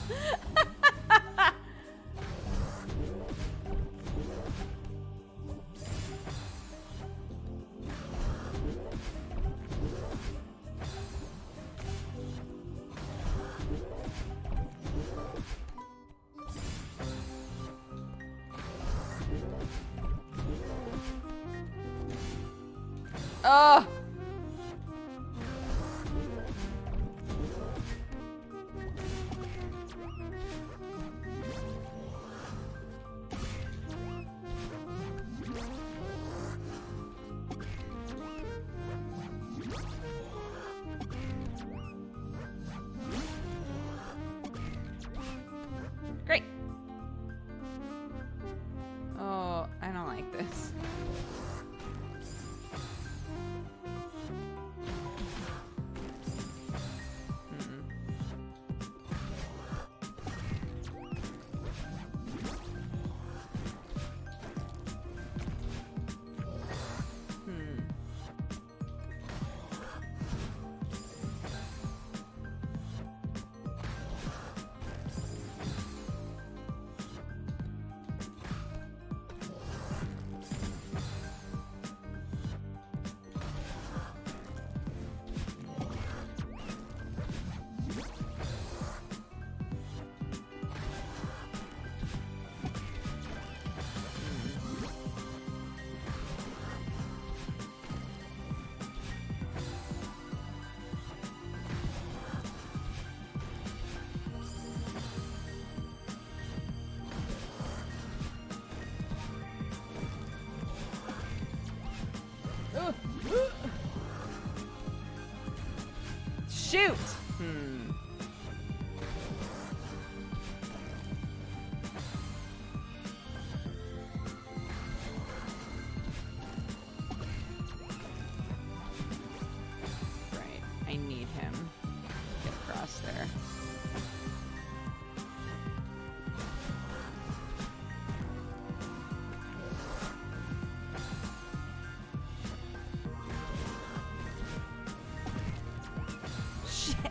Oh! Great. Oh, I don't like this. Shoot! Right. I need him to get across there. Shit.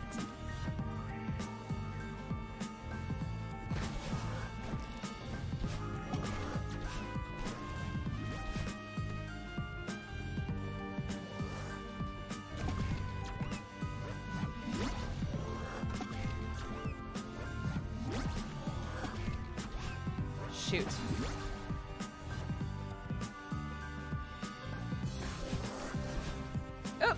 Shoot. Oh.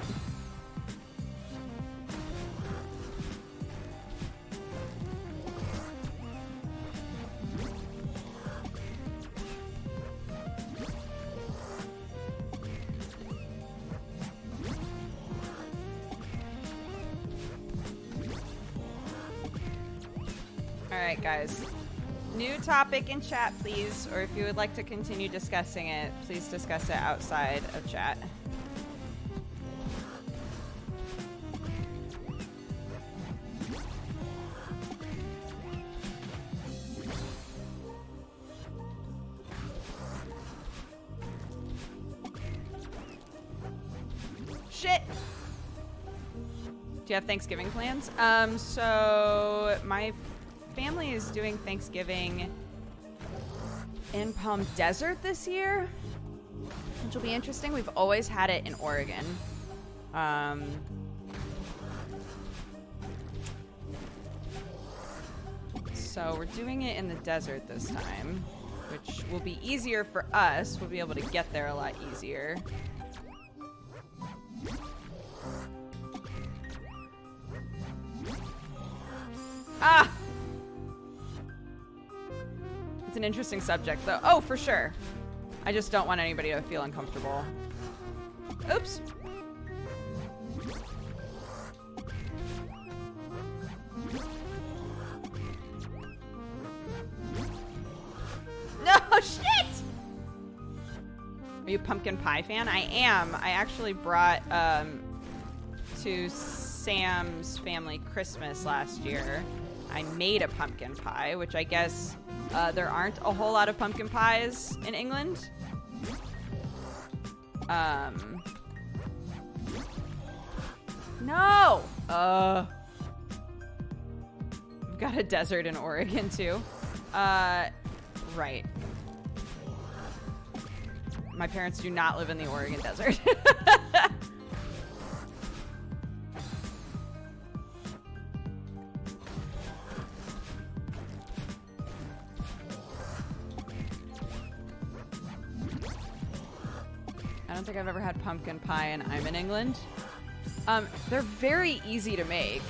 All right, guys. New topic in chat, please. Or if you would like to continue discussing it, please discuss it outside of chat. Shit! Do you have Thanksgiving plans? So my family is doing Thanksgiving in Palm Desert this year, which will be interesting. We've always had it in Oregon. So we're doing it in the desert this time, which will be easier for us. We'll be able to get there a lot easier. Ah! It's an interesting subject, though. Oh, for sure. I just don't want anybody to feel uncomfortable. Oops. No, shit! Are you a pumpkin pie fan? I am. I actually brought to Sam's family Christmas last year. I made a pumpkin pie, which I guess there aren't a whole lot of pumpkin pies in England. No! We've got a desert in Oregon, too. Right. My parents do not live in the Oregon desert. I don't think I've ever had pumpkin pie and I'm in England. They're very easy to make.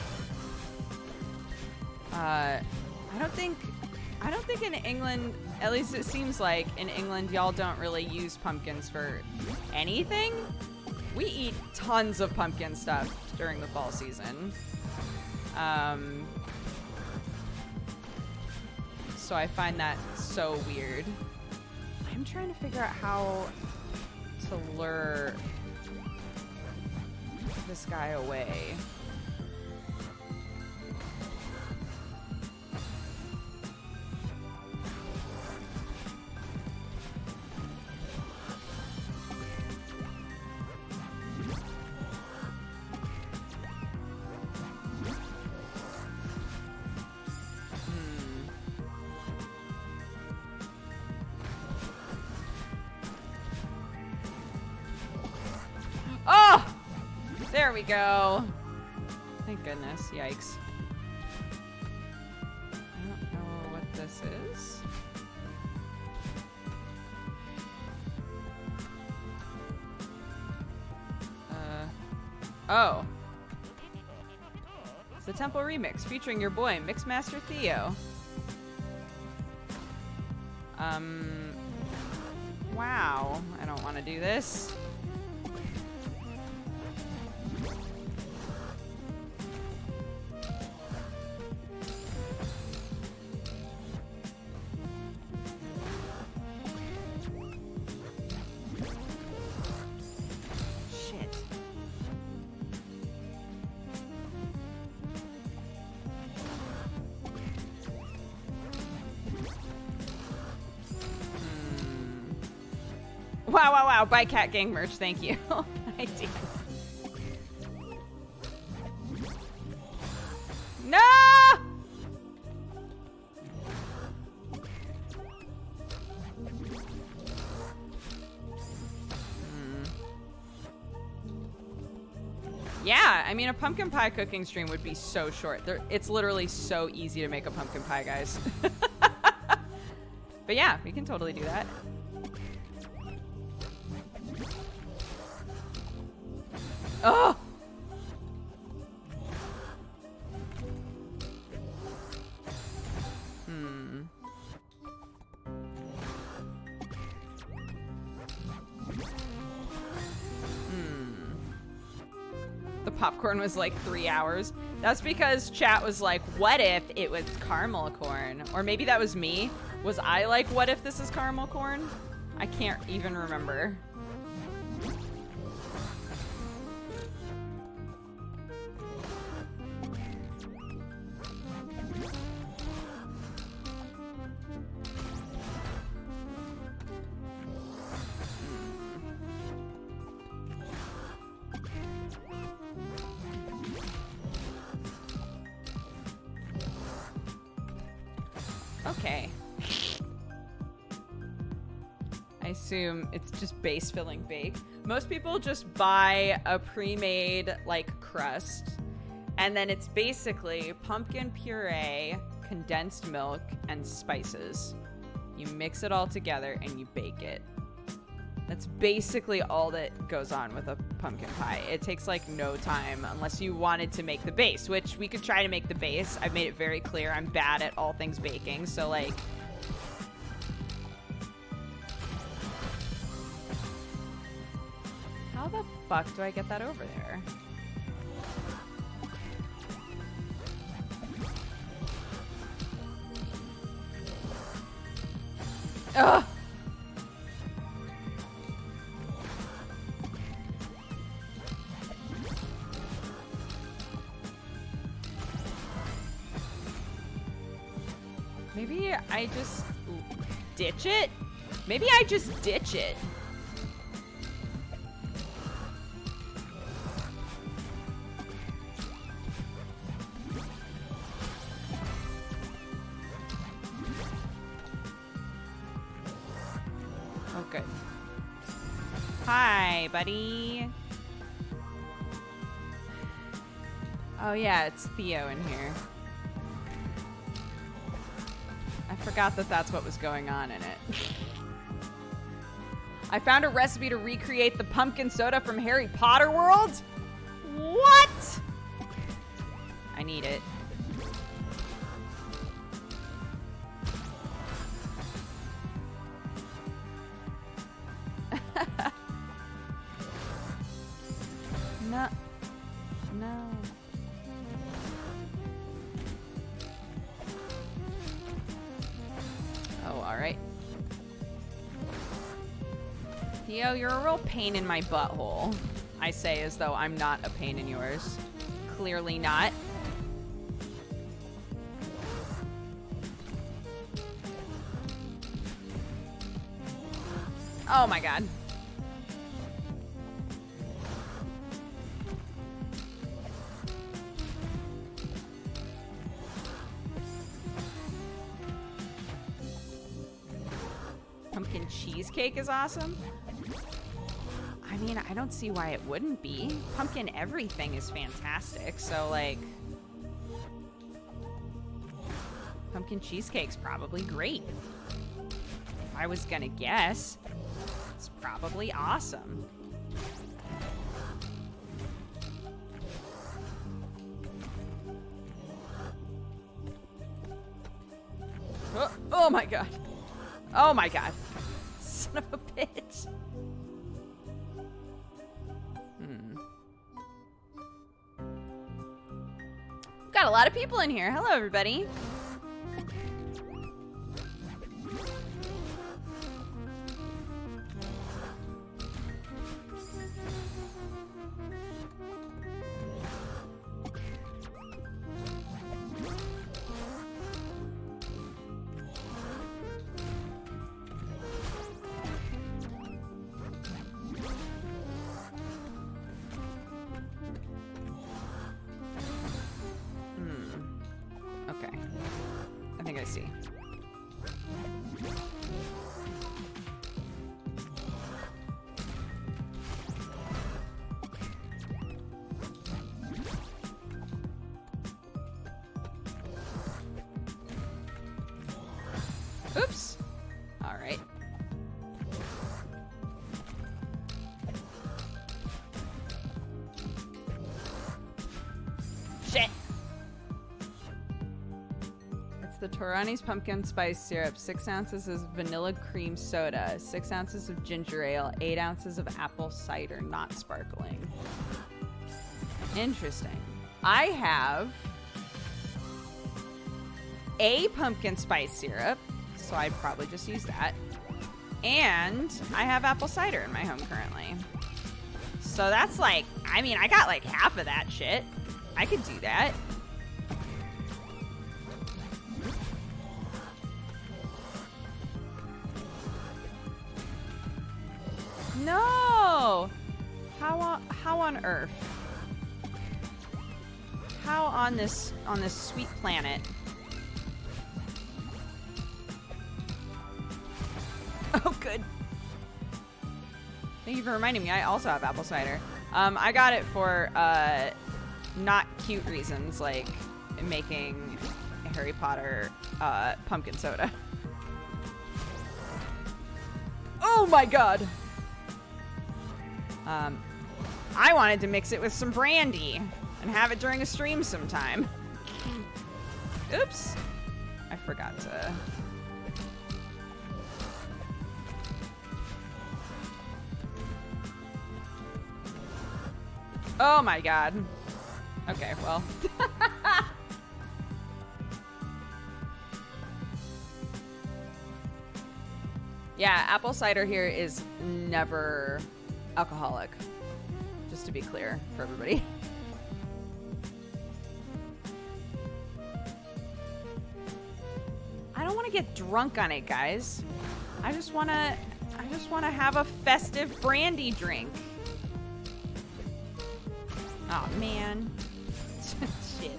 I don't think in England, at least it seems like in England, y'all don't really use pumpkins for anything. We eat tons of pumpkin stuff during the fall season. So I find that so weird. I'm trying to figure out how to lure this guy away. Oh! There we go. Thank goodness. Yikes. I don't know what this is. Oh. It's the Temple Remix featuring your boy, Mixmaster Theo. Wow. I don't want to do this. Wow, wow, wow. Buy Cat Gang merch. Thank you. I do. No! Yeah, I mean, a pumpkin pie cooking stream would be so short. It's literally so easy to make a pumpkin pie, guys. But yeah, we can totally do that. Oh! The popcorn was like 3 hours. That's because chat was like, what if it was caramel corn? Or maybe that was me. Was I like, what if this is caramel corn? I can't even remember. Okay. I assume it's just base filling bake. Most people just buy a pre-made like crust, and then it's basically pumpkin puree, condensed milk, and spices. You mix it all together and you bake it. That's basically all that goes on with a pumpkin pie. It takes like no time unless you wanted to make the base, which we could try to make the base. I've made it very clear I'm bad at all things baking, so like... How the fuck do I get that over there? Ugh! Maybe I just ditch it? Maybe I just ditch it. Oh, good. Hi, buddy. Oh, yeah, it's Theo in here. I forgot that that's what was going on in it. I found a recipe to recreate the pumpkin soda from Harry Potter World? What? I need it. No. No. Oh, all right. Theo, you're a real pain in my butthole. I say as though I'm not a pain in yours. Clearly not. Oh my god. Pumpkin cheesecake is awesome. I mean, I don't see why it wouldn't be. Pumpkin everything is fantastic, so like... Pumpkin cheesecake's probably great. If I was gonna guess, it's probably awesome. Oh my god. Oh my god. Son of a bitch. Got a lot of people in here. Hello, everybody. see. Oops. All right. Shit. It's the Torani's pumpkin spice syrup, 6 ounces of vanilla cream soda, 6 ounces of ginger ale, 8 ounces of apple cider, not sparkling. Interesting. I have a pumpkin spice syrup, so I'd probably just use that. And I have apple cider in my home currently. So that's like, I mean, I got like half of that shit. I could do that. No! How on earth? How on this sweet planet? Oh, good. Thank you for reminding me. I also have apple cider. I got it for not cute reasons, like making Harry Potter pumpkin soda. Oh my god! I wanted to mix it with some brandy and have it during a stream sometime. Oops. I forgot to... Oh my god. Okay, well. Yeah, apple cider here is never alcoholic. Just to be clear for everybody. I don't want to get drunk on it, guys. I just want to have a festive brandy drink. Oh man. Shit.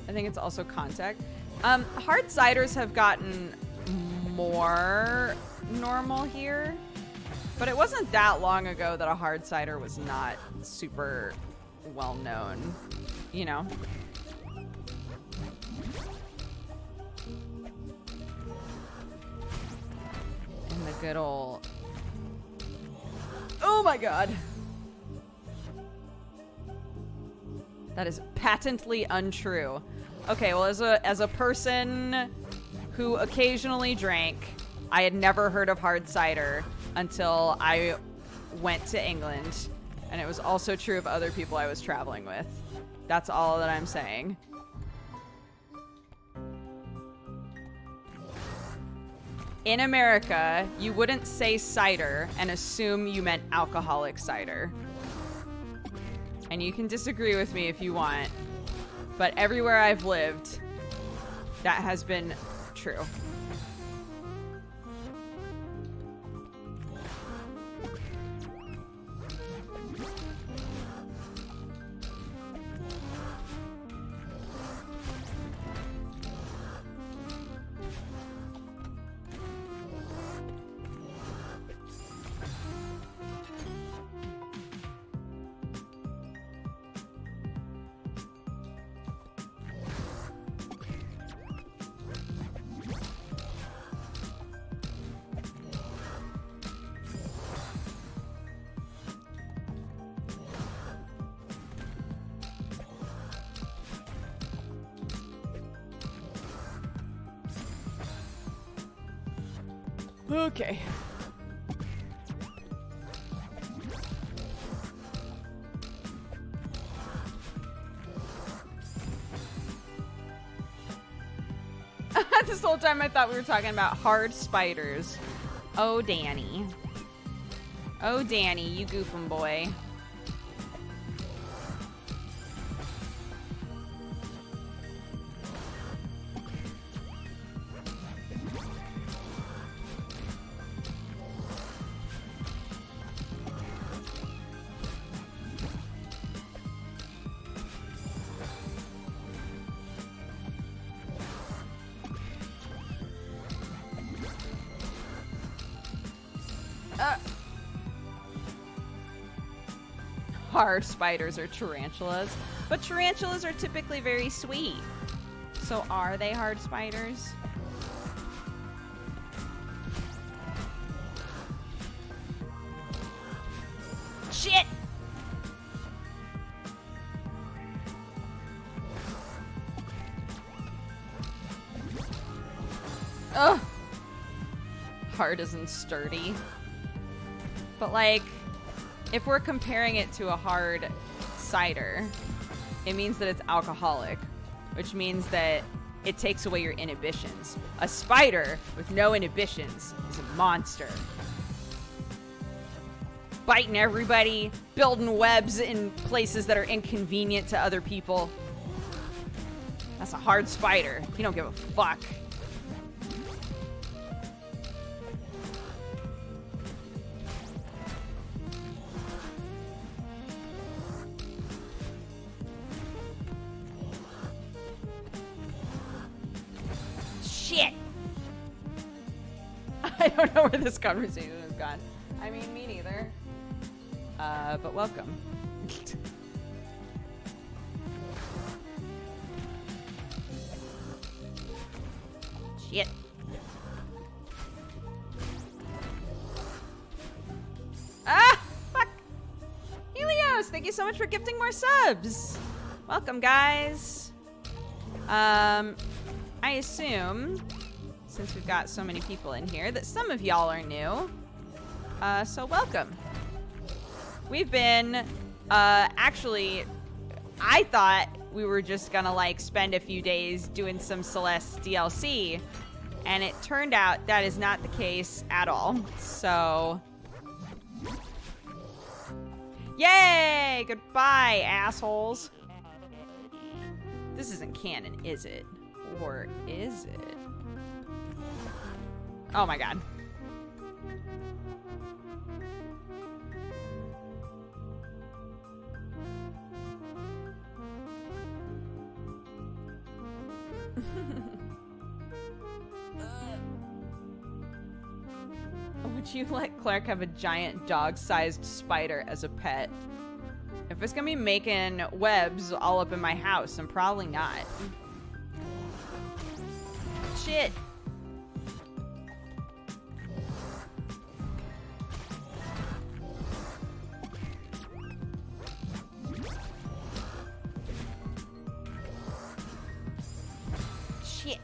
I think it's also contact. Hard ciders have gotten more normal here, but it wasn't that long ago that a hard cider was not super well known, you know? And the good old... Oh my god. That is patently untrue. Okay, well, as a person who occasionally drank, I had never heard of hard cider until I went to England, and it was also true of other people I was traveling with. That's all that I'm saying. In America, you wouldn't say cider and assume you meant alcoholic cider. And you can disagree with me if you want, but everywhere I've lived, that has been true. Okay. This whole time I thought we were talking about hard spiders. Oh, Danny. Oh, Danny, you goofing boy. hard spiders are tarantulas, but tarantulas are typically very sweet. So are they hard spiders? Shit! Ugh! Hard isn't sturdy. But like, if we're comparing it to a hard cider, it means that it's alcoholic, which means that it takes away your inhibitions. A spider with no inhibitions is a monster. Biting everybody, building webs in places that are inconvenient to other people. That's a hard spider. You don't give a fuck. Shit! I don't know where this conversation has gone. I mean, me neither. But welcome. Shit. Ah! Fuck! Helios, thank you so much for gifting more subs. Welcome, guys. I assume, since we've got so many people in here, that some of y'all are new. So welcome. We've been, actually, I thought we were just gonna, like, spend a few days doing some Celeste DLC, and it turned out that is not the case at all. So, yay! Goodbye, assholes. This isn't canon, is it? Or is it? Oh my god. Would you let Clark have a giant dog-sized spider as a pet? If it's gonna be making webs all up in my house, then probably not. Shit. Shit.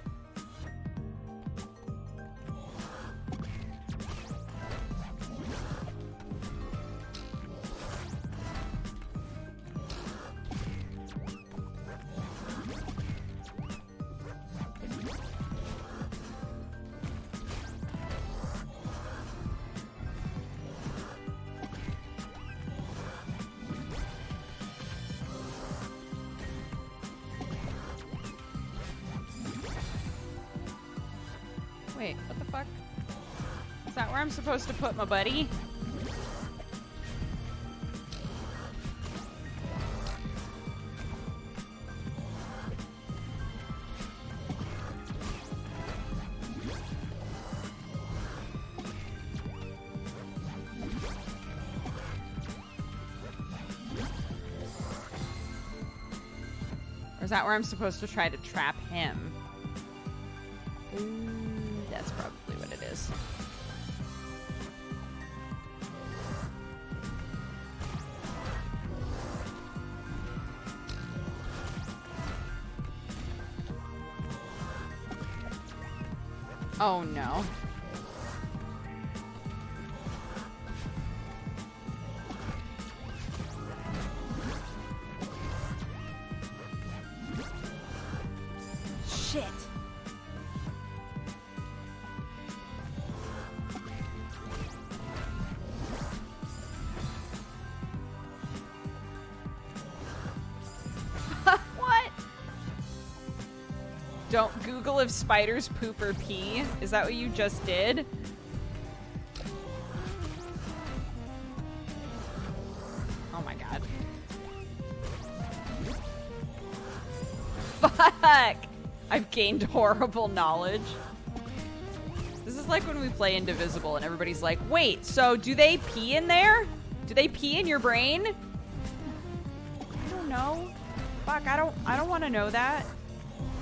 Wait, what the fuck? Is that where I'm supposed to put my buddy? Or is that where I'm supposed to try to trap him? That's probably what it is. Oh no. Shit. What? Don't Google if spiders poop or pee. Is that what you just did? Oh my god. Fuck! I've gained horrible knowledge. This is like when we play Indivisible and everybody's like, wait, so do they pee in there? Do they pee in your brain? don't know. Fuck, I don't want to know that.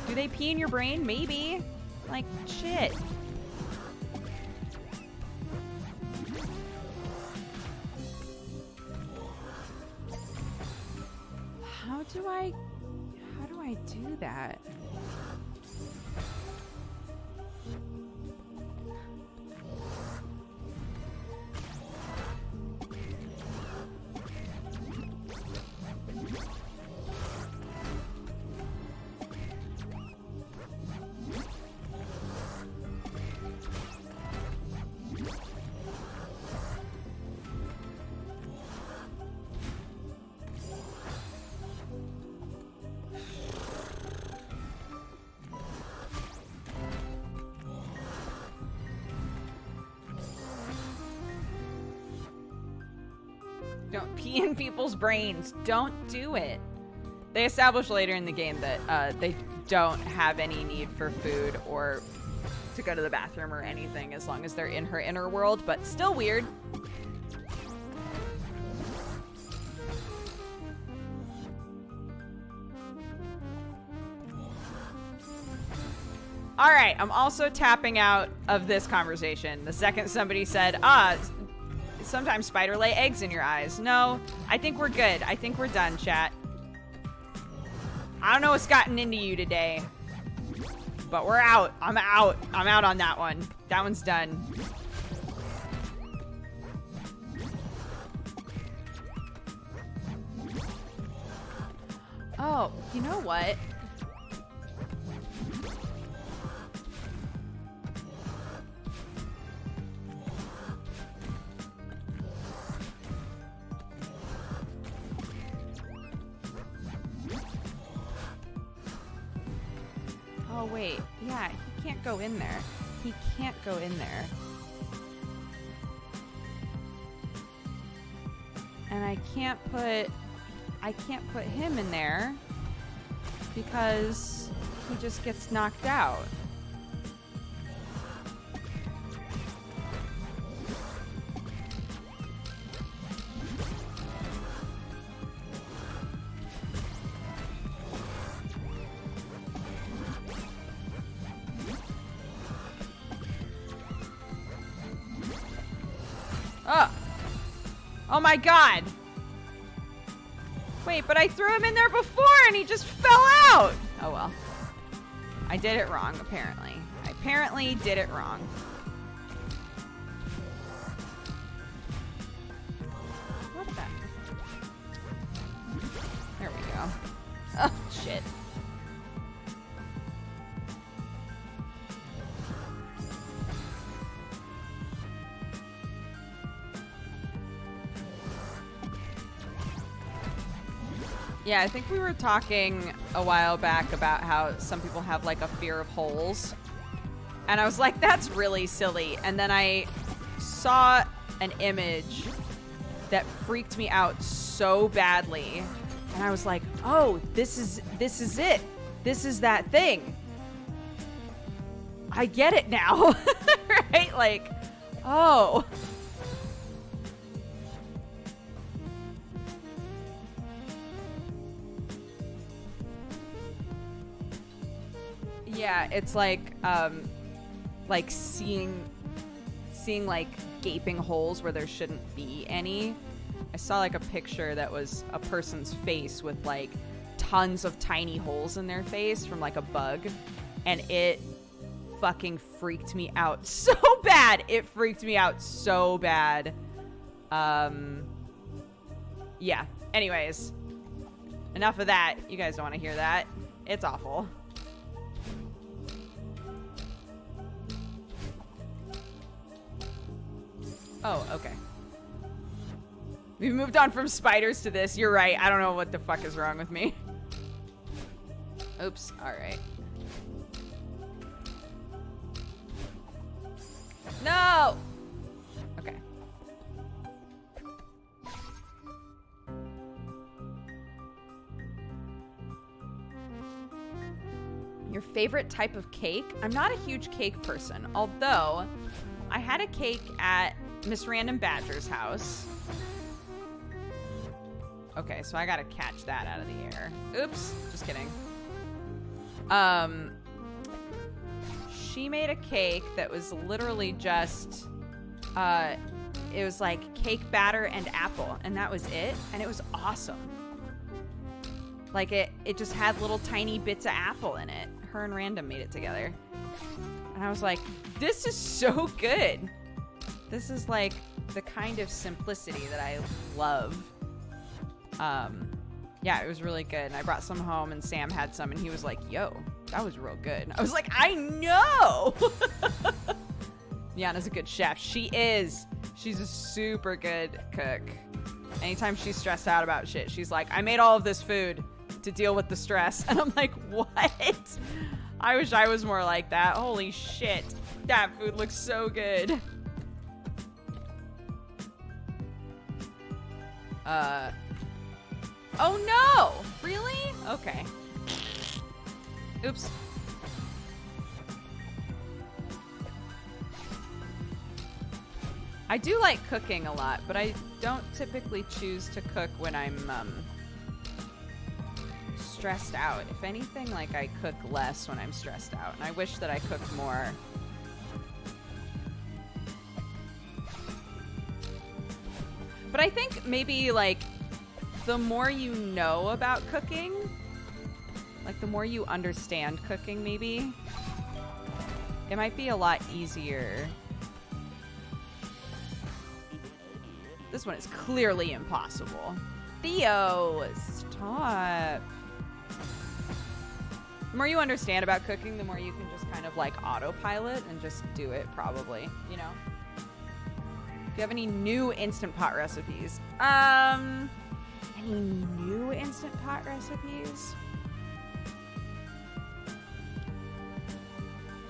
Do they pee in your brain? Maybe. Like, shit. How do I do that? Don't pee in people's brains. Don't do it. They establish later in the game that they don't have any need for food or to go to the bathroom or anything as long as they're in her inner world, but still weird. All right, I'm also tapping out of this conversation. The second somebody said, sometimes spider lay eggs in your eyes. No, I think we're good. I think we're done, chat. I don't know what's gotten into you today, but we're out. I'm out. I'm out on that one. That one's done. Oh, you know what? Oh, wait. Yeah, he can't go in there. He can't go in there. And I can't put him in there because he just gets knocked out. Oh my god! Wait, but I threw him in there before and he just fell out! Oh well. I did it wrong, apparently. I apparently did it wrong. What the? There we go. Oh, shit. Yeah, I think we were talking a while back about how some people have like a fear of holes. And I was like, that's really silly. And then I saw an image that freaked me out so badly. And I was like, oh, this is it. This is that thing. I get it now. Right? Like, oh. Yeah, it's like seeing like gaping holes where there shouldn't be any. I saw like a picture that was a person's face with like tons of tiny holes in their face from like a bug, and it fucking freaked me out so bad. It freaked me out so bad. Yeah. Anyways, enough of that. You guys don't want to hear that. It's awful. Oh, okay. We've moved on from spiders to this. You're right. I don't know what the fuck is wrong with me. Oops. All right. No! Okay. Your favorite type of cake? I'm not a huge cake person, although I had a cake at Miss Random Badger's house. Okay, so I gotta catch that out of the air. Oops, just kidding. She made a cake that was literally just, it was like cake batter and apple, and that was it, and it was awesome. Like, it just had little tiny bits of apple in it. Her and Random made it together. And I was like, this is so good. This is like the kind of simplicity that I love. Yeah, it was really good. And I brought some home, and Sam had some, and he was like, yo, that was real good. I was like, I know! Yana's a good chef. She is. She's a super good cook. Anytime she's stressed out about shit, she's like, I made all of this food to deal with the stress. And I'm like, what? I wish I was more like that. Holy shit. That food looks so good. Oh no! Really? Okay. Oops. I do like cooking a lot, but I don't typically choose to cook when I'm stressed out. If anything, like, I cook less when I'm stressed out, and I wish that I cooked more. But I think maybe, like, the more you know about cooking, like, the more you understand cooking, maybe, it might be a lot easier. This one is clearly impossible. Theo, stop. The more you understand about cooking, the more you can just kind of, like, autopilot and just do it, probably, you know? Do you have any new Instant Pot recipes? Any new Instant Pot recipes?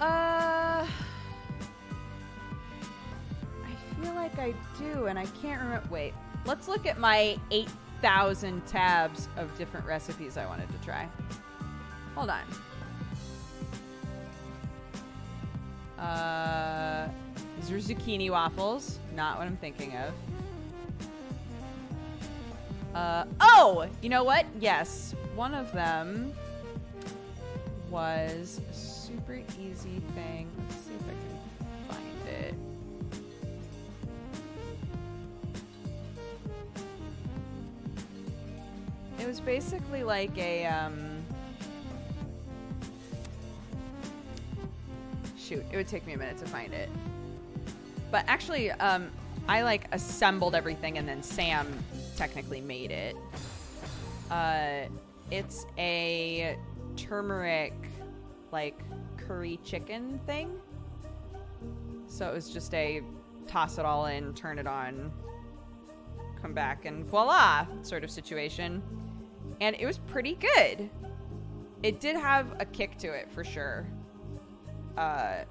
I feel like I do, and I can't remember. Wait, let's look at my 8,000 tabs of different recipes I wanted to try. Hold on. These are zucchini waffles. Not what I'm thinking of. Oh! You know what? Yes. One of them was a super easy thing. Let's see if I can find it. It was basically like a, shoot, it would take me a minute to find it. But actually, I, like, assembled everything, and then Sam technically made it. It's a turmeric, like, curry chicken thing. So it was just a toss it all in, turn it on, come back, and voila sort of situation. And it was pretty good. It did have a kick to it, for sure. But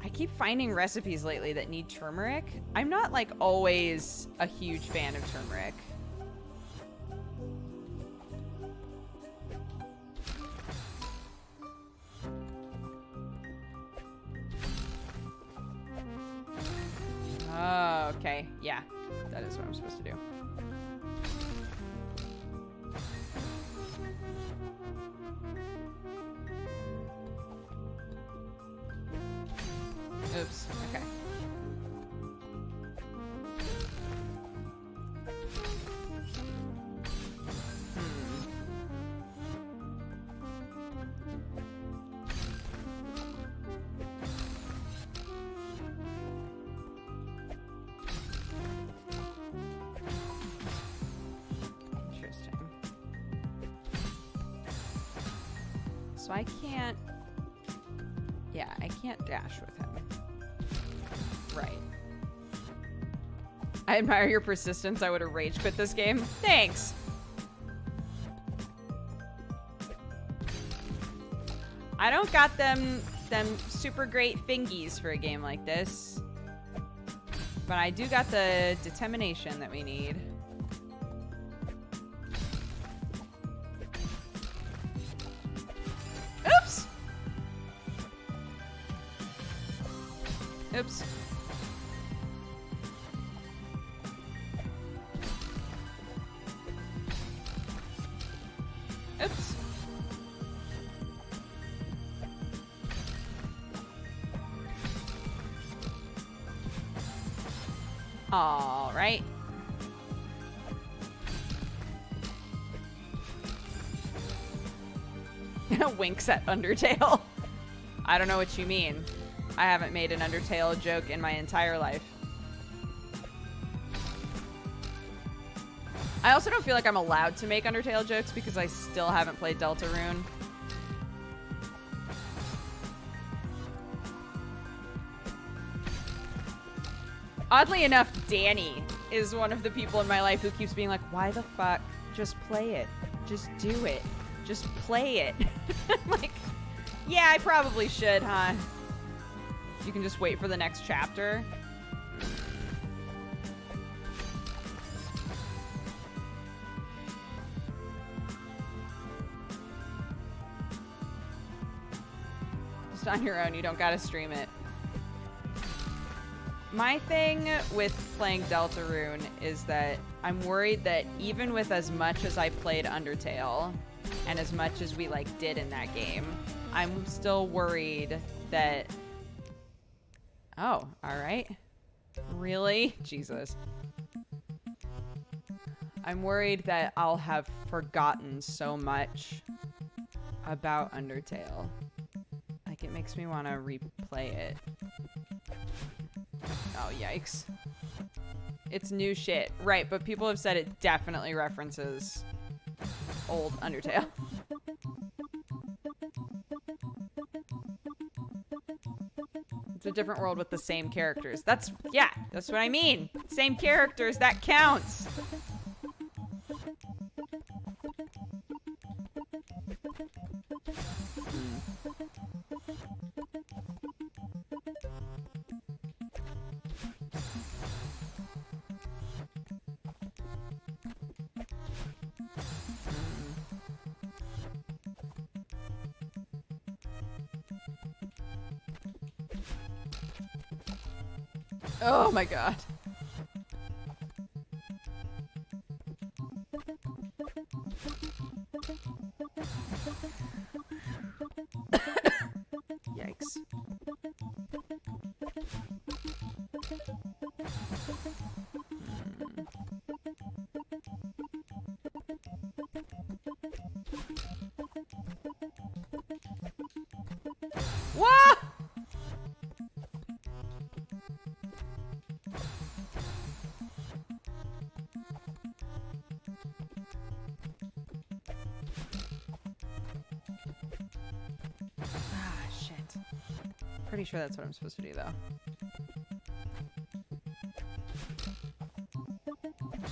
I keep finding recipes lately that need turmeric. I'm not, like, always a huge fan of turmeric. Oh, okay. Yeah, that is what I'm supposed to do. Oops. Okay. Interesting. So I can't... Yeah, I can't dash with him. Right. I admire your persistence. I would have rage quit this game. Thanks. I don't got them super great fingies for a game like this. But I do got the determination that we need. Oops! Oops. All right. Winks at Undertale. I don't know what you mean. I haven't made an Undertale joke in my entire life. I also don't feel like I'm allowed to make Undertale jokes because I still haven't played Deltarune. Oddly enough, Danny is one of the people in my life who keeps being like, why the fuck? Just play it. Just do it. Just play it. I'm like, yeah, I probably should, huh? You can just wait for the next chapter. Just on your own, you don't gotta stream it. My thing with playing Deltarune is that I'm worried that even with as much as I played Undertale and as much as we like did in that game, I'm still worried that... Oh, all right. Really? Jesus. I'm worried that I'll have forgotten so much about Undertale. Like, it makes me want to replay it. Oh, yikes. It's new shit. Right, but people have said it definitely references old Undertale. It's a different world with the same characters. That's what I mean. Same characters, that counts. Oh my god. Yikes. What? Pretty sure that's what I'm supposed to do, though.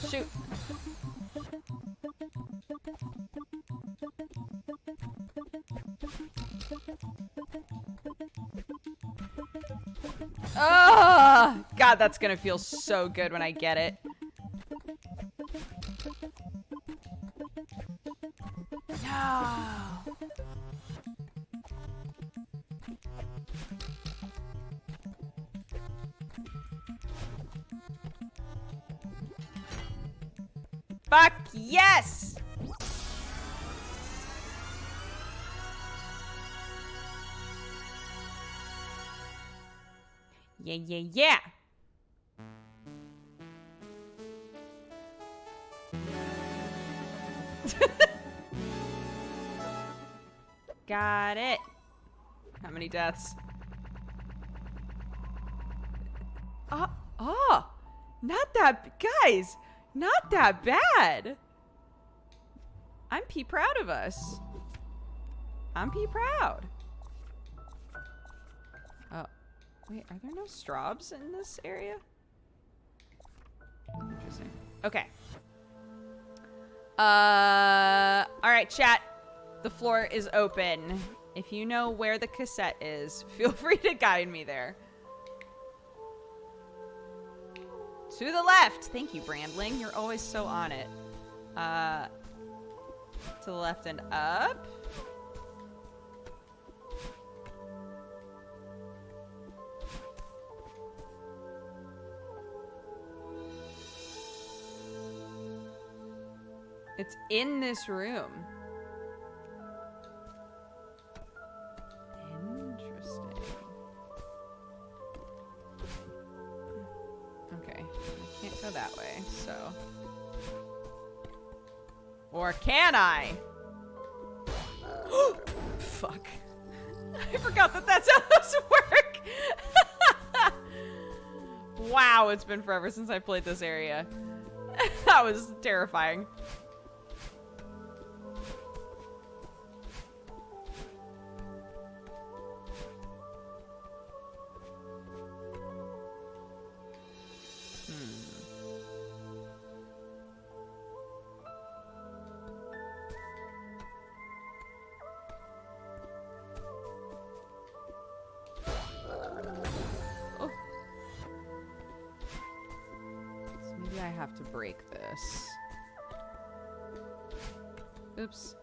Shoot. Oh, God, that's gonna feel so good when I get it. No. Fuck yes! Yeah, yeah, yeah! Got it. How many deaths? Oh, not that, guys, not that bad. I'm pee proud of us. I'm pee proud. Oh, wait, are there no strobs in this area? Interesting. Okay. All right, chat. The floor is open. If you know where the cassette is, feel free to guide me there. To the left. Thank you, Brandling. You're always so on it. To the left and up. It's in this room. Interesting. Okay, so. Or can I? Fuck. I forgot that that's how those work. Wow, it's been forever since I played this area. That was terrifying. I have to break this. Oops.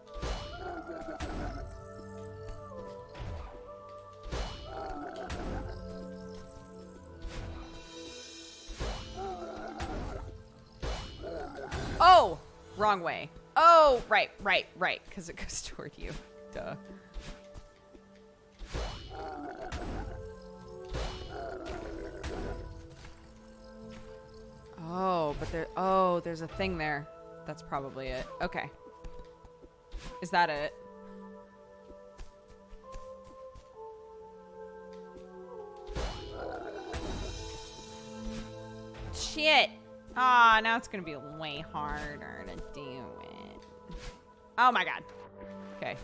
Oh! Wrong way. Oh, right. Because it goes toward you. Duh. Oh, but there's a thing there. That's probably it. Okay. Is that it? Shit. Ah, now it's gonna be way harder to do it. Oh my god. Okay.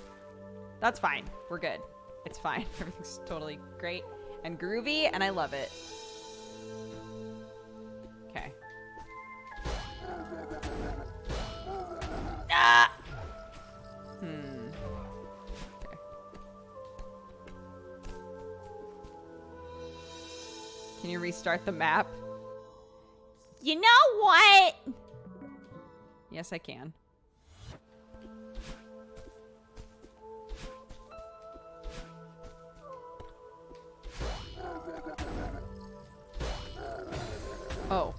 That's fine. We're good. It's fine. Everything's totally great and groovy, and I love it. Okay. Ah! Okay. Can you restart the map? You know what? Yes, I can. Oh.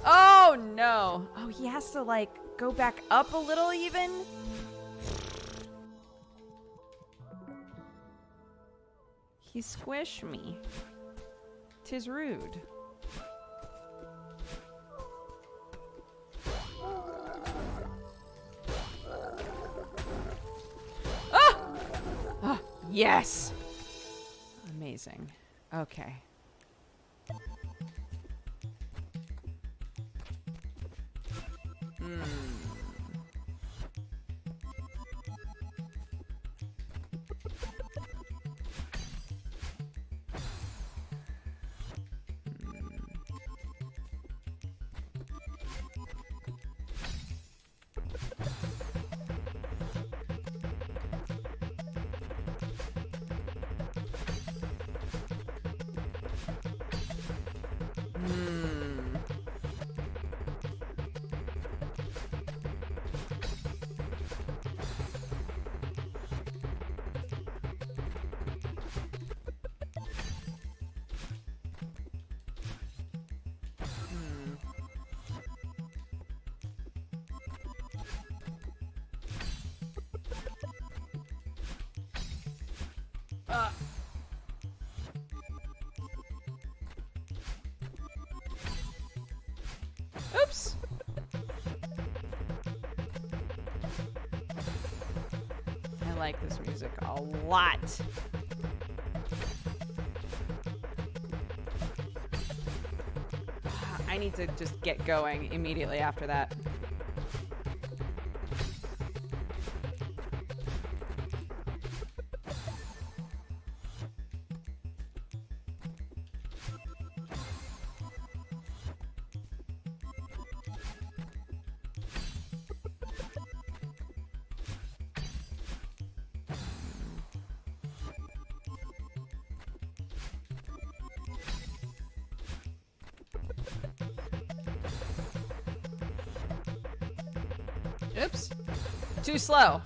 Oh no. Oh, he has to like go back up a little even. He squished me. 'Tis rude. Ah! Oh, yes. Amazing. Okay. Oops. I like this music a lot. I need to just get going immediately after that. Oops. Too slow.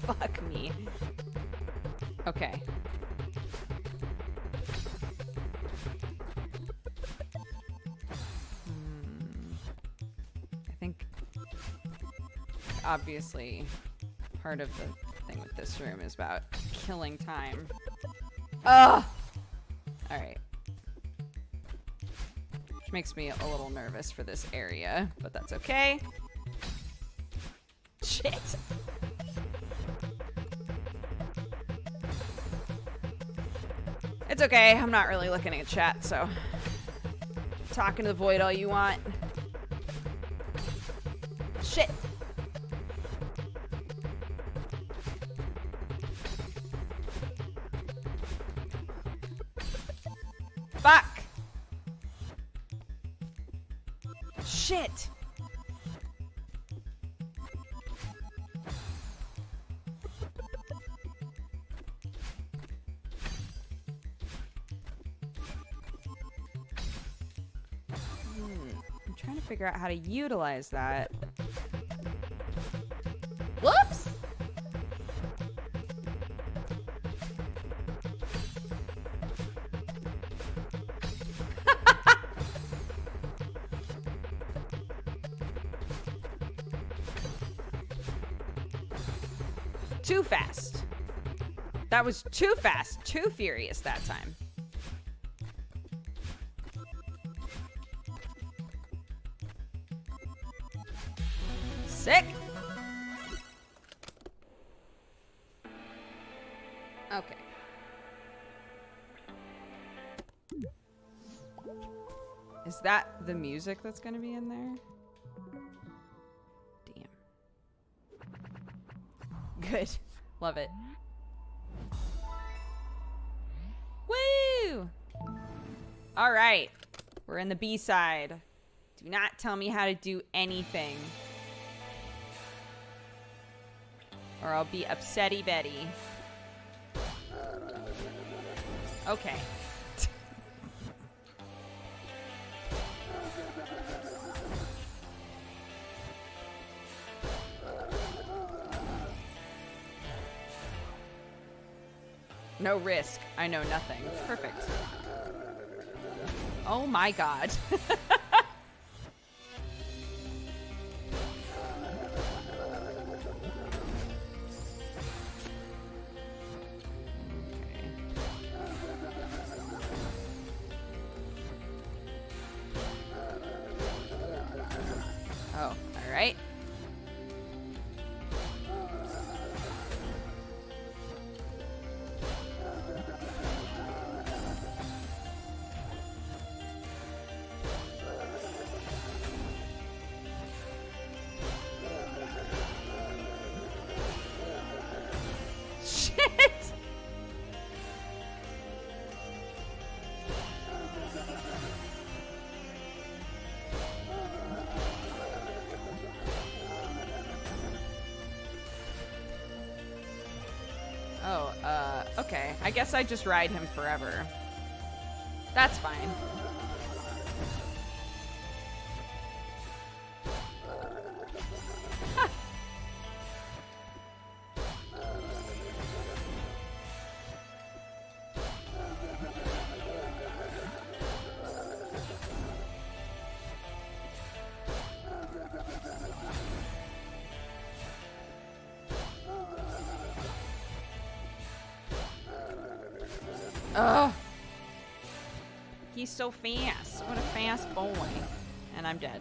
Fuck me. Okay. I think obviously part of the thing with this room is about killing time. Ugh! Alright. Which makes me a little nervous for this area, but that's okay. Shit! It's okay, I'm not really looking at chat, so... Talking to the void all you want. Shit! Fuck! Shit! I'm trying to figure out how to utilize that. Whoops! Too fast. That was too fast, too furious that time. Sick. Okay. Is that the music that's going to be in there? Damn. Good. Love it. Woo! All right. We're in the B-side. Do not tell me how to do anything. Or I'll be upsetty Betty. Okay. No risk. I know nothing. Perfect. Oh my god. Oh, all right. Shit! Oh, okay. I guess I just ride him forever. That's fine. Ha! Ugh. He's so fast. What a fast boy. And I'm dead.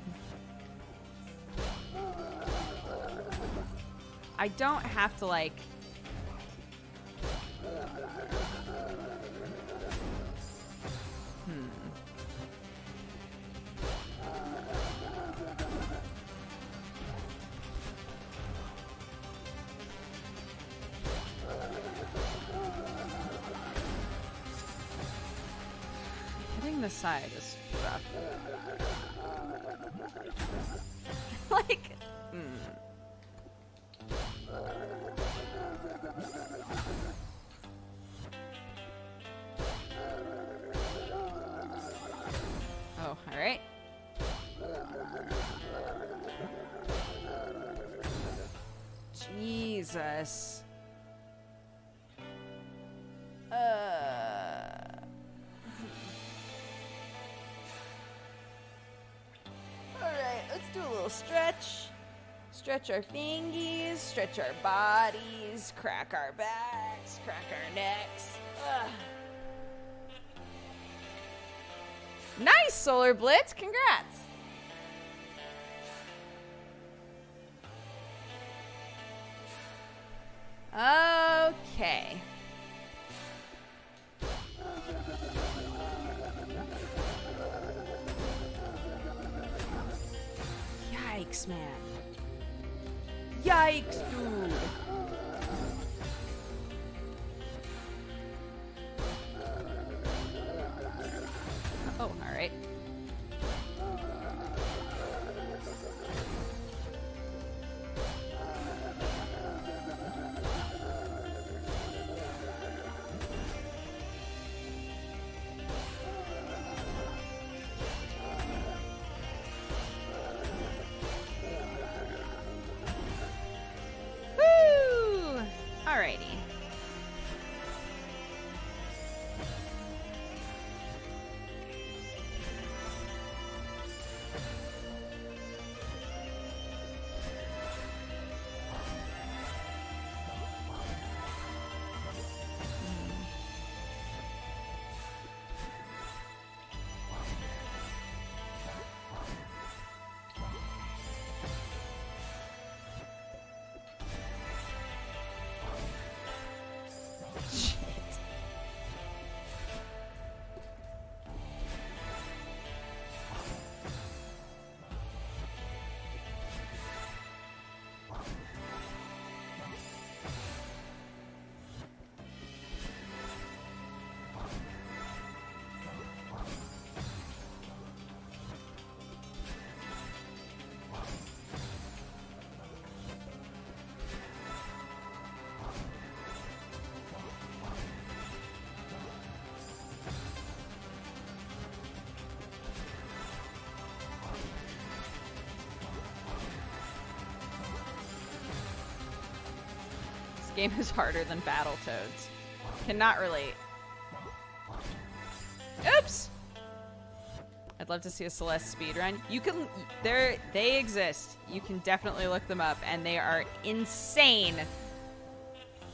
I don't have to, like... Hitting the side is rough. Like... Oh, alright. Jesus. little stretch. Stretch our fingies, stretch our bodies, crack our backs, crack our necks. Ugh. Nice, Solar Blitz! Congrats! Okay. Yikes, man. Yikes, dude. Oh, all right. Woo! Alrighty. Game is harder than Battletoads. Cannot relate. Oops! I'd love to see a Celeste speedrun. You can, they exist. You can definitely look them up, and they are insane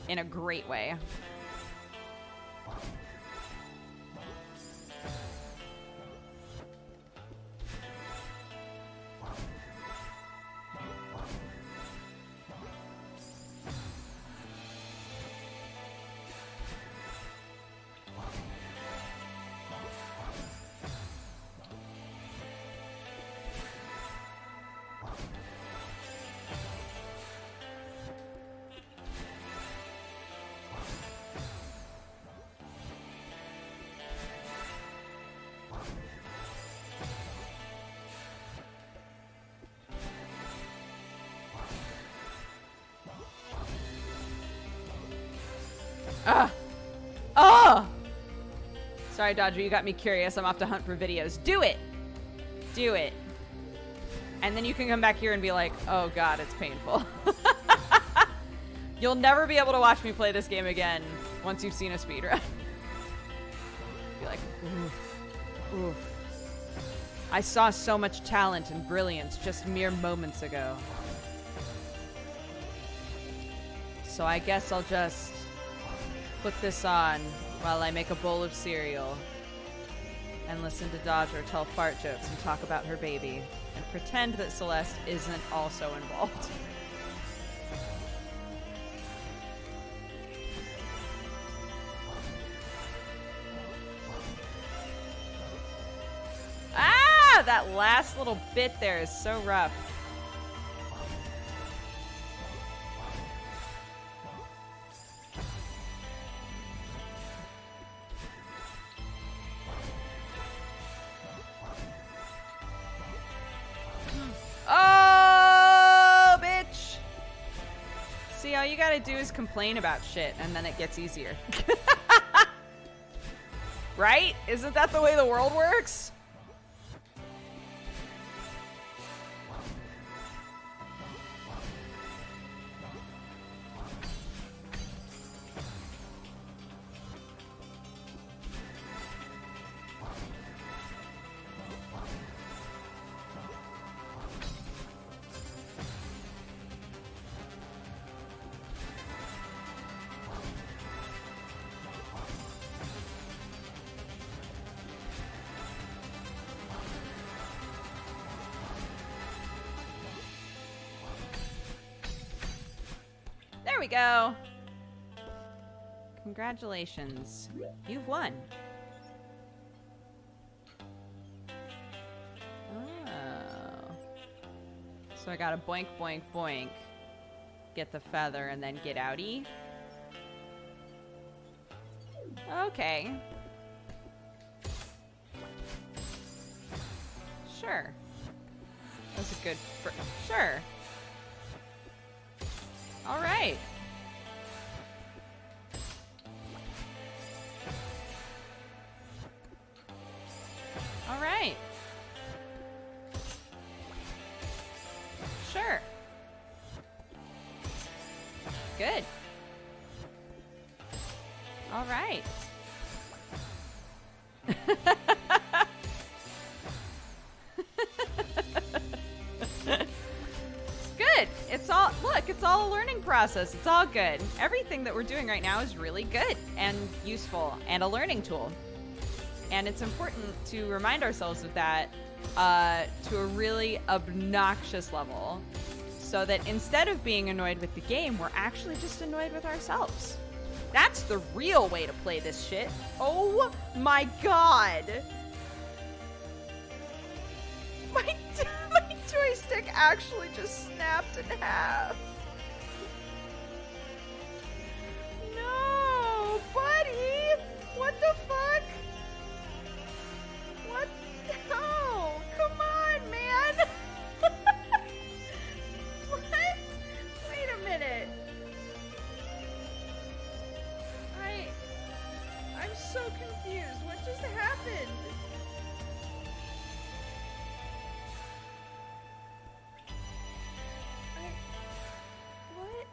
in a great way. Oh! Sorry, Dodger, you got me curious. I'm off to hunt for videos. Do it! Do it. And then you can come back here and be like, oh god, it's painful. You'll never be able to watch me play this game again once you've seen a speedrun. Be like, oof. Oof. I saw so much talent and brilliance just mere moments ago. So I guess I'll just put this on while I make a bowl of cereal and listen to Dodger tell fart jokes and talk about her baby and pretend that Celeste isn't also involved. Ah! That last little bit there is so rough. Oh, bitch! See, all you gotta do is complain about shit, and then it gets easier. Right? Isn't that the way the world works? we go. Congratulations. You've won. Oh. So I gotta boink, boink, boink. Get the feather and then get outie. Okay. Sure. That's a good... Sure. All right. All right. Sure. Good. All right. Good. It's all, look, it's all a learning process. It's all good. Everything that we're doing right now is really good and useful and a learning tool. And it's important to remind ourselves of that to a really obnoxious level, so that instead of being annoyed with the game, we're actually just annoyed with ourselves. That's the real way to play this shit. Oh my god. My joystick actually just snapped in half. No, buddy. What the fuck? What? No, come on, man. What? Wait a minute. I'm so confused. What just happened? What?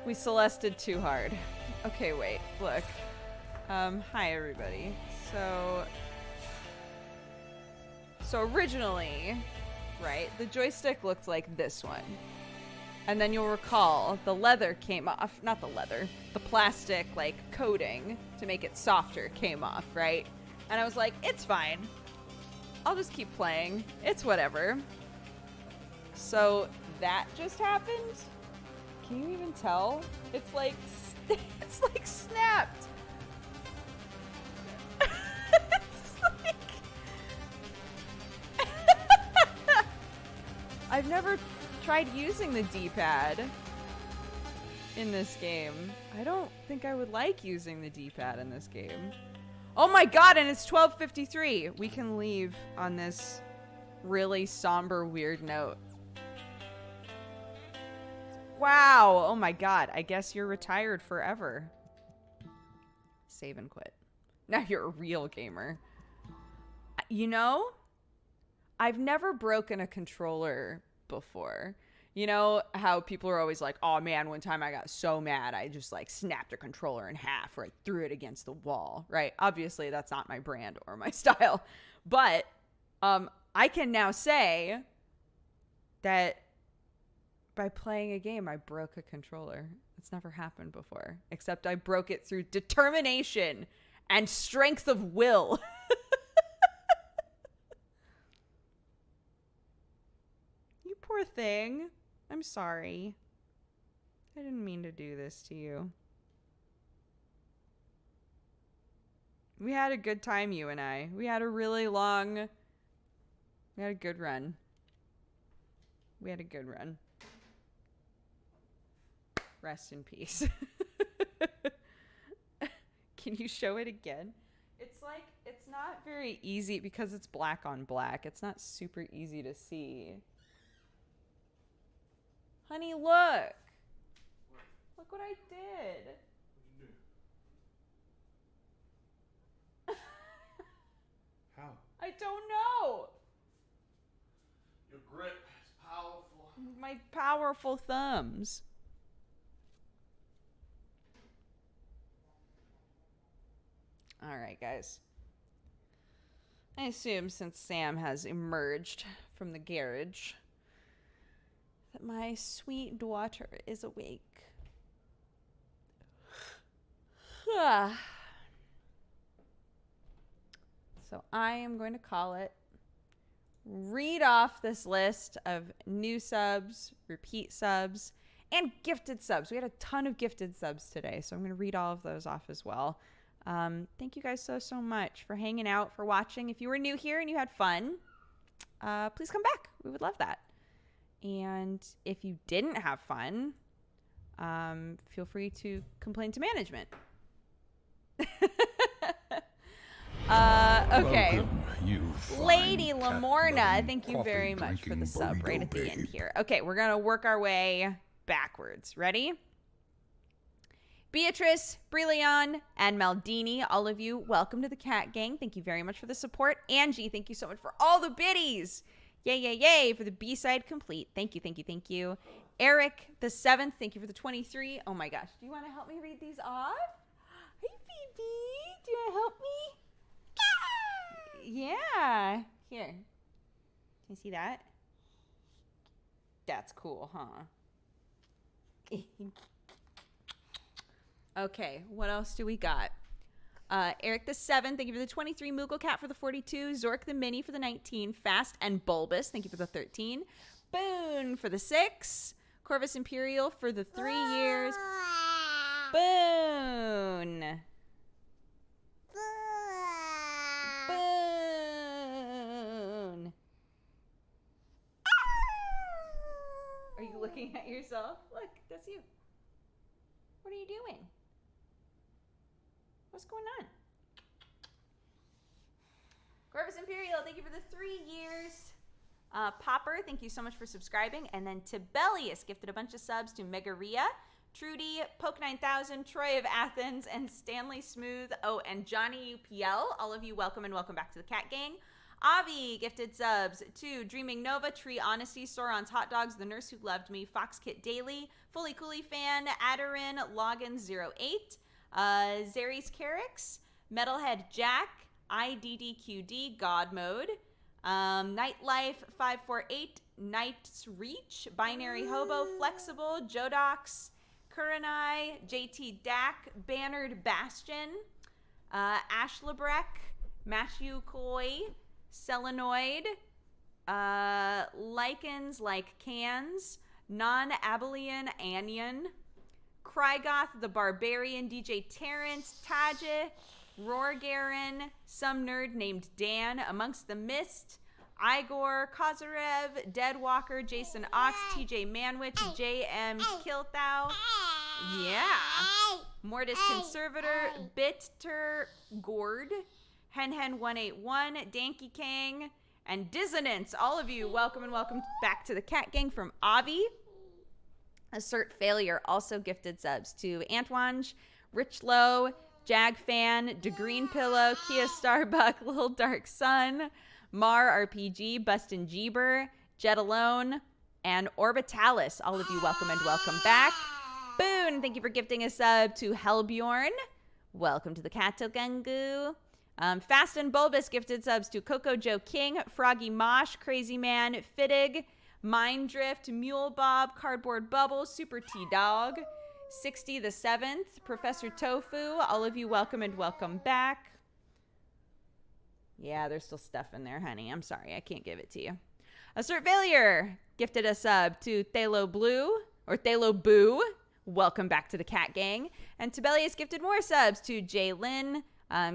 We Celested too hard. Okay, wait, look. Hi everybody. So originally, right, the joystick looked like this one. And then you'll recall the leather came off, not the leather, the plastic like coating to make it softer came off, right? And I was like, it's fine. I'll just keep playing. It's whatever. So that just happened. Can you even tell? It's like snapped. It's like I've never tried using the D-pad in this game. I don't think I would like using the D-pad in this game. Oh my god, and it's 12:53. We can leave on this really somber, weird note. Wow. Oh my god. I guess you're retired forever. Save and quit. Now you're a real gamer. You know, I've never broken a controller before. You know how people are always like, oh man, one time I got so mad I just like snapped a controller in half or I threw it against the wall, right? Obviously that's not my brand or my style, but I can now say that by playing a game I broke a controller. It's never happened before, except I broke it through determination and strength of will. You poor thing. I'm sorry. I didn't mean to do this to you. We had a good time, you and I. We had a really long... We had a good run. We had a good run. Rest in peace. Can you show it again? It's like, it's not very easy because it's black on black. It's not super easy to see. Honey, look. What? Look what I did. What'd you do? How? I don't know. Your grip is powerful. My powerful thumbs. All right, guys. I assume since Sam has emerged from the garage that my sweet daughter is awake. So I am going to call it read off this list of new subs, repeat subs, and gifted subs. We had a ton of gifted subs today, so I'm going to read all of those off as well. Thank you guys so much for hanging out, for watching. If you were new here and you had fun, please come back. We would love that. And if you didn't have fun, feel free to complain to management. Okay. Welcome, you Lady fine Lamorna, cat-loving, thank you very much for the coffee-drinking sub right burrito at the end babe. here. Okay, we're going to work our way backwards. Ready? Beatrice, Brillion, and Maldini, all of you, welcome to the Cat Gang. Thank you very much for the support. Angie, thank you so much for all the biddies. Yay, yay, yay for the B-side complete. Thank you, thank you, thank you. Eric, the 7th, thank you for the 23. Oh my gosh, do you want to help me read these off? Hey, baby, do you want to help me? Yeah. Here. Can you see that? That's cool, huh? Okay, what else do we got? Eric the 7, thank you for the 23. Moogle Cat for the 42. Zork the Mini for the 19. Fast and Bulbous, thank you for the 13. Boone for the 6. Corvus Imperial for the 3 years. Boone. Boone. Are you looking at yourself? Look, that's you. What are you doing? What's going on? Corvus Imperial, thank you for the 3 years. Popper, thank you so much for subscribing. And then Tibelius gifted a bunch of subs to Megaria, Trudy, Poke9000, Troy of Athens, and Stanley Smooth. Oh, and Johnny UPL. All of you, welcome and welcome back to the Cat Gang. Avi gifted subs to Dreaming Nova, Tree Honesty, Sauron's Hot Dogs, The Nurse Who Loved Me, Fox Kit Daily, Fully Cooley Fan, Adarin, Login08, Zeres Carrix, Metalhead Jack, IDDQD, God Mode, Nightlife 548, Night's Reach, Binary Hobo, Flexible, Jodox, Kuranai, JT Dak, Bannered Bastion, Ashlebreck, Mashu Koi, Selenoid, Lichens Like Cans, Non-Abelian Anion, Krygoth the Barbarian, DJ Terrence, Taja, Rorgaren, some nerd named Dan, Amongst the Mist, Igor, Kozarev, Deadwalker, Jason Ox, TJ Manwich, JM Kilthau, yeah, Mortis Conservator, Bitter Gord, Hen181, Danky Kang, and Dissonance. All of you, welcome and welcome back to the Cat Gang from Avi. Assert Failure also gifted subs to Antwange, Rich Low, Jag Fan, DeGreen Pillow, Kia Starbuck, Little Dark Sun, Mar RPG, Bustin' Jeeber, Jet Alone, and Orbitalis. All of you, welcome and welcome back. Boone, thank you for gifting a sub to Hellbjorn. Welcome to the Kato Gangu. Fast and Bulbous gifted subs to Coco Joe King, Froggy Mosh, Crazy Man, Fittig, Mind Drift, Mule Bob, Cardboard Bubble, Super T Dog, 60 the 7th, Professor Tofu. All of you, welcome and welcome back. Yeah, there's still stuff in there, honey. I'm sorry, I can't give it to you. Assert Failure gifted a sub to Thalo Blue, or Thalo Boo. Welcome back to the Cat Gang. And Tibelius gifted more subs to Jay Lynn,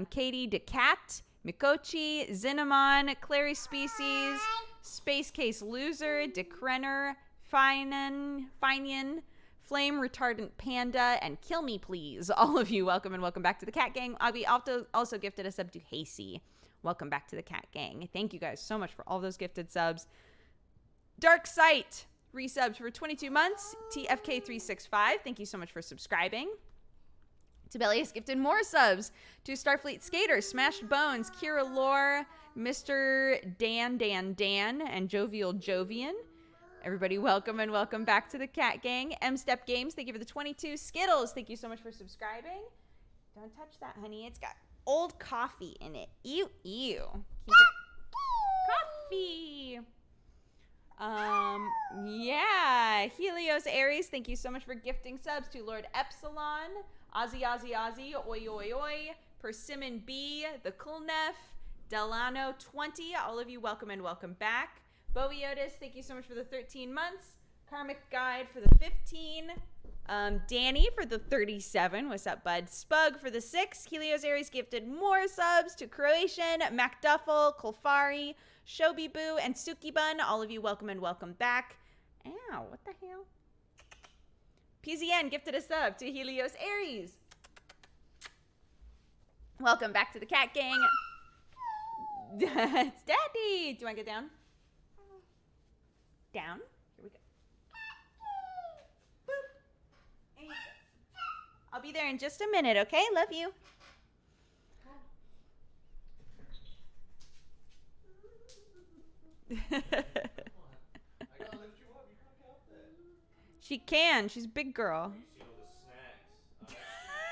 Katie DeCat, Mikochi, Zinamon, Clary Species, Space Case Loser, DeKrenner, Finian, Flame Retardant Panda, and Kill Me Please. All of you, welcome and welcome back to the Cat Gang. We also gifted a sub to Hasey. Welcome back to the Cat Gang. Thank you guys so much for all those gifted subs. Dark Sight resubs for 22 months. TFK365, thank you so much for subscribing. Tibelius gifted more subs to Starfleet Skater, Smashed Bones, Kira Lore, Mr. Dan, and Jovial Jovian. Everybody, welcome and welcome back to the Cat Gang. M-Step Games, thank you for the 22. Skittles, thank you so much for subscribing. Don't touch that, honey. It's got old coffee in it. Ew. Coffee. Yeah. Helios Aries, thank you so much for gifting subs to Lord Epsilon, Ozzy, Oi, Persimmon B, The Coolnef, Delano 20, all of you, welcome and welcome back. Bowie Otis, thank you so much for the 13 months. Karmic Guide for the 15. Danny for the 37. What's up, bud? Spug for the 6. Helios Aries gifted more subs to Croatian, MacDuffel, Kolfari, Shobi Boo, and Suki Bun. All of you, welcome and welcome back. Ow, what the hell? PZN gifted a sub to Helios Aries. Welcome back to the Cat Gang. It's Daddy. Do you want to get down? Down. Here we go. Boop. And you go. I'll be there in just a minute, okay? Love you. I gotta lift you up. You can't help it. She can. She's a big girl. You see all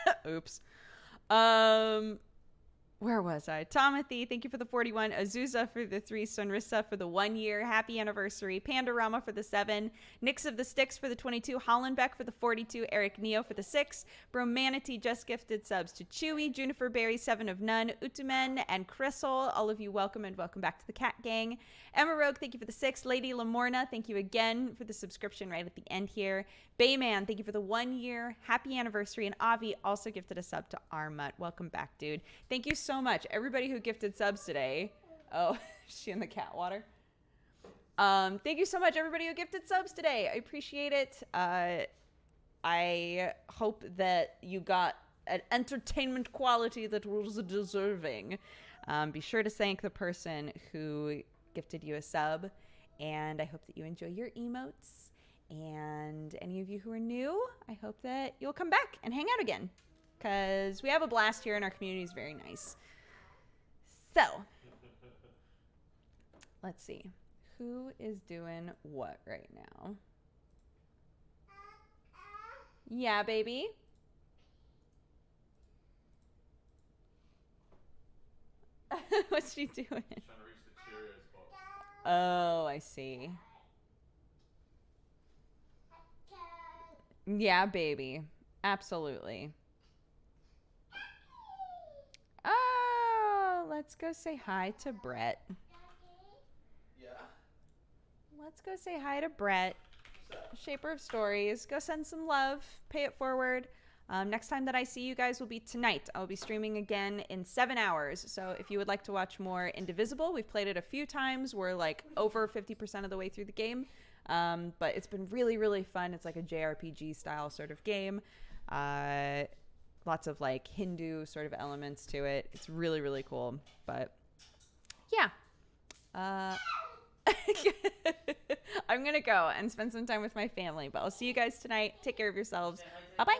the snacks. Oops. Where was I? Tomothy, thank you for the 41. Azusa for the 3. Sonrissa for the 1 year. Happy anniversary. Pandorama for the 7. Nix of the Sticks for the 22. Hollenbeck for the 42. Eric Neo for the 6. Bromanity just gifted subs to Chewy. Juniper Berry, 7 of None. Utumen and Crystal. All of you, welcome and welcome back to the Cat Gang. Emma Rogue, thank you for the 6. Lady Lamorna, thank you again for the subscription right at the end here. Bayman, thank you for the 1 year. Happy anniversary. And Avi also gifted a sub to Armut. Welcome back, dude. Thank you so much. Everybody who gifted subs today. Oh, is she in the cat water? Thank you so much, everybody who gifted subs today. I appreciate it. I hope that you got an entertainment quality that was deserving. Be sure to thank the person who gifted you a sub, and I hope that you enjoy your emotes. And any of you who are new, I hope that you'll come back and hang out again, because we have a blast here and our community is very nice. So, let's see. Who is doing what right now? Yeah, baby. What's she doing? Trying to reach the Cheerios box. Oh, I see. Yeah, baby. Absolutely. Oh, let's go say hi to Brett. Yeah? Let's go say hi to Brett. Shaper of Stories. Go send some love. Pay it forward. Next time that I see you guys will be tonight. I'll be streaming again in 7 hours. So if you would like to watch more Indivisible, we've played it a few times. We're like over 50% of the way through the game. But it's been really, really fun. It's like a JRPG style sort of game. Lots of like Hindu sort of elements to it. It's really, really cool. But yeah. I'm going to go and spend some time with my family. But I'll see you guys tonight. Take care of yourselves. Bye-bye.